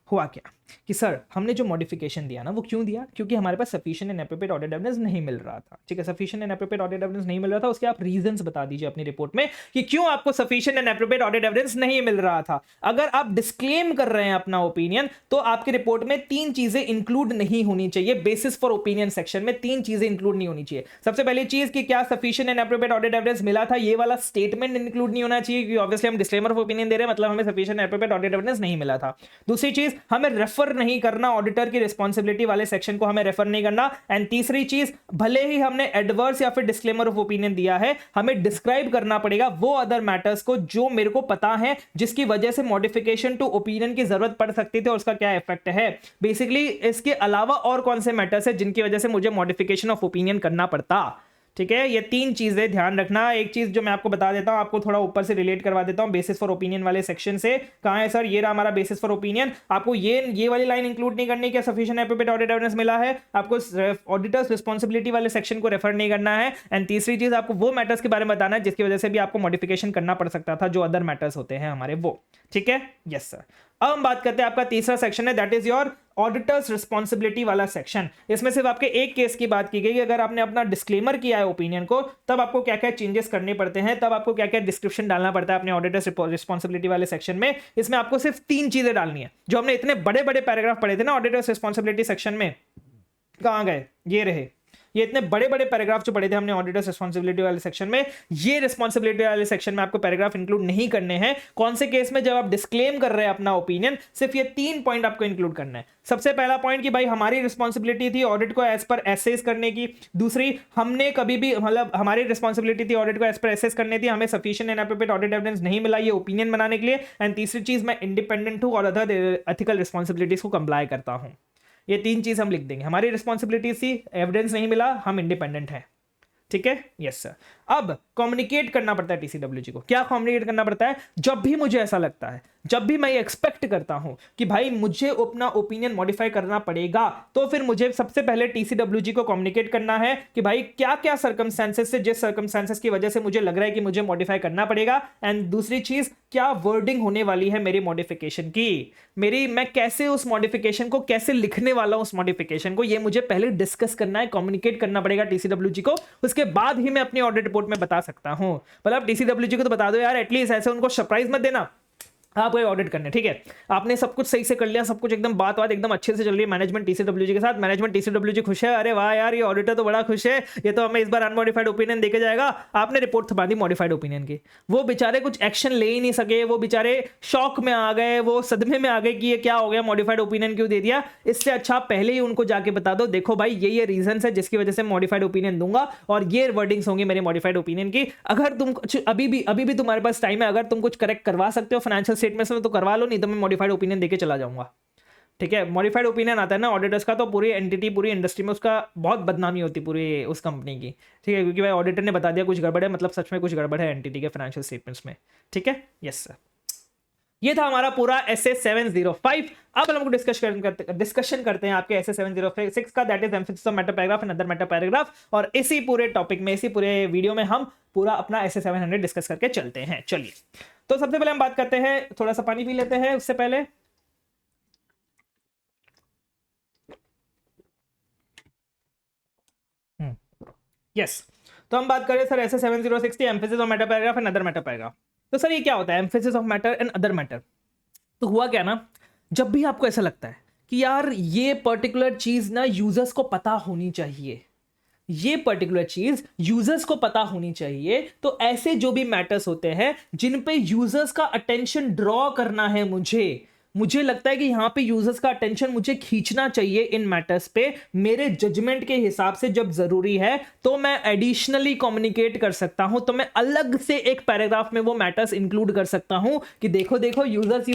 Speaker 1: हुआ क्या कि सर हमने जो मॉडिफिकेशन दिया ना, वो क्यों दिया? क्योंकि हमारे पास sufficient and appropriate audit evidence नहीं मिल रहा था। ठीक है, sufficient and appropriate audit evidence नहीं मिल रहा था, उसके आप रीजंस बता दीजिए अपनी रिपोर्ट में कि क्यों आपको sufficient and appropriate audit evidence नहीं मिल रहा था। अगर आप डिस्क्लेम कर रहे हैं अपना ओपिनियन, तो आपकी रिपोर्ट में 3 चीजें इंक्लूड नहीं होनी चाहिए। बेसिस फॉर ओपिनियन सेक्शन में 3 चीजें इंक्लूड नहीं होनी चाहिए। सबसे पहली चीज कि क्या sufficient and appropriate audit evidence मिला था, ये वाला स्टेटमेंट इंक्लूड नहीं होना चाहिए, क्योंकि ऑब्वियसली हम डिस्क्लेमर ऑफ ओपिनियन दे रहे हैं, मतलब हमें sufficient and appropriate audit evidence नहीं मिला था। दूसरी चीज, हमें रेफर नहीं करना, ऑडिटर की रिस्पांसिबिलिटी वाले सेक्शन को हमें रेफर नहीं करना। एंड तीसरी चीज, भले ही हमने एडवर्स या फिर डिस्क्लेमर ऑफ ओपिनियन दिया है, हमें डिस्क्राइब करना पड़ेगा वो अदर मैटर्स को जो मेरे को पता है, जिसकी वजह से मॉडिफिकेशन टू ओपिनियन की जरूरत पड़ सकती थी और उसका क्या इफेक्ट है। बेसिकली इसके अलावा और कौन से मैटर्स है जिनकी वजह से मुझे मॉडिफिकेशन ऑफ ओपिनियन करना पड़ता। ठीक है, ये 3 चीजें ध्यान रखना। एक चीज जो मैं आपको बता देता हूं, आपको थोड़ा ऊपर से रिलेट करवा देता हूं बेसिस फॉर ओपिनियन वाले सेक्शन से। कहां है सर? ये रहा हमारा बेसिस फॉर ओपिनियन। आपको ये वाली लाइन इंक्लूड नहीं करनी कि सफिशिएंट एप्रोप्रिएट ऑडिट एविडेंस मिला है, आपको ऑडिटर्स रिस्पांसिबिलिटी वाले सेक्शन को रेफर नहीं करना है। एंड तीसरी चीज, आपको वो मैटर्स के बारे में बताना है जिसकी वजह से भी आपको मॉडिफिकेशन करना पड़ सकता था, जो अदर मैटर्स होते हैं हमारे वो। ठीक है, यस सर। अब हम बात करते हैं, आपका तीसरा सेक्शन है, that is your auditors responsibility वाला सेक्शन। इसमें सिर्फ आपके एक केस की बात की गई कि अगर आपने अपना डिस्क्लेमर किया है ओपिनियन को, तब आपको क्या क्या चेंजेस करने पड़ते हैं, तब आपको क्या क्या डिस्क्रिप्शन डालना पड़ता है अपने ऑडिटर्स रिस्पांसिबिलिटी वाले सेक्शन में। इसमें आपको सिर्फ 3 चीजें डालनी है। जो हमने इतने बड़े बड़े पैराग्राफ पढ़े थे ना ऑडिटर्स रिस्पांसिबिलिटी सेक्शन में, कहां गए? ये रहे। ये इतने बड़े बड़े पैराग्राफ जो पढ़े थे हमने ऑडिटर्स रिस्पांसिबिलिटी वाले सेक्शन में, ये रिस्पांसिबिलिटी वाले सेक्शन में आपको पैराग्राफ इंक्लूड नहीं करने हैं। कौन से केस में? जब आप डिस्क्लेम कर रहे हैं अपना ओपिनियन, सिर्फ ये 3 पॉइंट आपको इंक्लूड करना है। सबसे पहला पॉइंट कि भाई हमारी रिस्पांसिबिलिटी थी ऑडिट को एज पर एसेस करने की। दूसरी, हमने कभी भी मतलब हमारी रिस्पांसिबिलिटी थी ऑडिट को एज पर एसेस करने थी, हमें sufficient and appropriate audit evidence नहीं मिला ये ओपिनियन बनाने के लिए। एंड तीसरी चीज, मैं इंडिपेंडेंट हूं और अदर एथिकल रिस्पांसिबिलिटीज को कंप्लाई करता हूं। ये 3 चीज हम लिख देंगे। हमारी रिस्पांसिबिलिटी थी, एविडेंस नहीं मिला, हम इंडिपेंडेंट हैं। ठीक है, यस सर। अब कम्युनिकेट करना पड़ता है टीसीडब्ल्यूजी को। क्या कम्युनिकेट करना पड़ता है? जब भी मुझे ऐसा लगता है, जब भी मैं एक्सपेक्ट करता हूं कि भाई मुझे अपना ओपिनियन मॉडिफाई करना पड़ेगा, तो फिर मुझे सबसे पहले टीसीडब्ल्यूजी को कम्युनिकेट करना है कि भाई क्या क्या सर्कमस्टेंसेस से, जिस सर्कमस्टेंसेस की वजह से मुझे लग रहा है कि मुझे मॉडिफाई करना पड़ेगा। एंड दूसरी चीज, क्या वर्डिंग होने वाली है मेरी मॉडिफिकेशन की, मैं कैसे उस मॉडिफिकेशन को कैसे लिखने वाला हूं, उस मॉडिफिकेशन को, ये मुझे पहले डिस्कस करना है, कम्युनिकेट करना पड़ेगा टीसीडब्ल्यूजी को। उसके बाद ही मैं अपनी ऑडिट रिपोर्ट में बता सकता हूं। मतलब टीसीडब्ल्यूजी को तो बता दो यार, एटलीस्ट ऐसे उनको सरप्राइज मत देना। आप कोई ऑडिट करने, ठीक है, आपने सब कुछ सही से कर लिया, सब कुछ एकदम बात एकदम अच्छे से चल रही है मैनेजमेंट टीसीडब्ल्यूजी के साथ, मैनेजमेंट टीसीडब्ल्यूजी खुश है, अरे वाह यार ये ऑडिटर तो बड़ा खुश है, ये तो हमें इस बार अनमॉडिफाइड ओपिनियन देके जाएगा। आपने रिपोर्ट थपा दी मॉडिफाइड ओपिनियन की, वो बेचारे कुछ एक्शन ले ही नहीं सके, वो बेचारे शॉक में आ गए, वो सदमे में आ गए कि ये क्या हो गया, मॉडिफाइड ओपिनियन क्यों दे दिया। इससे अच्छा पहले ही उनको जाके बता दो, देखो भाई ये रीजन है जिसकी वजह से मॉडिफाइड ओपिनियन दूंगा और ये वर्डिंग्स होंगी मेरे मॉडिफाइड ओपिनियन की। अगर तुम कुछ अभी भी तुम्हारे पास टाइम है, अगर तुम कुछ करेक्ट करवा सकते हो फाइनेंशियल स्टेटमेंट्स में तो करवा लो, नहीं तो मैं मॉडिफाइड ओपिनियन देके चला जाऊंगा। ठीक है, मॉडिफाइड ओपिनियन आता है ना ऑडिटर्स का, तो पूरी एंटिटी, पूरी इंडस्ट्री में उसका बहुत बदनामी होती है, पूरी उस कंपनी की। ठीक है, क्योंकि भाई ऑडिटर ने बता दिया कुछ गड़बड़ है, मतलब सच में कुछ गड़बड़ है एंटिटी के फाइनेंशियल स्टेटमेंट्स में। ठीक है, यस सर। ये था हमारा पूरा SA705। अब हम लोग डिस्कशन करते हैं आपके SA706 का, that is emphasis of matter paragraph and other matter paragraph. और इसी पूरे टॉपिक में, इसी पूरे वीडियो में हम पूरा अपना SA700 डिस्कस करके चलते हैं। चलिए, तो सबसे पहले हम बात करते हैं, थोड़ा सा पानी पी लेते हैं उससे पहले। यस, तो हम बात करें सर SA706 की, emphasis of matter paragraph and other matter paragraph. तो सर ये क्या होता है emphasis of matter and other matter? तो हुआ क्या ना, जब भी आपको ऐसा लगता है कि यार ये पर्टिकुलर चीज ना यूजर्स को पता होनी चाहिए, ये पर्टिकुलर चीज यूजर्स को पता होनी चाहिए, तो ऐसे जो भी मैटर्स होते हैं जिन पे यूजर्स का अटेंशन ड्रॉ करना है, मुझे लगता है कि यहां पे यूजर्स का अटेंशन मुझे खींचना चाहिए इन मैटर्स पे, मेरे जजमेंट के हिसाब से जब जरूरी है तो मैं एडिशनली कम्युनिकेट कर सकता हूं, तो मैं अलग से एक पैराग्राफ में वो मैटर्स इंक्लूड कर सकता हूं कि देखो यूजर्स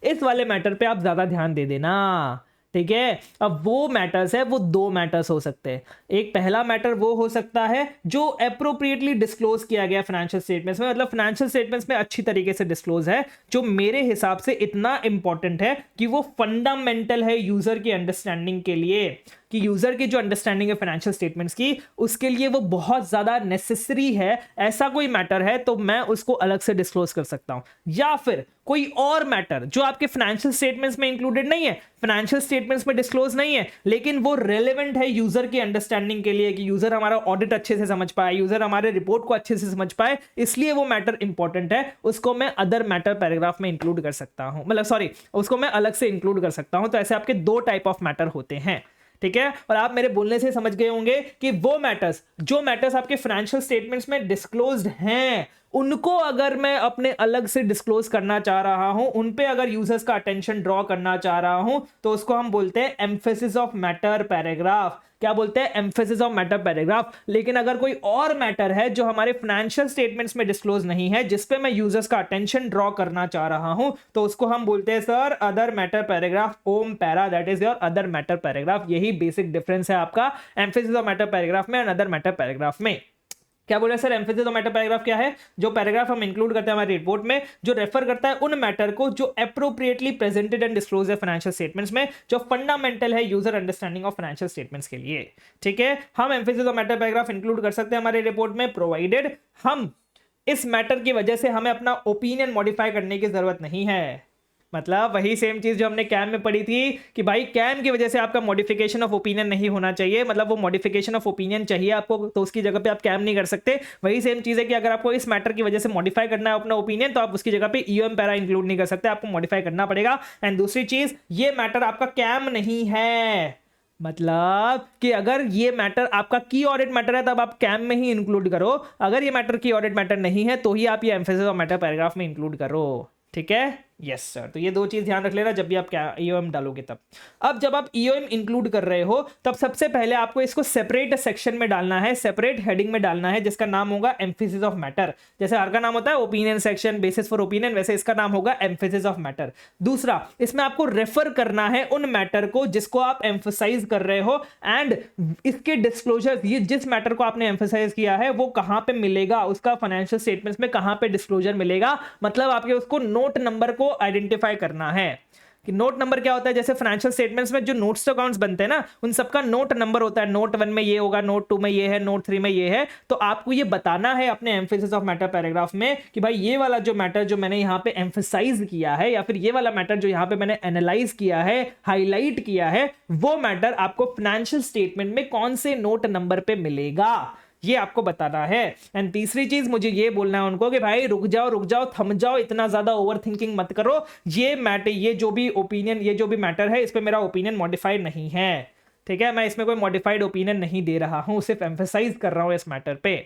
Speaker 1: इस वाले मैटर पे आप ज्यादा ध्यान दे देना। ठीक है। अब वो मैटर्स है, वो दो मैटर्स हो सकते हैं। एक पहला मैटर वो हो सकता है जो अप्रोप्रिएटली डिस्क्लोज किया गया फाइनेंशियल स्टेटमेंट्स में, मतलब फाइनेंशियल स्टेटमेंट्स में अच्छी तरीके से डिस्क्लोज है, जो मेरे हिसाब से इतना इंपॉर्टेंट है कि वो फंडामेंटल है यूजर की अंडरस्टैंडिंग के लिए, कि यूजर की जो अंडरस्टैंडिंग है फाइनेंशियल स्टेटमेंट्स की, उसके लिए वो बहुत ज्यादा नेसेसरी है। ऐसा कोई मैटर है तो मैं उसको अलग से डिस्क्लोज कर सकता हूं। या फिर कोई और मैटर जो आपके फाइनेंशियल स्टेटमेंट्स में इंक्लूडेड नहीं है, फाइनेंशियल स्टेटमेंट्स में डिस्क्लोज नहीं है, लेकिन वो रेलेवेंट है यूजर की अंडरस्टैंडिंग के लिए, कि यूजर हमारा ऑडिट अच्छे से समझ पाए, यूजर हमारे रिपोर्ट को अच्छे से समझ पाए, इसलिए वो मैटर इंपॉर्टेंट है। उसको मैं अदर मैटर पैराग्राफ में इंक्लूड कर सकता हूं, मतलब सॉरी, उसको मैं अलग से इंक्लूड कर सकता हूं। तो ऐसे आपके दो टाइप ऑफ मैटर होते हैं, ठीक है। और आप मेरे बोलने से समझ गए होंगे कि वो मैटर्स, जो मैटर्स आपके फाइनेंशियल स्टेटमेंट्स में डिस्क्लोज्ड हैं, उनको अगर मैं अपने अलग से डिस्क्लोज करना चाह रहा हूं, उन पे अगर यूजर्स का अटेंशन ड्रॉ करना चाह रहा हूं, तो उसको हम बोलते हैं एम्फेसिस ऑफ मैटर पैराग्राफ। क्या बोलते हैं? Emphasis of matter paragraph. लेकिन अगर कोई और मैटर है जो हमारे फाइनेंशियल स्टेटमेंट्स में डिस्क्लोज नहीं है, जिसपे मैं यूजर्स का अटेंशन ड्रॉ करना चाह रहा हूं, तो उसको हम बोलते हैं sir other matter paragraph, OM para, that is your other matter paragraph. यही बेसिक डिफरेंस है आपका एम्फेसिस ऑफ मैटर पैराग्राफ में और अदर मैटर पैराग्राफ में। क्या बोला sir? Emphasis of matter paragraph क्या है? जो पैराग्राफ हम इंक्लूड करते हैं हमारी रिपोर्ट में, जो रेफर करता है उन मैटर को जो अप्रोप्रिएटली प्रेजेंटेड एंड डिस्क्लोज है फाइनेंशियल स्टेटमेंट्स में, जो फंडामेंटल है user understanding of financial statements के लिए, ठीक है। हम emphasis of matter paragraph include कर सकते हैं हमारी रिपोर्ट में, प्रोवाइडेड हम इस मैटर की वजह से हमें अपना ओपिनियन मॉडिफाई करने की जरूरत नहीं है। मतलब वही सेम चीज जो हमने कैम में पढ़ी थी कि भाई कैम की वजह से आपका मॉडिफिकेशन ऑफ ओपिनियन नहीं होना चाहिए, मतलब वो मॉडिफिकेशन ऑफ ओपिनियन चाहिए आपको, तो उसकी जगह पे आप कैम नहीं कर सकते। वही सेम चीज है कि अगर आपको इस मैटर की वजह से मॉडिफाई करना है अपना ओपिनियन, तो आप उसकी जगह पे ईओएम पैरा इंक्लूड नहीं कर सकते, आपको मॉडिफाई करना पड़ेगा। एंड दूसरी चीज, ये मैटर आपका कैम नहीं है, मतलब कि अगर ये मैटर आपका की ऑडिट मैटर है तब आप कैम में ही इंक्लूड करो, अगर ये मैटर की ऑडिट मैटर नहीं है तो ही आप ये एम्फेसिस ऑफ मैटर पैराग्राफ में इंक्लूड करो, ठीक है। यस सर, तो ये दो चीज ध्यान रख लेना जब भी आप क्या ईओएम डालोगे तब। अब जब आप ईओएम इंक्लूड कर रहे हो तब सबसे पहले आपको इसको सेपरेट सेक्शन में डालना है, सेपरेट हेडिंग में डालना है, जिसका नाम होगा एम्फेसिस ऑफ मैटर। जैसे हर का नाम होता है opinion section, basis for opinion, वैसे इसका नाम होगा एम्फेसिस ऑफ मैटर। दूसरा, इसमें आपको रेफर करना है उन मैटर को जिसको आप एम्फसाइज कर रहे हो, एंड इसके डिस्क्लोजर, ये जिस मैटर को आपने एम्फसाइज किया है वो कहां पे मिलेगा, उसका फाइनेंशियल स्टेटमेंट्स में कहां पे डिस्क्लोजर मिलेगा, मतलब आपके उसको नोट नंबर को आइडेंटिफाई करना है। कि नोट नंबर क्या होता है? जैसे फाइनेंशियल स्टेटमेंट्स में जो नोट्स टू अकाउंट्स बनते हैं ना, उन सबका नोट नंबर होता है, नोट 1 में ये होगा, नोट 2 में ये है, नोट 3 में ये है। तो आपको ये बताना है अपने एम्फेसिस ऑफ मैटर पैराग्राफ में कि भाई ये वाला जो मैटर जो मैंने यहां पे एम्फसाइज किया है, या फिर ये वाला मैटर जो यहां पे मैंने एनालाइज किया है, हाईलाइट किया है, वो मैटर आपको फाइनेंशियल स्टेटमेंट में कौन से नोट नंबर पे मिलेगा, ये आपको बताना है। एंड तीसरी चीज मुझे ये बोलना है उनको कि भाई रुक जाओ, थम जाओ, इतना ज्यादा ओवर थिंकिंग मत करो, ये मैटर, ये जो भी ओपिनियन, ये जो भी मैटर है, इस पे मेरा ओपिनियन मॉडिफाइड नहीं है, ठीक है। मैं इसमें कोई मॉडिफाइड ओपिनियन नहीं दे रहा हूं, सिर्फ एम्फसाइज कर रहा हूं इस मैटर पे,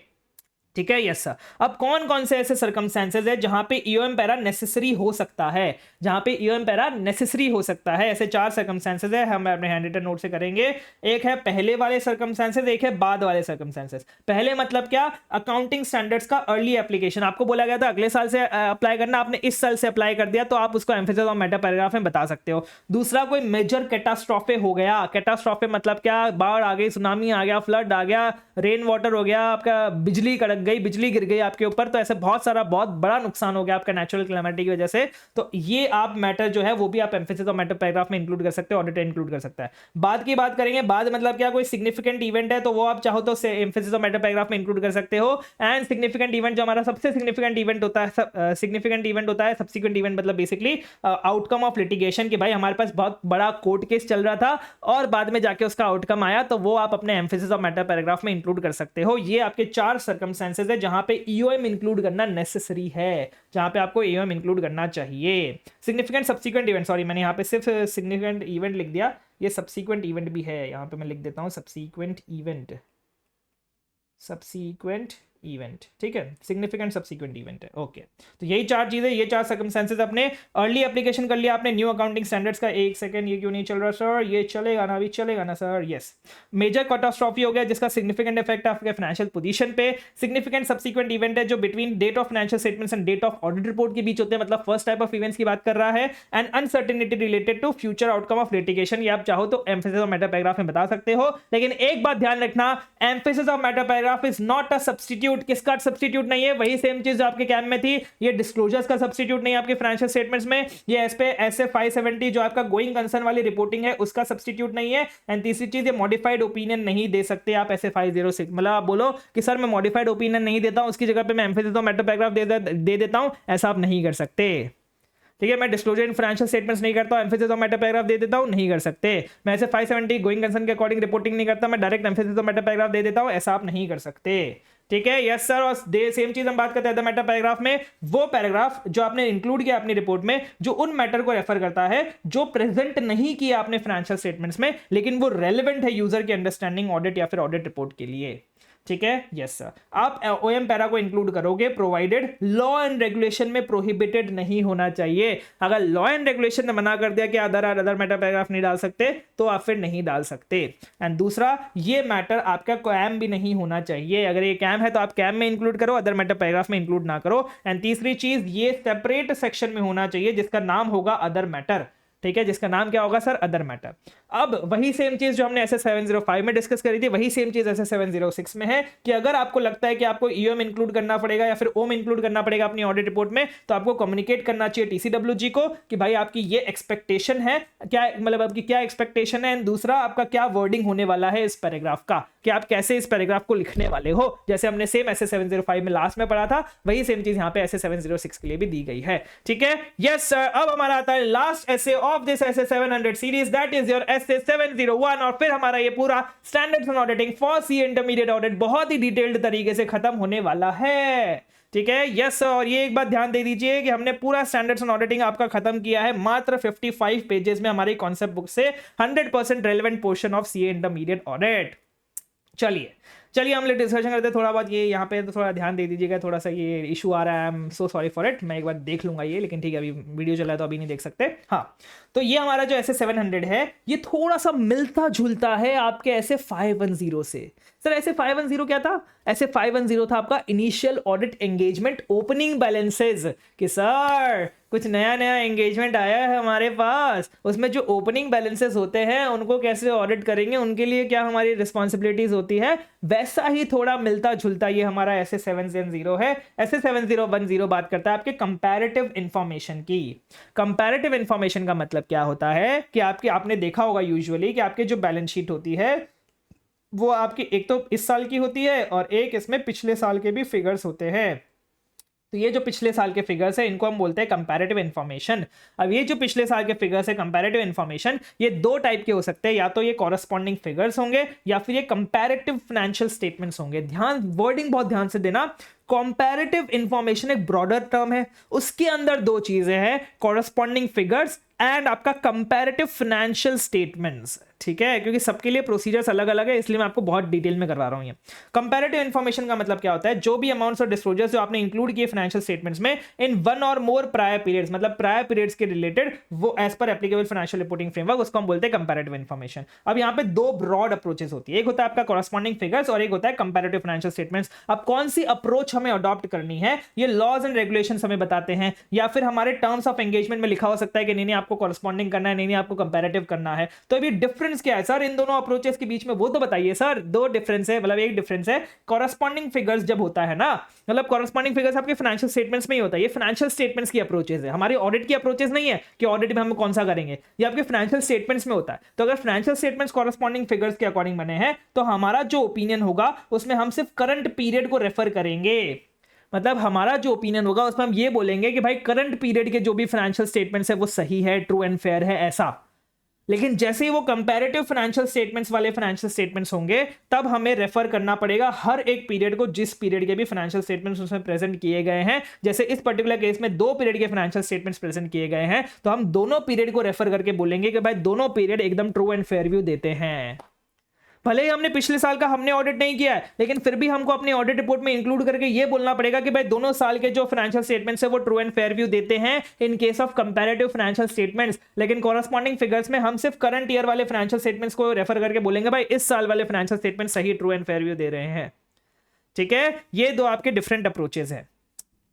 Speaker 1: ठीक है। Yes sir. अब कौन कौन से ऐसे सर्कमस्टेंसेस है जहां पे ईओएम पैरा नेसेसरी हो सकता है, जहां पे ईओएम पैरा नेसेसरी हो सकता है? ऐसे 4 सर्कमस्टेंसेस है, हम अपने हैंड रिटन नोट से करेंगे। एक है पहले वाले सर्कमस्टेंसेस, एक है बाद वाले सर्कमस्टेंसेस। पहले मतलब क्या? अकाउंटिंग स्टैंडर्ड्स का अर्ली एप्लीकेशन, आपको बोला गया था अगले साल से अप्लाई करना, आपने इस साल से अप्लाई कर दिया, तो आप उसको एम्फेसिस ऑफ मैटर पैराग्राफ में बता सकते हो। दूसरा, कोई मेजर कैटास्ट्रोफे हो गया, कैटास्ट्रोफे मतलब क्या? बाढ़ आ गई, सुनामी आ गया, फ्लड आ गया, रेन वाटर हो गया, आपका बिजली कड़क गई, बिजली गिर गई आपके ऊपर, तो ऐसे बहुत सारा बहुत बड़ा नुकसान हो गया आपका नेचुरल कैलेमिटी की वजह से, तो ये आप मैटर जो है वो भी आप एम्फेसिस ऑफ मैटर पैराग्राफ में इंक्लूड कर सकते हो, ऑडिटर इंक्लूड कर सकता है। बाद की बात करेंगे, बाद मतलब क्या? कोई सिग्निफिकेंट इवेंट है तो वो आप चाहो तो एम्फेसिस ऑफ मैटर पैराग्राफ में इंक्लूड कर सकते हो। एंड सिग्निफिकेंट इवेंट जो हमारा सबसे सिग्निफिकेंट इवेंट होता है, सिग्निफिकेंट इवेंट होता है, सब्सिक्वेंट इवेंट मतलब बेसिकली आउटकम ऑफ लिटिगेशन, कि भाई हमारे पास बहुत बड़ा कोर्ट केस चल रहा था और बाद में जाके उसका आउटकम आया, तो वो आप अपने एम्फेसिस ऑफ मैटर पैराग्राफ में इंक्लूड कर सकते हो। ये आपके 4 सर्कमस्टेंसेस है जहां पे ईओएम इंक्लूड करना नेसेसरी है, जहां पे आपको ईओएम इंक्लूड करना चाहिए। सिग्निफिकेंट सब्सिक्वेंट इवेंट, सॉरी मैंने यहां पे सिर्फ सिग्निफिकेंट इवेंट लिख दिया, ये सब्सिक्वेंट इवेंट भी है, यहां पे मैं लिख देता हूं सब्सिक्वेंट इवेंट, सब्सिक्वेंट इवेंट, ठीक है, सिग्निफिकेंट सब्सिक्वेंट इवेंट है। ओके, तो यही चार चीजें, ये चार सर्कमस्टेंसेस अपने अर्ली एप्लीकेशन कर लिया आपने न्यू अकाउंटिंग स्टैंडर्ड्स का। एक सेकंड, ये क्यों नहीं चल रहा सर? ये चलेगा ना, अभी चलेगा ना सर? यस, मेजर कैटास्ट्रॉफी हो गया जिसका सिग्निफिकेंट इफेक्ट आपके फाइनेंशियल पोजीशन पे। सिग्निफिकेंट सब्सिक्वेंट इवेंट है जो between date of financial statements and date of audit report के बीच होते हैं, मतलब फर्स्ट टाइप ऑफ इवेंट्स की बात कर रहा है। And uncertainty related to future outcome of litigation, ये आप चाहो तो एम्फेसिस ऑफ मैटर पैराग्राफ में बता सकते हो, लेकिन एक बात ध्यान रखना, emphasis of matter paragraph is not a substitute. किसका सब्स्टिट्यूट नहीं है? वही सेम चीज जो आपके कैम में थी, ये डिस्क्लोजर्स का सब्स्टिट्यूट नहीं है आपके फाइनेंशियल स्टेटमेंट्स में। ये एसए 570 जो आपका गोइंग कंसर्न वाली रिपोर्टिंग है उसका सब्स्टिट्यूट नहीं है। एंड तीसरी चीज, ये मॉडिफाइड ओपिनियन नहीं दे सकते आप एसए 506, मतलब आप बोलो कि सर मैं मॉडिफाइड ओपिनियन नहीं देता हूं, उसकी जगह पे मैं एम्फेसिस ऑफ मैटर पैराग्राफ दे देता हूं, ऐसा आप नहीं कर सकते। ठीक है, मैं डिस्क्लोजर इन फाइनेंशियल स्टेटमेंट्स नहीं करता हूं, एम्फेसिस ऑफ मैटर पैराग्राफ दे देता हूं, नहीं कर सकते। मैं ऐसे 570 गोइंग कंसर्न के अकॉर्डिंग रिपोर्टिंग नहीं करता, मैं direct emphasis of matter paragraph दे देता हूं, ऐसा आप नहीं कर सकते। ठीक है, यस सर। और सेम चीज हम बात करते हैं द मैटर पैराग्राफ में, वो पैराग्राफ जो आपने इंक्लूड किया अपनी रिपोर्ट में, जो उन मैटर को रेफर करता है जो प्रेजेंट नहीं किया आपने फाइनेंशियल स्टेटमेंट्स में, लेकिन वो रेलेवेंट है यूजर की अंडरस्टैंडिंग ऑडिट या फिर ऑडिट रिपोर्ट के लिए। ठीक है, यस सर। आप ओएम पैरा को इंक्लूड करोगे प्रोवाइडेड लॉ एंड रेगुलेशन में प्रोहिबिटेड नहीं होना चाहिए। अगर लॉ एंड रेगुलेशन ने मना कर दिया कि अदर मैटर पैराग्राफ नहीं डाल सकते, तो आप फिर नहीं डाल सकते। एंड दूसरा, ये मैटर आपका कैम भी नहीं होना चाहिए। अगर ये कैम है तो आप कैम में इंक्लूड करो, अदर मैटर पैराग्राफ में इंक्लूड ना करो। एंड तीसरी चीज, ये सेपरेट सेक्शन में होना चाहिए जिसका नाम होगा अदर मैटर। ठीक है, जिसका नाम क्या होगा सर? Other matter. अब वही सेम चीज जो हमने SS 705 में डिस्कस करी थी, वही सेम चीज SS 706 में है कि अगर आपको लगता है कि आपको ईओएम इंक्लूड करना पड़ेगा या फिर ओम इंक्लूड करना पड़ेगा अपनी ऑडिट रिपोर्ट में, तो आपको कम्युनिकेट करना चाहिए TCWG को कि भाई आपकी ये एक्सपेक्टेशन है, क्या मतलब आपकी क्या एक्सपेक्टेशन है, एंड दूसरा आपका क्या वर्डिंग होने वाला है इस पैराग्राफ का, कि आप कैसे इस पैराग्राफ को लिखने वाले हो। जैसे हमने सेम SS 705 में लास्ट में पढ़ा था, वही सेम चीज यहाँ पे SS 706 के लिए भी दी गई है। ठीक है, यस सर। अब हमारा आता है last essay of this SS 700 series, that is your essay 701, और फिर हमारा ये पूरा standards on auditing for CA intermediate audit बहुत ही डिटेल्ड तरीके से खत्म होने वाला है। ठीक है, यस। और ये एक बात ध्यान दे दीजिए कि हमने पूरा स्टैंडर्ड्स ऑन ऑडिटिंग आपका खत्म किया है मात्र 55 पेजेस में हमारी कॉन्सेप्ट बुक से 100% relevant portion of CA intermediate audit. चलिए हम लोग डिस्कशन करते हैं थोड़ा बहुत। ये यहाँ पे तो थोड़ा ध्यान दे दीजिएगा, थोड़ा सा ये इशू आ रहा है, I am so sorry for it. मैं एक बार देख लूंगा ये, लेकिन ठीक है अभी वीडियो चला है तो अभी नहीं देख सकते। हाँ, तो ये हमारा जो SS 700 है, ये थोड़ा सा मिलता जुलता है आपके SS 510 से। सर SS 510 क्या था? SS 510 था आपका initial audit engagement opening balances, कि सर कुछ नया नया एंगेजमेंट आया है हमारे पास, उसमें जो ओपनिंग बैलेंसेस होते हैं उनको कैसे ऑडिट करेंगे, उनके लिए क्या हमारी रिस्पॉन्सिबिलिटीज होती है, वैसा ही थोड़ा मिलता जुलता ये हमारा SS 710 है। SS 7010 बात करता है आपके कंपैरेटिव इंफॉर्मेशन की। कंपैरेटिव इंफॉर्मेशन का मतलब क्या होता है कि आपने देखा होगा यूजुअली कि आपके जो बैलेंस शीट होती है वो आपकी एक तो इस साल की होती है और एक इसमें पिछले साल के भी फिगर्स होते हैं। तो ये जो पिछले साल के फिगर्स है इनको हम बोलते हैं कंपैरेटिव इंफॉर्मेशन। अब ये जो पिछले साल के फिगर्स है कंपैरेटिव इंफॉर्मेशन, ये दो टाइप के हो सकते हैं, या तो ये कॉरेस्पॉन्डिंग फिगर्स होंगे या फिर ये कंपैरेटिव फाइनेंशियल स्टेटमेंट्स होंगे। वर्डिंग बहुत ध्यान से देना। कंपैरेटिव इंफॉर्मेशन एक ब्रॉडर टर्म है, उसके अंदर दो चीजें हैं, कॉरेस्पॉन्डिंग फिगर्स एंड आपका कंपैरेटिव फाइनेंशियल स्टेटमेंट्स। ठीक है, क्योंकि सबके लिए प्रोसीजर्स अलग अलग है, इसलिए मैं आपको बहुत डिटेल में करवा रहा हूं। ये कंपैरेटिव इंफॉर्मेशन का मतलब क्या होता है? जो भी अमाउंट्स और डिस्क्लोजर्स जो आपने इंक्लूड किए फाइनेंशियल स्टेटमेंट्स में in one or more prior periods, मतलब प्रायर पीरियड्स के रिलेटेड, वो as per applicable financial reporting framework, उसको हम बोलते हैं कंपैरेटिव इंफॉर्मेशन। अब यहाँ पे दो ब्रॉड अप्रोचेस होती है, एक होता है आपका कॉरेस्पॉन्डिंग फिगर्स और एक होता है कंपैरेटिव फाइनेंशियल स्टेटमेंट्स। अब कौन सी अप्रोच हमें अडॉप्ट करनी है, ये लॉज एंड रेगुलेशंस हमें बताते हैं, या फिर हमारे टर्म्स ऑफ एंगेजमेंट में लिखा हो सकता है कि नहीं आपको कॉरेस्पॉन्डिंग करना है, नहीं आपको कंपैरेटिव करना है। तो अभी डिफरेंस क्या है सर इन दोनों अप्रोचेस के बीच में, वो तो बताइए सर। दो डिफरेंस है, मतलब एक डिफरेंस है कॉरेस्पॉन्डिंग फिगर्स जब होता है ना, मतलब कॉरेस्पॉन्डिंग फिगर्स आपके फाइनेंशियल स्टेटमेंट्स में ही होता है, ये फाइनेंशियल स्टेटमेंट्स की अप्रोचेस है, हमारी ऑडिट की अप्रोचेस नहीं है कि ऑडिट में हम कौन सा करेंगे, ये आपके फाइनेंशियल स्टेटमेंट्स में होता है। तो अगर फाइनेंशियल स्टेटमेंट्स कॉरेस्पॉन्डिंग फिगर्स के अकॉर्डिंग बने हैं तो हमारा जो ओपिनियन होगा उसमें हम सिर्फ करंट पीरियड को रेफर करेंगे। मतलब हमारा जो ओपिनियन होगा उसमें हम ये बोलेंगे कि भाई करंट पीरियड के जो भी फाइनेंशियल स्टेटमेंट्स है वो सही है, ट्रू एंड फेयर है, ऐसा। लेकिन जैसे ही वो कंपैरेटिव फाइनेंशियल स्टेटमेंट्स वाले फाइनेंशियल स्टेटमेंट्स होंगे तब हमें रेफर करना पड़ेगा हर एक पीरियड को, जिस पीरियड के भी फाइनेंशियल स्टेटमेंट्स उसमें प्रेजेंट किए गए हैं। जैसे इस पर्टिकुलर केस में 2 पीरियड के फाइनेंशियल स्टेटमेंट्स प्रेजेंट किए गए हैं, तो हम दोनों पीरियड को रेफर करके बोलेंगे कि भाई दोनों पीरियड एकदम ट्रू एंड फेयर व्यू देते हैं। भले ही हमने पिछले साल का हमने ऑडिट नहीं किया है, लेकिन फिर भी हमको अपनी ऑडिट रिपोर्ट में इंक्लूड करके ये बोलना पड़ेगा कि भाई दोनों साल के जो फाइनेंशियल स्टेटमेंट्स है वो ट्रू एंड फेयर व्यू देते हैं in case of comparative financial statements. लेकिन कॉरस्पॉन्डिंग फिगर्स में हम सिर्फ करंट ईयर वाले फाइनेंशियल स्टेटमेंट्स को रेफर करके बोलेंगे भाई इस साल वाले फाइनेंशियल स्टेटमेंट सही ट्रू एंड फेयर व्यू दे रहे हैं। ठीक है, ये दो आपके डिफरेंट अप्रोचेस हैं।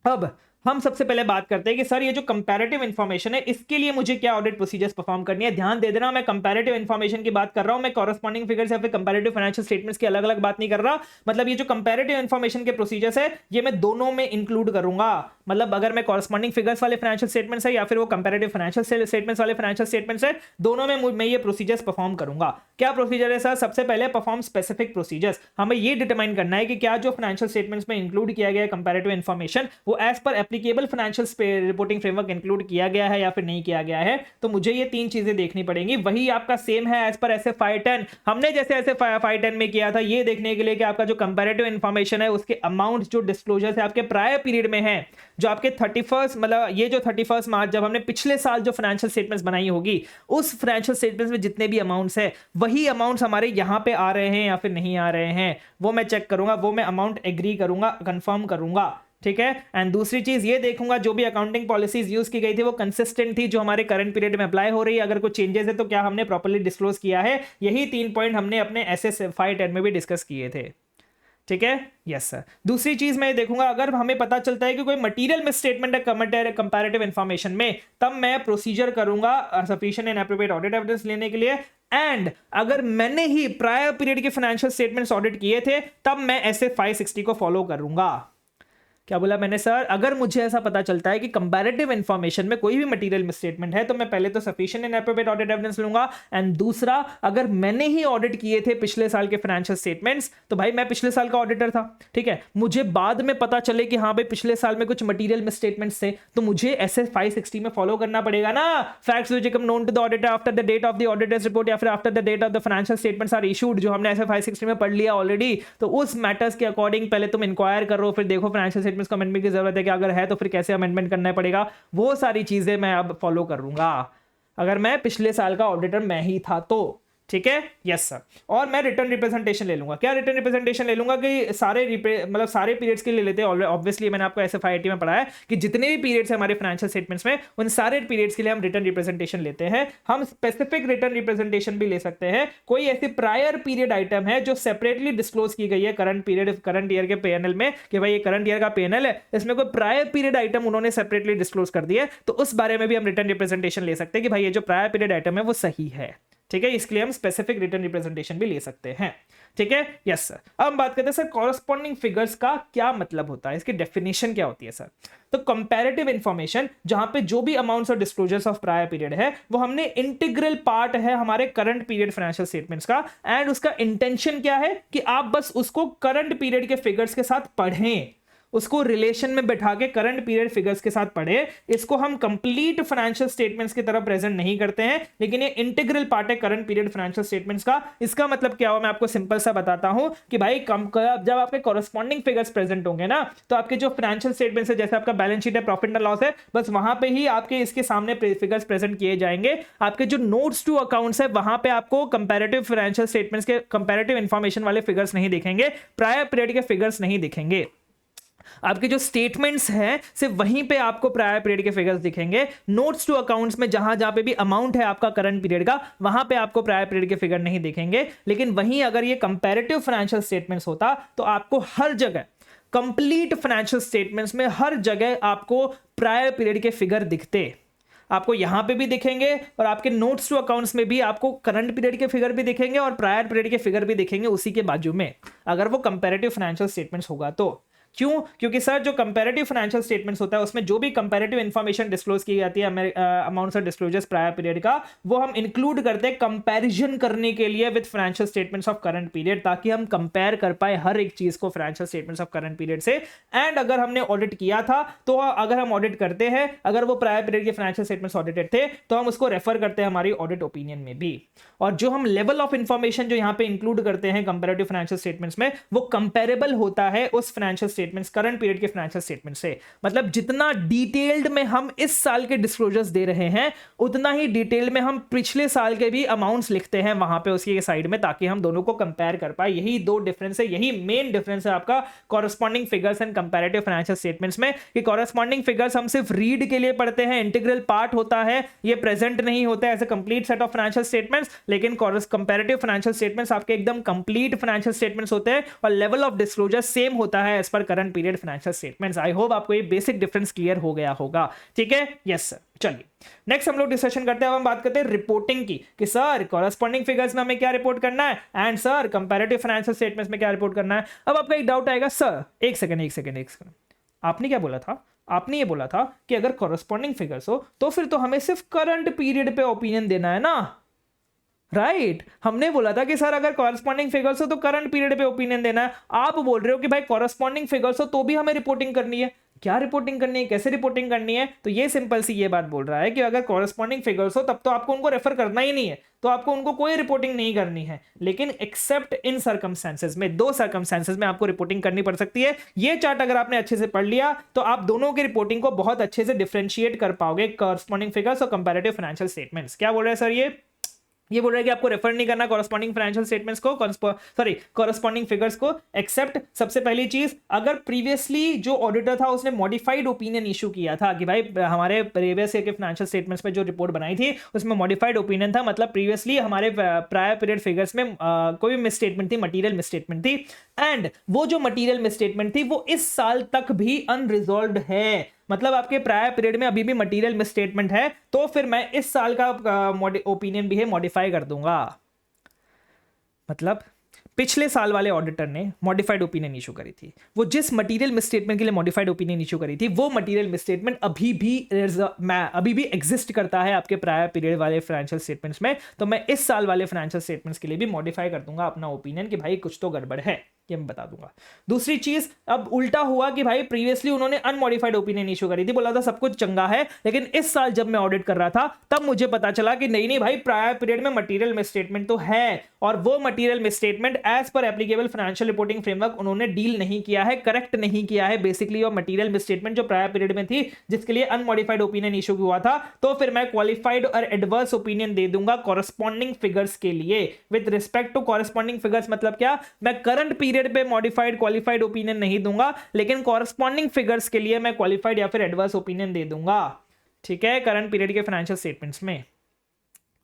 Speaker 1: अब हम सबसे पहले बात करते हैं कि सर ये जो कंपैरेटिव इंफॉर्मेशन है इसके लिए मुझे क्या ऑडिट प्रोसीजर्स परफॉर्म करनी है। ध्यान दे देना, मैं कंपैरेटिव इंफॉर्मेशन की बात कर रहा हूं, मैं कॉरस्पॉन्डिंग फिगर्स या फिर कंपैरेटिव फाइनेंशियल स्टेटमेंट्स की अलग अलग बात नहीं कर रहा। मतलब ये जो कंपैरेटिव इंफॉर्मेशन के प्रोसीजर्स है ये मैं दोनों में इंक्लूड करूंगा। मतलब अगर मैं कॉरस्पॉन्डिंग फिगर्स वाले फाइनेंशियल स्टेटमेंट्स है या फिर वो कंपैरेटिव फाइनेंशियल स्टेटमेंट्स वाले फाइनेंशियल स्टेटमेंट्स है, दोनों में मैं ये प्रोसीजर्स परफॉर्म करूंगा। क्या प्रोसीजर है सर? सबसे पहले परफॉर्म स्पेसिफिक प्रोसीजर्स। हमें ये डिटरमाइन करना है कि क्या जो फाइनेंशियल स्टेटमेंट्स में इंक्लूड किया गया है कंपैरेटिव इंफॉर्मेशन वो as per applicable financial reporting framework include किया गया है या फिर नहीं किया गया है। तो मुझे ये तीन चीजें देखनी पड़ेंगी। वही आपका सेम है एज पर SF 10 हमने जैसे ऐसे 10 में किया था, ये देखने के लिए कि आपका जो कंपैरेटिव इंफॉर्मेशन है उसके अमाउंट जो डिस्क्लोजर है आपके प्रायर पीरियड में है, जो आपके 31 मतलब ये जो 31 मार्च जब हमने पिछले साल जो फाइनेंशियल स्टेटमेंट्स बनाई होगी उस फाइनेंशियल स्टेटमेंट्स में जितने भी अमाउंट्स है वही अमाउंट्स हमारे यहां पे आ रहे हैं या फिर नहीं आ रहे हैं, वो मैं चेक करूंगा, वो मैं अमाउंट एग्री करूंगा, कंफर्म करूंगा। ठीक है, एंड दूसरी चीज ये देखूंगा जो भी अकाउंटिंग पॉलिसीज यूज की गई थी वो कंसिस्टेंट थी जो हमारे करंट पीरियड में अप्लाई हो रही है। अगर कोई चेंजेस है तो क्या हमने प्रॉपर्ली डिस्क्लोज किया है। यही 3 पॉइंट हमने अपने SS 10 में भी डिस्कस किए थे। ठीक है, यस सर। दूसरी चीज मैं देखूंगा अगर हमें पता चलता है कि कोई मटेरियल मिसस्टेटमेंट है कंपैरेटिव इंफॉर्मेशन में, तब मैं प्रोसीजर करूंगा sufficient and appropriate audit evidence लेने के लिए। एंड अगर मैंने ही प्रायर पीरियड के फाइनेंशियल स्टेटमेंट्स ऑडिट किए थे तब मैं ऐसे 560 को फॉलो करूंगा। क्या बोला मैंने सर? अगर मुझे ऐसा पता चलता है कि कंपैरेटिव इंफॉर्मेशन में कोई भी मटेरियल मिसस्टेटमेंट है तो मैं पहले तो sufficient and appropriate audit evidence लूंगा। एंड दूसरा, अगर मैंने ही ऑडिट किए थे पिछले साल के फाइनेंशियल स्टेटमेंट्स तो भाई मैं पिछले साल का ऑडिटर था, ठीक है, मुझे बाद में पता चले कि हाँ भाई पिछले साल में कुछ मटेरियल मिसस्टेटमेंट्स थे तो मुझे ऐसे 560 में फॉलो करना पड़ेगा ना। Facts which become known to the auditor after the date of the auditor's report या फिर after the date of the financial statements are issued, जो हमने ऐसे 560 में पढ़ लिया ऑलरेडी, तो उस मैटर्स के अकॉर्डिंग पहले तुम इंक्वायर करो, फिर देखो फाइनेंशियल स्टेटमेंट्स को अमेंडमेंट की जरूरत है कि अगर है तो फिर कैसे अमेंडमेंट करना पड़ेगा। वो सारी चीजें मैं अब फॉलो करूंगा अगर मैं पिछले साल का ऑडिटर मैं ही था तो। ठीक है, यस सर। और मैं रिटर्न रिप्रेजेंटेशन ले लूंगा। क्या रिटर्न रिप्रेजेंटेशन ले लूंगा कि सारे मतलब सारे पीरियड्स के लिए लेते हैं। ऑब्वियसली मैंने आपको SF 80 में पढ़ाया कि जितने भी पीरियड्स हैं हमारे फाइनेंशियल स्टेटमेंट्स में उन सारे पीरियड्स के लिए हम रिटर्न रिप्रेजेंटेशन लेते हैं। हम स्पेसिफिक रिटर्न रिप्रेजेंटेशन भी ले सकते हैं। कोई ऐसी प्रायर पीरियड आइटम है जो सेपरेटली डिस्क्लोज की गई है करंट ईयर के P&L में कि भाई ये करंट ईयर का P&L है, इसमें कोई प्रायर पीरियड आइटम उन्होंने सेपरेटली डिस्क्लोज कर दिया है, तो उस बारे में भी हम रिटर्न रिप्रेजेंटेशन ले सकते हैं कि भाई ये जो प्रायर पीरियड आइटम है वो सही है। ठीक है, इसके लिए हम स्पेसिफिक रिटर्न रिप्रेजेंटेशन भी ले सकते हैं। ठीक है, यस सर। अब हम बात करते हैं सर कॉरस्पॉन्डिंग फिगर्स का क्या मतलब होता है, इसकी डेफिनेशन क्या होती है सर। तो कंपैरेटिव इंफॉर्मेशन जहां पे जो भी अमाउंट्स और डिस्क्लोजर्स ऑफ प्रायर पीरियड है वो हमने इंटीग्रल पार्ट है हमारे करंट पीरियड फाइनेंशियल स्टेटमेंट्स का। एंड उसका इंटेंशन क्या है कि आप बस उसको करंट पीरियड के फिगर्स के साथ पढ़ें, उसको रिलेशन में बैठा के करंट पीरियड फिगर्स के साथ पढ़े। इसको हम कंप्लीट फाइनेंशियल स्टेटमेंट्स की तरह प्रेजेंट नहीं करते हैं, लेकिन ये इंटीग्रल पार्ट है करंट पीरियड फाइनेंशियल स्टेटमेंट्स का। इसका मतलब क्या हुआ मैं आपको सिंपल सा बताता हूं कि भाई जब आपके कॉरस्पॉन्डिंग फिगर्स प्रेजेंट होंगे ना तो आपके जो फाइनेंशियल स्टेटमेंट्स है जैसे आपका बैलेंस शीट है, प्रॉफिट एंड लॉस है, बस वहां पे ही आपके इसके सामने फिगर्स प्रेजेंट किए जाएंगे। आपके जो नोट्स टू अकाउंट्स है वहां पे आपको कंपैरेटिव फाइनेंशियल स्टेटमेंट्स के कंपैरेटिव इंफॉर्मेशन वाले फिगर्स नहीं दिखेंगे, प्रायर पीरियड के फिगर्स नहीं दिखेंगे। आपके जो स्टेटमेंट्स हैं सिर्फ वहीं पे आपको प्रायर पीरियड के फिगर्स दिखेंगे। नोट्स टू अकाउंट्स में जहां जहां पे भी अमाउंट है आपका करंट पीरियड का वहां पे आपको प्रायर पीरियड के फिगर नहीं दिखेंगे। लेकिन वहीं अगर ये कंपैरेटिव फाइनेंशियल स्टेटमेंट्स होता तो आपको हर जगह कंप्लीट फाइनेंशियल स्टेटमेंट्स में हर जगह आपको प्रायर पीरियड के फिगर दिखते। आपको यहां पे भी दिखेंगे और आपके नोट्स टू अकाउंट्स में भी आपको करंट पीरियड के फिगर भी दिखेंगे और प्रायर पीरियड के फिगर भी दिखेंगे उसी के बाजू में, अगर वो कंपैरेटिव फाइनेंशियल स्टेटमेंट्स होगा तो। क्यों? क्योंकि सर जो कंपैरेटिव फाइनेंशियल स्टेटमेंट्स होता है उसमें जो भी कंपैरेटिव इंफॉर्मेशन डिस्क्लोज की जाती है अमाउंट्स और डिस्क्लोजर्स प्रायर पीरियड का, वो हम इंक्लूड करते हैं कंपैरिजन करने के लिए with financial statements of current period, ताकि हम कंपेयर कर पाए हर एक चीज को financial statements of current period से। एंड अगर हमने ऑडिट किया था तो अगर हम ऑडिट करते हैं, अगर वो प्रायर पीरियड के फाइनेंशियल स्टेटमेंट्स ऑडिटेड थे तो हम उसको रेफर करते हैं हमारी ऑडिट ओपिनियन में भी। और जो हम लेवल ऑफ इंफॉर्मेशन जो यहाँ पे इंक्लूड करते हैं कंपैरेटिव फाइनेंशियल स्टेटमेंट्स में वो कंपेरेबल होता है उस फाइनेंशियल स्टेटमेंट्स, करंट पीरियड के फाइनेंशियल स्टेटमेंट से। मतलब जितना डिटेल्ड में हम इस साल के डिस्क्लोजर्स दे रहे हैं उतना ही डिटेल में हम पिछले साल के भी अमाउंट्स लिखते हैं वहां पे उसकी साइड में, ताकि हम दोनों को कंपेयर कर पाए। यही दो डिफरेंस है, यही मेन डिफरेंस है आपका corresponding figures and comparative financial statements में, कि कॉरेस्पॉन्डिंग फिगर्स हम सिर्फ रीड के लिए पढ़ते हैं, इंटीग्रल पार्ट होता है, ये प्रेजेंट नहीं होता है as a complete set of financial statements, लेकिन कंपैरेटिव फाइनेंशियल स्टेटमेंट्स आपके एकदम कंप्लीट फाइनेंशियल स्टेटमेंट्स होते हैं और लेवल ऑफ डिस्क्लोजर सेम होता है as per current period financial statements. I hope आपको ये बेसिक डिफरेंस क्लियर हो गया होगा। ठीक है, यस सर। चलिए नेक्स्ट हम लोग डिस्कशन करते हैं, अब हम बात करते हैं रिपोर्टिंग की, कि सर कॉरेस्पॉन्डिंग फिगर्स में हमें क्या रिपोर्ट करना है and sir comparative financial statements में क्या रिपोर्ट करना है। अब आपका एक डाउट आएगा, सर एक सेकंड, आपने क्या बोला था? आपने ये बोला था कि अगर कॉरेस्पॉन्डिंग फिगर्स हो तो फिर तो हमें सिर्फ करंट पीरियड पे ओपिनियन देना है ना, राइट? हमने बोला था कि सर अगर कॉरेस्पॉन्डिंग फिगर्स हो तो करंट पीरियड पे ओपिनियन देना है। आप बोल रहे हो कि भाई कॉरेस्पॉन्डिंग फिगर्स हो तो भी हमें रिपोर्टिंग करनी है। क्या रिपोर्टिंग करनी है, कैसे रिपोर्टिंग करनी है? तो ये सिंपल सी ये बात बोल रहा है कि अगर कॉरेस्पॉन्डिंग फिगर्स हो तब तो आपको उनको रेफर करना ही नहीं है, तो आपको उनको कोई रिपोर्टिंग नहीं करनी है। लेकिन एक्सेप्ट इन सर्कमस्टेंसेस में, दो सर्कमस्टेंसेस में आपको रिपोर्टिंग करनी पड़ सकती है। ये चार्ट अगर आपने अच्छे से पढ़ लिया तो आप दोनों की रिपोर्टिंग को बहुत अच्छे से डिफरेंशिएट कर पाओगे, कॉरेस्पॉन्डिंग फिगर्स और कंपैरेटिव फाइनेंशियल स्टेटमेंट्स। क्या बोल रहे हैं सर? ये बोल रहे हैं कि आपको रेफर नहीं करना कॉरेस्पॉन्डिंग फाइनेंशियल स्टेटमेंट्स को, कॉरेस्पॉन्डिंग फिगर्स को, एक्सेप्ट सबसे पहली चीज, अगर प्रीवियसली जो ऑडिटर था उसने मॉडिफाइड ओपिनियन इशू किया था कि भाई हमारे प्रीवियस ईयर के फाइनेंशियल स्टेटमेंट्स में जो रिपोर्ट बनाई थी उसमें मॉडिफाइड ओपिनियन था, मतलब प्रीवियसली हमारे प्रायर पीरियड फिगर्स में कोई भी मिसस्टेटमेंट थी, मटीरियल मिसस्टेटमेंट थी, एंड वो जो मटीरियल मिसस्टेटमेंट थी वो इस साल तक भी अनरिजॉल्व्ड है। मतलब आपके प्रायर पीरियड में अभी भी मटेरियल मिसस्टेटमेंट है, तो फिर मैं इस साल का ओपिनियन भी है मॉडिफाई कर दूंगा। मतलब पिछले साल वाले ऑडिटर ने मॉडिफाइड ओपिनियन इशू करी थी, वो जिस मटेरियल मिसस्टेटमेंट के लिए मॉडिफाइड ओपिनियन इशू करी थी वो मटेरियल मिसस्टेटमेंट अभी भी एग्जिस्ट करता है आपके प्रायर पीरियड वाले फाइनेंशियल स्टेटमेंट्स में, तो मैं इस साल वाले फाइनेंशियल स्टेटमेंट्स के लिए भी मॉडिफाई कर दूंगा अपना ओपिनियन कि भाई कुछ तो गड़बड़ है, ये मैं बता दूंगा। दूसरी चीज, अब उल्टा हुआ कि भाई प्रीवियसली उन्होंने अनमॉडिफाइड ओपिनियन इशू करी थी, बोला था सब कुछ चंगा है, लेकिन इस साल जब मैं ऑडिट कर रहा था तब मुझे पता चला कि नहीं भाई प्रायर पीरियड में मटेरियल मिसस्टेटमेंट तो है, और वो material misstatement as per applicable financial reporting framework उन्होंने डील नहीं किया है, करेक्ट नहीं किया है बेसिकली, और मटेरियल मिसस्टेटमेंट जो प्रायर पीरियड में थी जिसके लिए अनमॉडिफाइड ओपिनियन इशू हुआ था, तो फिर मैं क्वालिफाइड और एडवर्स ओपिनियन दे दूंगा कॉरेस्पॉन्डिंग फिगर्स के लिए। With respect to corresponding figures मतलब क्या, मैं करंट पीरियड पे मॉडिफाइड क्वालिफाइड ओपिनियन नहीं दूंगा, लेकिन कॉरेस्पॉन्डिंग फिगर्स के लिए मैं क्वालिफाइड या फिर एडवर्स ओपिनियन दे दूंगा। ठीक है, करंट पीरियड के फाइनेंशियल स्टेटमेंट्स में।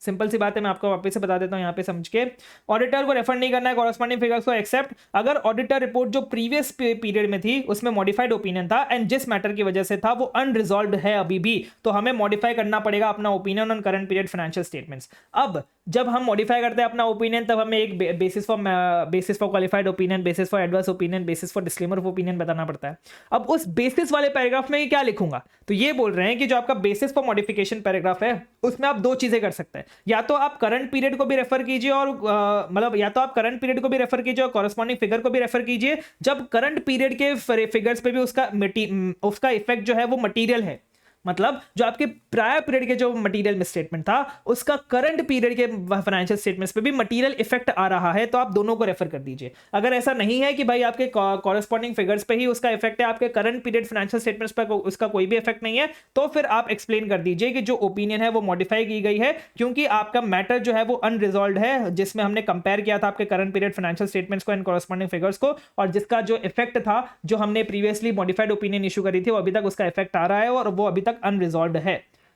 Speaker 1: सिंपल सी बात है, मैं आपको वापस से बता देता हूं यहां पे समझ के। ऑडिटर को रेफर नहीं करना है कॉरेस्पॉन्डिंग फिगर्स को, एक्सेप्ट अगर ऑडिटर रिपोर्ट जो प्रीवियस पीरियड में थी उसमें मॉडिफाइड ओपिनियन था एंड जिस मैटर की वजह से था वो अनरिजॉल्व्ड है अभी भी, तो हमें मॉडिफाई करना पड़ेगा अपना opinion on current period financial statements. अब जब हम मॉडिफाई करते हैं अपना ओपिनियन तब हमें एक basis for qualified opinion, basis for adverse opinion, basis for disclaimer of opinion बताना पड़ता है। अब उस बेसिस वाले पैराग्राफ में क्या लिखूंगा, तो ये बोल रहे हैं कि जो आपका बेसिस फॉर मॉडिफिकेशन पैराग्राफ है उसमें आप दो चीजें कर सकते हैं, या तो आप करंट पीरियड को भी रेफर कीजिए और मतलब या तो आप करंट पीरियड को भी रेफर कीजिए और कॉरेस्पॉन्डिंग फिगर को भी रेफर कीजिए जब करंट पीरियड के फिगर्स पे भी उसका इफेक्ट जो है वो मटेरियल है, मतलब जो आपके प्रायर पीरियड के जो मटेरियल मिसस्टेटमेंट था उसका करंट पीरियड के फाइनेंशियल स्टेटमेंट्स पे भी मटेरियल इफेक्ट आ रहा है, तो आप दोनों को रेफर कर दीजिए। अगर ऐसा नहीं है कि भाई आपके कॉरेस्पॉन्डिंग फिगर्स पे ही उसका इफेक्ट है, आपके करंट पीरियड फाइनेंशियल स्टेटमेंट्स पे उसका कोई भी इफेक्ट नहीं है, तो फिर आप एक्सप्लेन कर दीजिए कि जो ओपिनियन है वो मॉडिफाई की गई है क्योंकि आपका मैटर जो है वो अनरिजॉल्व्ड है, जिसमें हमने कंपेयर किया था आपके करंट पीरियड फाइनेंशियल स्टेटमेंट्स को एंड कॉरेस्पॉन्डिंग फिगर्स को, और जिसका जो इफेक्ट था जो हमने प्रीवियसली मॉडिफाइड ओपिनियन इशू करी थी वो अभी तक उसका इफेक्ट आ रहा है और वो अभी तक अनरिजॉल्व्ड है।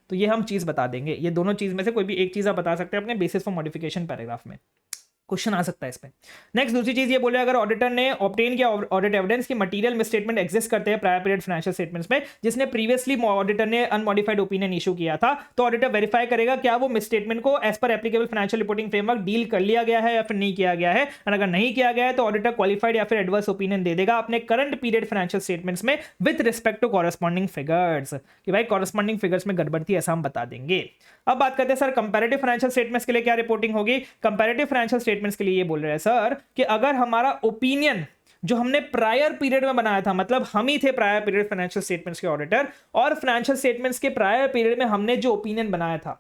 Speaker 1: तो ये हम चीज बता देंगे, ये दोनों चीज में से कोई भी एक चीज आप बता सकते हैं अपने बेसिस फॉर मॉडिफिकेशन पैराग्राफ में, क्वेश्चन आ सकता है इसमें। नेक्स्ट दूसरी चीज ये बोले अगर ऑडिटर ने ऑब्टेन किया ऑडिट एविडेंस कि मटेरियल मिसस्टेटमेंट एग्जिस्ट करते हैं प्रायर पीरियड फाइनेंशियल स्टेटमेंट्स में जिसने प्रीवियसली ऑडिटर ने अनमॉडिफाइड ओपिनियन इशू किया था, तो ऑडिटर वेरीफाई करेगा क्या वो मिसस्टेटमेंट को as per applicable financial reporting framework deal कर लिया गया है या फिर नहीं किया गया है, और अगर नहीं किया गया है तो ऑडिटर क्वालिफाइड या फिर एडवर्स ओपिनियन दे देगा अपने करंट पीरियड फाइनेंशियल स्टेटमेंट्स में with respect to corresponding figures, कि भाई कॉरेस्पॉन्डिंग फिगर्स में गड़बड़ थी ऐसा हम बता देंगे। अब बात करते हैं सर कंपैरेटिव फाइनेंशियल स्टेटमेंट्स के लिए क्या रिपोर्टिंग होगी। कंपैरेटिव फाइनेंशियल स्टेटमेंट्स के लिए ये बोल रहे हैं सर कि अगर हमारा ओपिनियन जो हमने प्रायर पीरियड में बनाया था, मतलब हम ही थे प्रायर पीरियड फाइनेंशियल स्टेटमेंट्स के ऑडिटर, और फाइनेंशियल स्टेटमेंट्स के प्रायर पीरियड में हमने जो ओपिनियन बनाया था,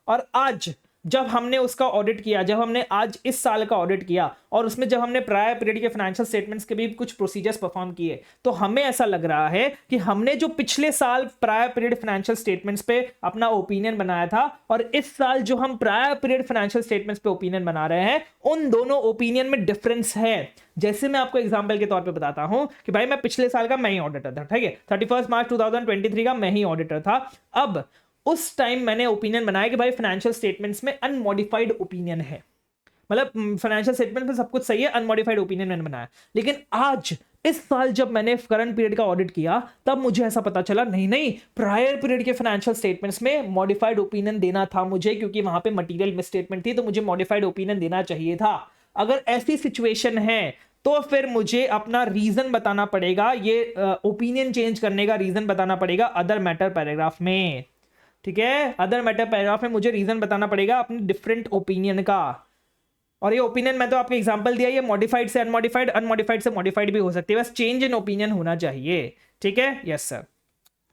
Speaker 1: और आज जब हमने उसका ऑडिट किया, जब हमने आज इस साल का ऑडिट किया और उसमें जब हमने प्रायर पीरियड के फाइनेंशियल स्टेटमेंट्स के भी कुछ प्रोसीजर्स परफॉर्म किए, तो हमें ऐसा लग रहा है कि हमने जो पिछले साल प्रायर पीरियड फाइनेंशियल स्टेटमेंट्स पे अपना ओपिनियन बनाया था और इस साल जो हम प्रायर पीरियड फाइनेंशियल स्टेटमेंट्स पे ओपिनियन बना रहे हैं, उन दोनों ओपिनियन में डिफरेंस है। जैसे मैं आपको एग्जांपल के तौर पे बताता हूं कि भाई मैं पिछले साल का मैं ही ऑडिटर था, ठीक है, 31 मार्च 2023 का मैं ही ऑडिटर था। अब उस टाइम मैंने ओपिनियन बनाया कि भाई फाइनेंशियल स्टेटमेंट्स में अनमॉडिफाइड ओपिनियन है, मतलब फाइनेंशियल स्टेटमेंट में सब कुछ सही है, अनमॉडिफाइड ओपिनियन मैंने बनाया। लेकिन आज इस साल जब मैंने करंट पीरियड का ऑडिट किया, तब मुझे ऐसा पता चला नहीं, प्रायर पीरियड के फाइनेंशियल स्टेटमेंट्स में मॉडिफाइड ओपिनियन देना था मुझे, क्योंकि वहां पे मटेरियल मिसस्टेटमेंट थी, तो मुझे मॉडिफाइड ओपिनियन देना चाहिए था। अगर ऐसी सिचुएशन है तो फिर मुझे अपना रीजन बताना पड़ेगा, ये ओपिनियन चेंज करने का रीजन बताना पड़ेगा अदर मैटर पैराग्राफ में, ठीक है। अदर मैटर पैराग्राफ में मुझे रीजन बताना पड़ेगा अपने डिफरेंट ओपिनियन का। और ये ओपिनियन मैं तो आपको एग्जांपल दिया, ये मॉडिफाइड से अनमॉडिफाइड, अनमॉडिफाइड से मॉडिफाइड भी हो सकती है, बस चेंज इन ओपिनियन होना चाहिए, ठीक है। Yes sir.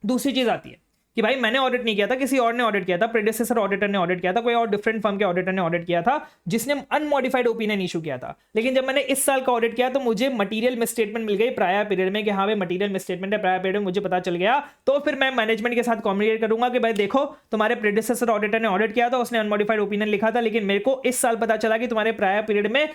Speaker 1: दूसरी चीज आती है कि भाई मैंने ऑडिट नहीं किया था, किसी और ने ऑडिट किया था, प्रेडिसेसर ऑडिटर ने ऑडिट किया था, कोई और डिफरेंट फर्म के ऑडिटर ने ऑडिट किया था, जिसने अनमॉडिफाइड ओपिनियन इशू किया था। लेकिन जब मैंने इस साल का ऑडिट किया तो मुझे मटेरियल मिसस्टेटमेंट मिल गई प्रायर पीरियड में कि हाँ भाई मटेरियल मिसस्टेटमेंट है प्रायर पीरियड में, मुझे पता चल गया। तो फिर मैं मैनेजमेंट के साथ कम्युनिकेट करूंगा कि भाई देखो तुम्हारे प्रेडिसेसर ऑडिटर ने ऑडिट किया था, उसने अनमॉडिफाइड ओपिनियन लिखा था, लेकिन मेरे को इस साल पता चला कि तुम्हारे प्रायर पीरियड में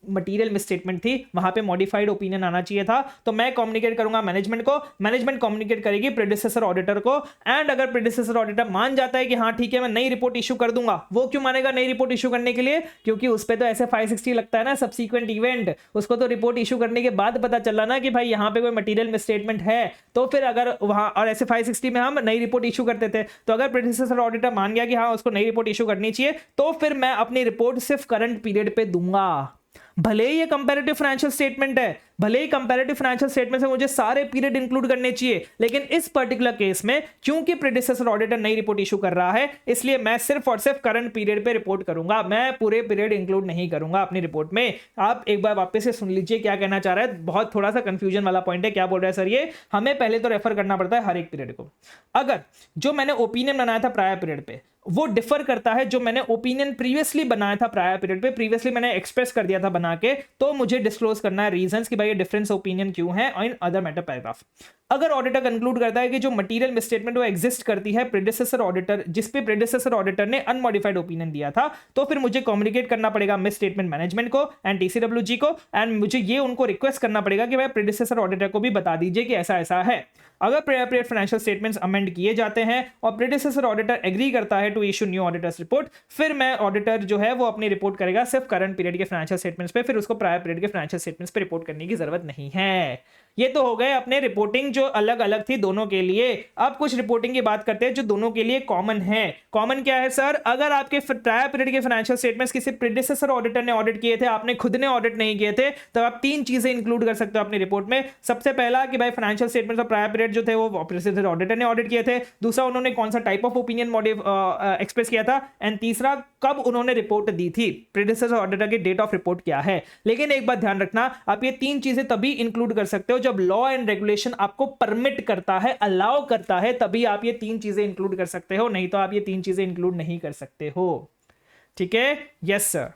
Speaker 1: मटेरियल मिसस्टेटमेंट थी, वहां पे मॉडिफाइड ओपिनियन आना चाहिए था। तो मैं कम्युनिकेट करूंगा मैनेजमेंट को, मैनेजमेंट कम्युनिकेट करेगी प्रेडिसेसर ऑडिटर को, एंड अगर प्रेडिसेसर ऑडिटर मान जाता है कि हाँ ठीक है मैं नई रिपोर्ट इशू कर दूंगा, वो क्यों मानेगा नई रिपोर्ट इशू करने के लिए, क्योंकि उस पर तो ऐसे 560 लगता है ना सब्सीक्वेंट इवेंट, उसको तो रिपोर्ट इशू करने के बाद पता चला ना कि भाई यहाँ पे कोई मटेरियल मिसस्टेटमेंट है। तो फिर अगर वहां और ऐसे 560 में हम नई रिपोर्ट इशू करते थे, तो अगर प्रेडिसेसर ऑडिटर मान गया कि हाँ उसको नई रिपोर्ट इशू करनी चाहिए, तो फिर मैं अपनी रिपोर्ट सिर्फ करंट पीरियड पे दूंगा। भले ही ये कंपैरेटिव फाइनेंशियल स्टेटमेंट है, भले ही कंपैरेटिव फाइनेंशियल स्टेटमेंट से मुझे सारे पीरियड इंक्लूड करने चाहिए, लेकिन इस पर्टिकुलर केस में क्योंकि प्रेडिसेसर ऑडिटर नई रिपोर्ट इशू कर रहा है, इसलिए मैं सिर्फ और सिर्फ करंट पीरियड पे रिपोर्ट करूंगा, मैं पूरे पीरियड इंक्लूड नहीं करूंगा अपनी रिपोर्ट में। आप एक बार वापस से सुन लीजिए क्या कहना चाह रहा है, बहुत थोड़ा सा कंफ्यूजन वाला पॉइंट है। क्या बोल रहा है सर ये, हमें पहले तो रेफर करना पड़ता है हर एक पीरियड को। अगर जो मैंने ओपिनियन बनाया था प्रायर पीरियड पे वो डिफर करता है जो मैंने ओपिनियन प्रीवियसली बनाया था प्रायर पीरियड पे, प्रीवियसली मैंने एक्सप्रेस कर दिया था बना के, तो मुझे डिस्क्लोज करना है रीजंस कि भाई ये डिफरेंस ओपिनियन क्यों है इन अदर मैटर पैराग्राफ। अगर ऑडिटर कंक्लूड करता है कि जो मटेरियल मिसस्टेटमेंट वो एग्जिस्ट करती है प्रेडिसेसर ऑडिटर, जिस पे प्रेडिसेसर ऑडिटर ने अनमॉडिफाइड ओपिनियन दिया था, तो फिर मुझे कम्युनिकेट करना पड़ेगा मिसस्टेटमेंट मैनेजमेंट को एंड टीसीडब्ल्यूजी को, एंड मुझे ये उनको रिक्वेस्ट करना पड़ेगा कि भाई प्रेडिसेसर ऑडिटर को भी बता दीजिए कि ऐसा ऐसा है। अगर prior period financial statements amend किए जाते हैं और प्रेडिसेसर ऑडिटर एग्री करता है to issue new auditor's report, फिर मैं ऑडिटर जो है वो अपनी रिपोर्ट करेगा सिर्फ करंट पीरियड के फाइनेंशियल स्टेटमेंट्स पे, फिर उसको प्रायर पीरियड के फाइनेंशियल स्टेटमेंट्स पे रिपोर्ट करने की जरूरत नहीं है। ये तो हो गए अपने रिपोर्टिंग जो अलग अलग थी दोनों के लिए। अब कुछ रिपोर्टिंग की बात करते हैं जो दोनों के लिए कॉमन है। कॉमन क्या है सर, अगर आपके प्रायर पीरियड के फाइनेंशियल स्टेटमेंट्स किसी प्रेडिसेसर ऑडिटर ने ऑडिट किए थे, आपने खुद ने ऑडिट नहीं किए थे, तो आप तीन चीजें इंक्लूड कर सकते हो अपनी रिपोर्ट में। सबसे पहला कि भाई फाइनेंशियल स्टेटमेंट्स और प्रायर पीरियड जो थे वो प्रेडिसेसर ऑडिटर ने ऑडिट किए थे। दूसरा, उन्होंने कौन सा टाइप ऑफ ओपिनियन एक्सप्रेस किया था, एंड तीसरा, कब उन्होंने रिपोर्ट दी थी, प्रेडिसेसर ऑडिटर की डेट ऑफ रिपोर्ट क्या है। लेकिन एक बात ध्यान रखना, आप ये तीन चीजें तभी इंक्लूड कर सकते हो जब लॉ एंड रेगुलेशन आपको परमिट करता है, अलाउ करता है, तभी आप ये तीन चीजें इंक्लूड कर सकते हो, नहीं तो आप ये तीन चीजें इंक्लूड नहीं कर सकते हो। ठीक है, यस सर।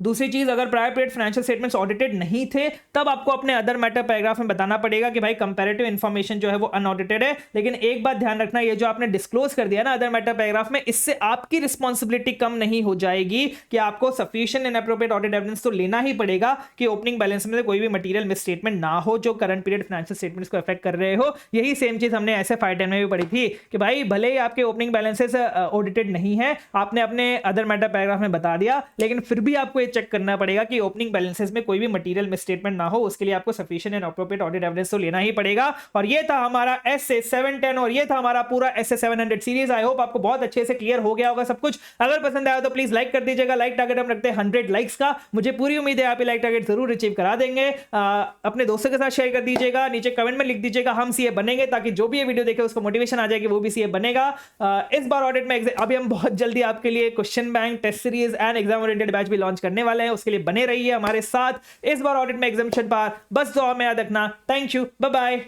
Speaker 1: दूसरी चीज, अगर prior period financial statements audited नहीं थे, तब आपको अपने अदर मैटर पैराग्राफ में बताना पड़ेगा कि भाई कंपैरेटिव इंफॉर्मेशन जो है वो अनऑडिटेड है। लेकिन एक बात ध्यान रखना, ये जो आपने डिस्क्लोज कर दिया ना अदर मैटर पैराग्राफ में, इससे आपकी रिस्पॉन्सिबिलिटी कम नहीं हो जाएगी कि आपको sufficient and appropriate audit evidence तो लेना ही पड़ेगा कि ओपनिंग बैलेंस में कोई भी मटेरियल मिसस्टेटमेंट ना हो जो करंट पीरियड फाइनेंशियल स्टेटमेंट्स को अफेक्ट कर रहे हो। यही सेम चीज हमने ऐसे 510 में भी पढ़ी थी कि भाई भले ही आपके ओपनिंग बैलेंसेस ऑडिटेड नहीं है, आपने अपने अदर मैटर पैराग्राफ में बता दिया, लेकिन फिर भी आपको ये चेक करना पड़ेगा कि ओपनिंग बैलेंसेस में कोई भी मटेरियल मिसस्टेटमेंट ना हो। उसके लिए आपको sufficient and appropriate audit evidence तो लेना ही पड़ेगा। और ये था हमारा एसए 710 और ये था हमारा पूरा एसए 700 सीरीज। आई होप आपको बहुत अच्छे से क्लियर हो गया होगा सब कुछ। अगर पसंद आया तो प्लीज लाइक कर दीजिएगा। लाइक टारगेट हम रखते हैं 100 लाइक्स का। मुझे पूरी उम्मीद है आप ये लाइक टारगेट जरूर अचीव करा देंगे। अपने दोस्तों के साथ शेयर कर दीजिएगा, नीचे कमेंट में लिख दीजिएगा हम सीए बनेंगे, ताकि जो भी ये वीडियो देखे उसको मोटिवेशन आ जाए कि वो भी सीए बनेगा। इस बार ऑडिट में अभी हम बहुत जल्दी आपके लिए question bank, test series and exam oriented batch भी लॉन्च करने वाले हैं। उसके लिए बने रहिए हमारे साथ। इस बार ऑडिट में एग्जामिनेशन पार बस दुआ में याद रखना। Thank you, bye bye.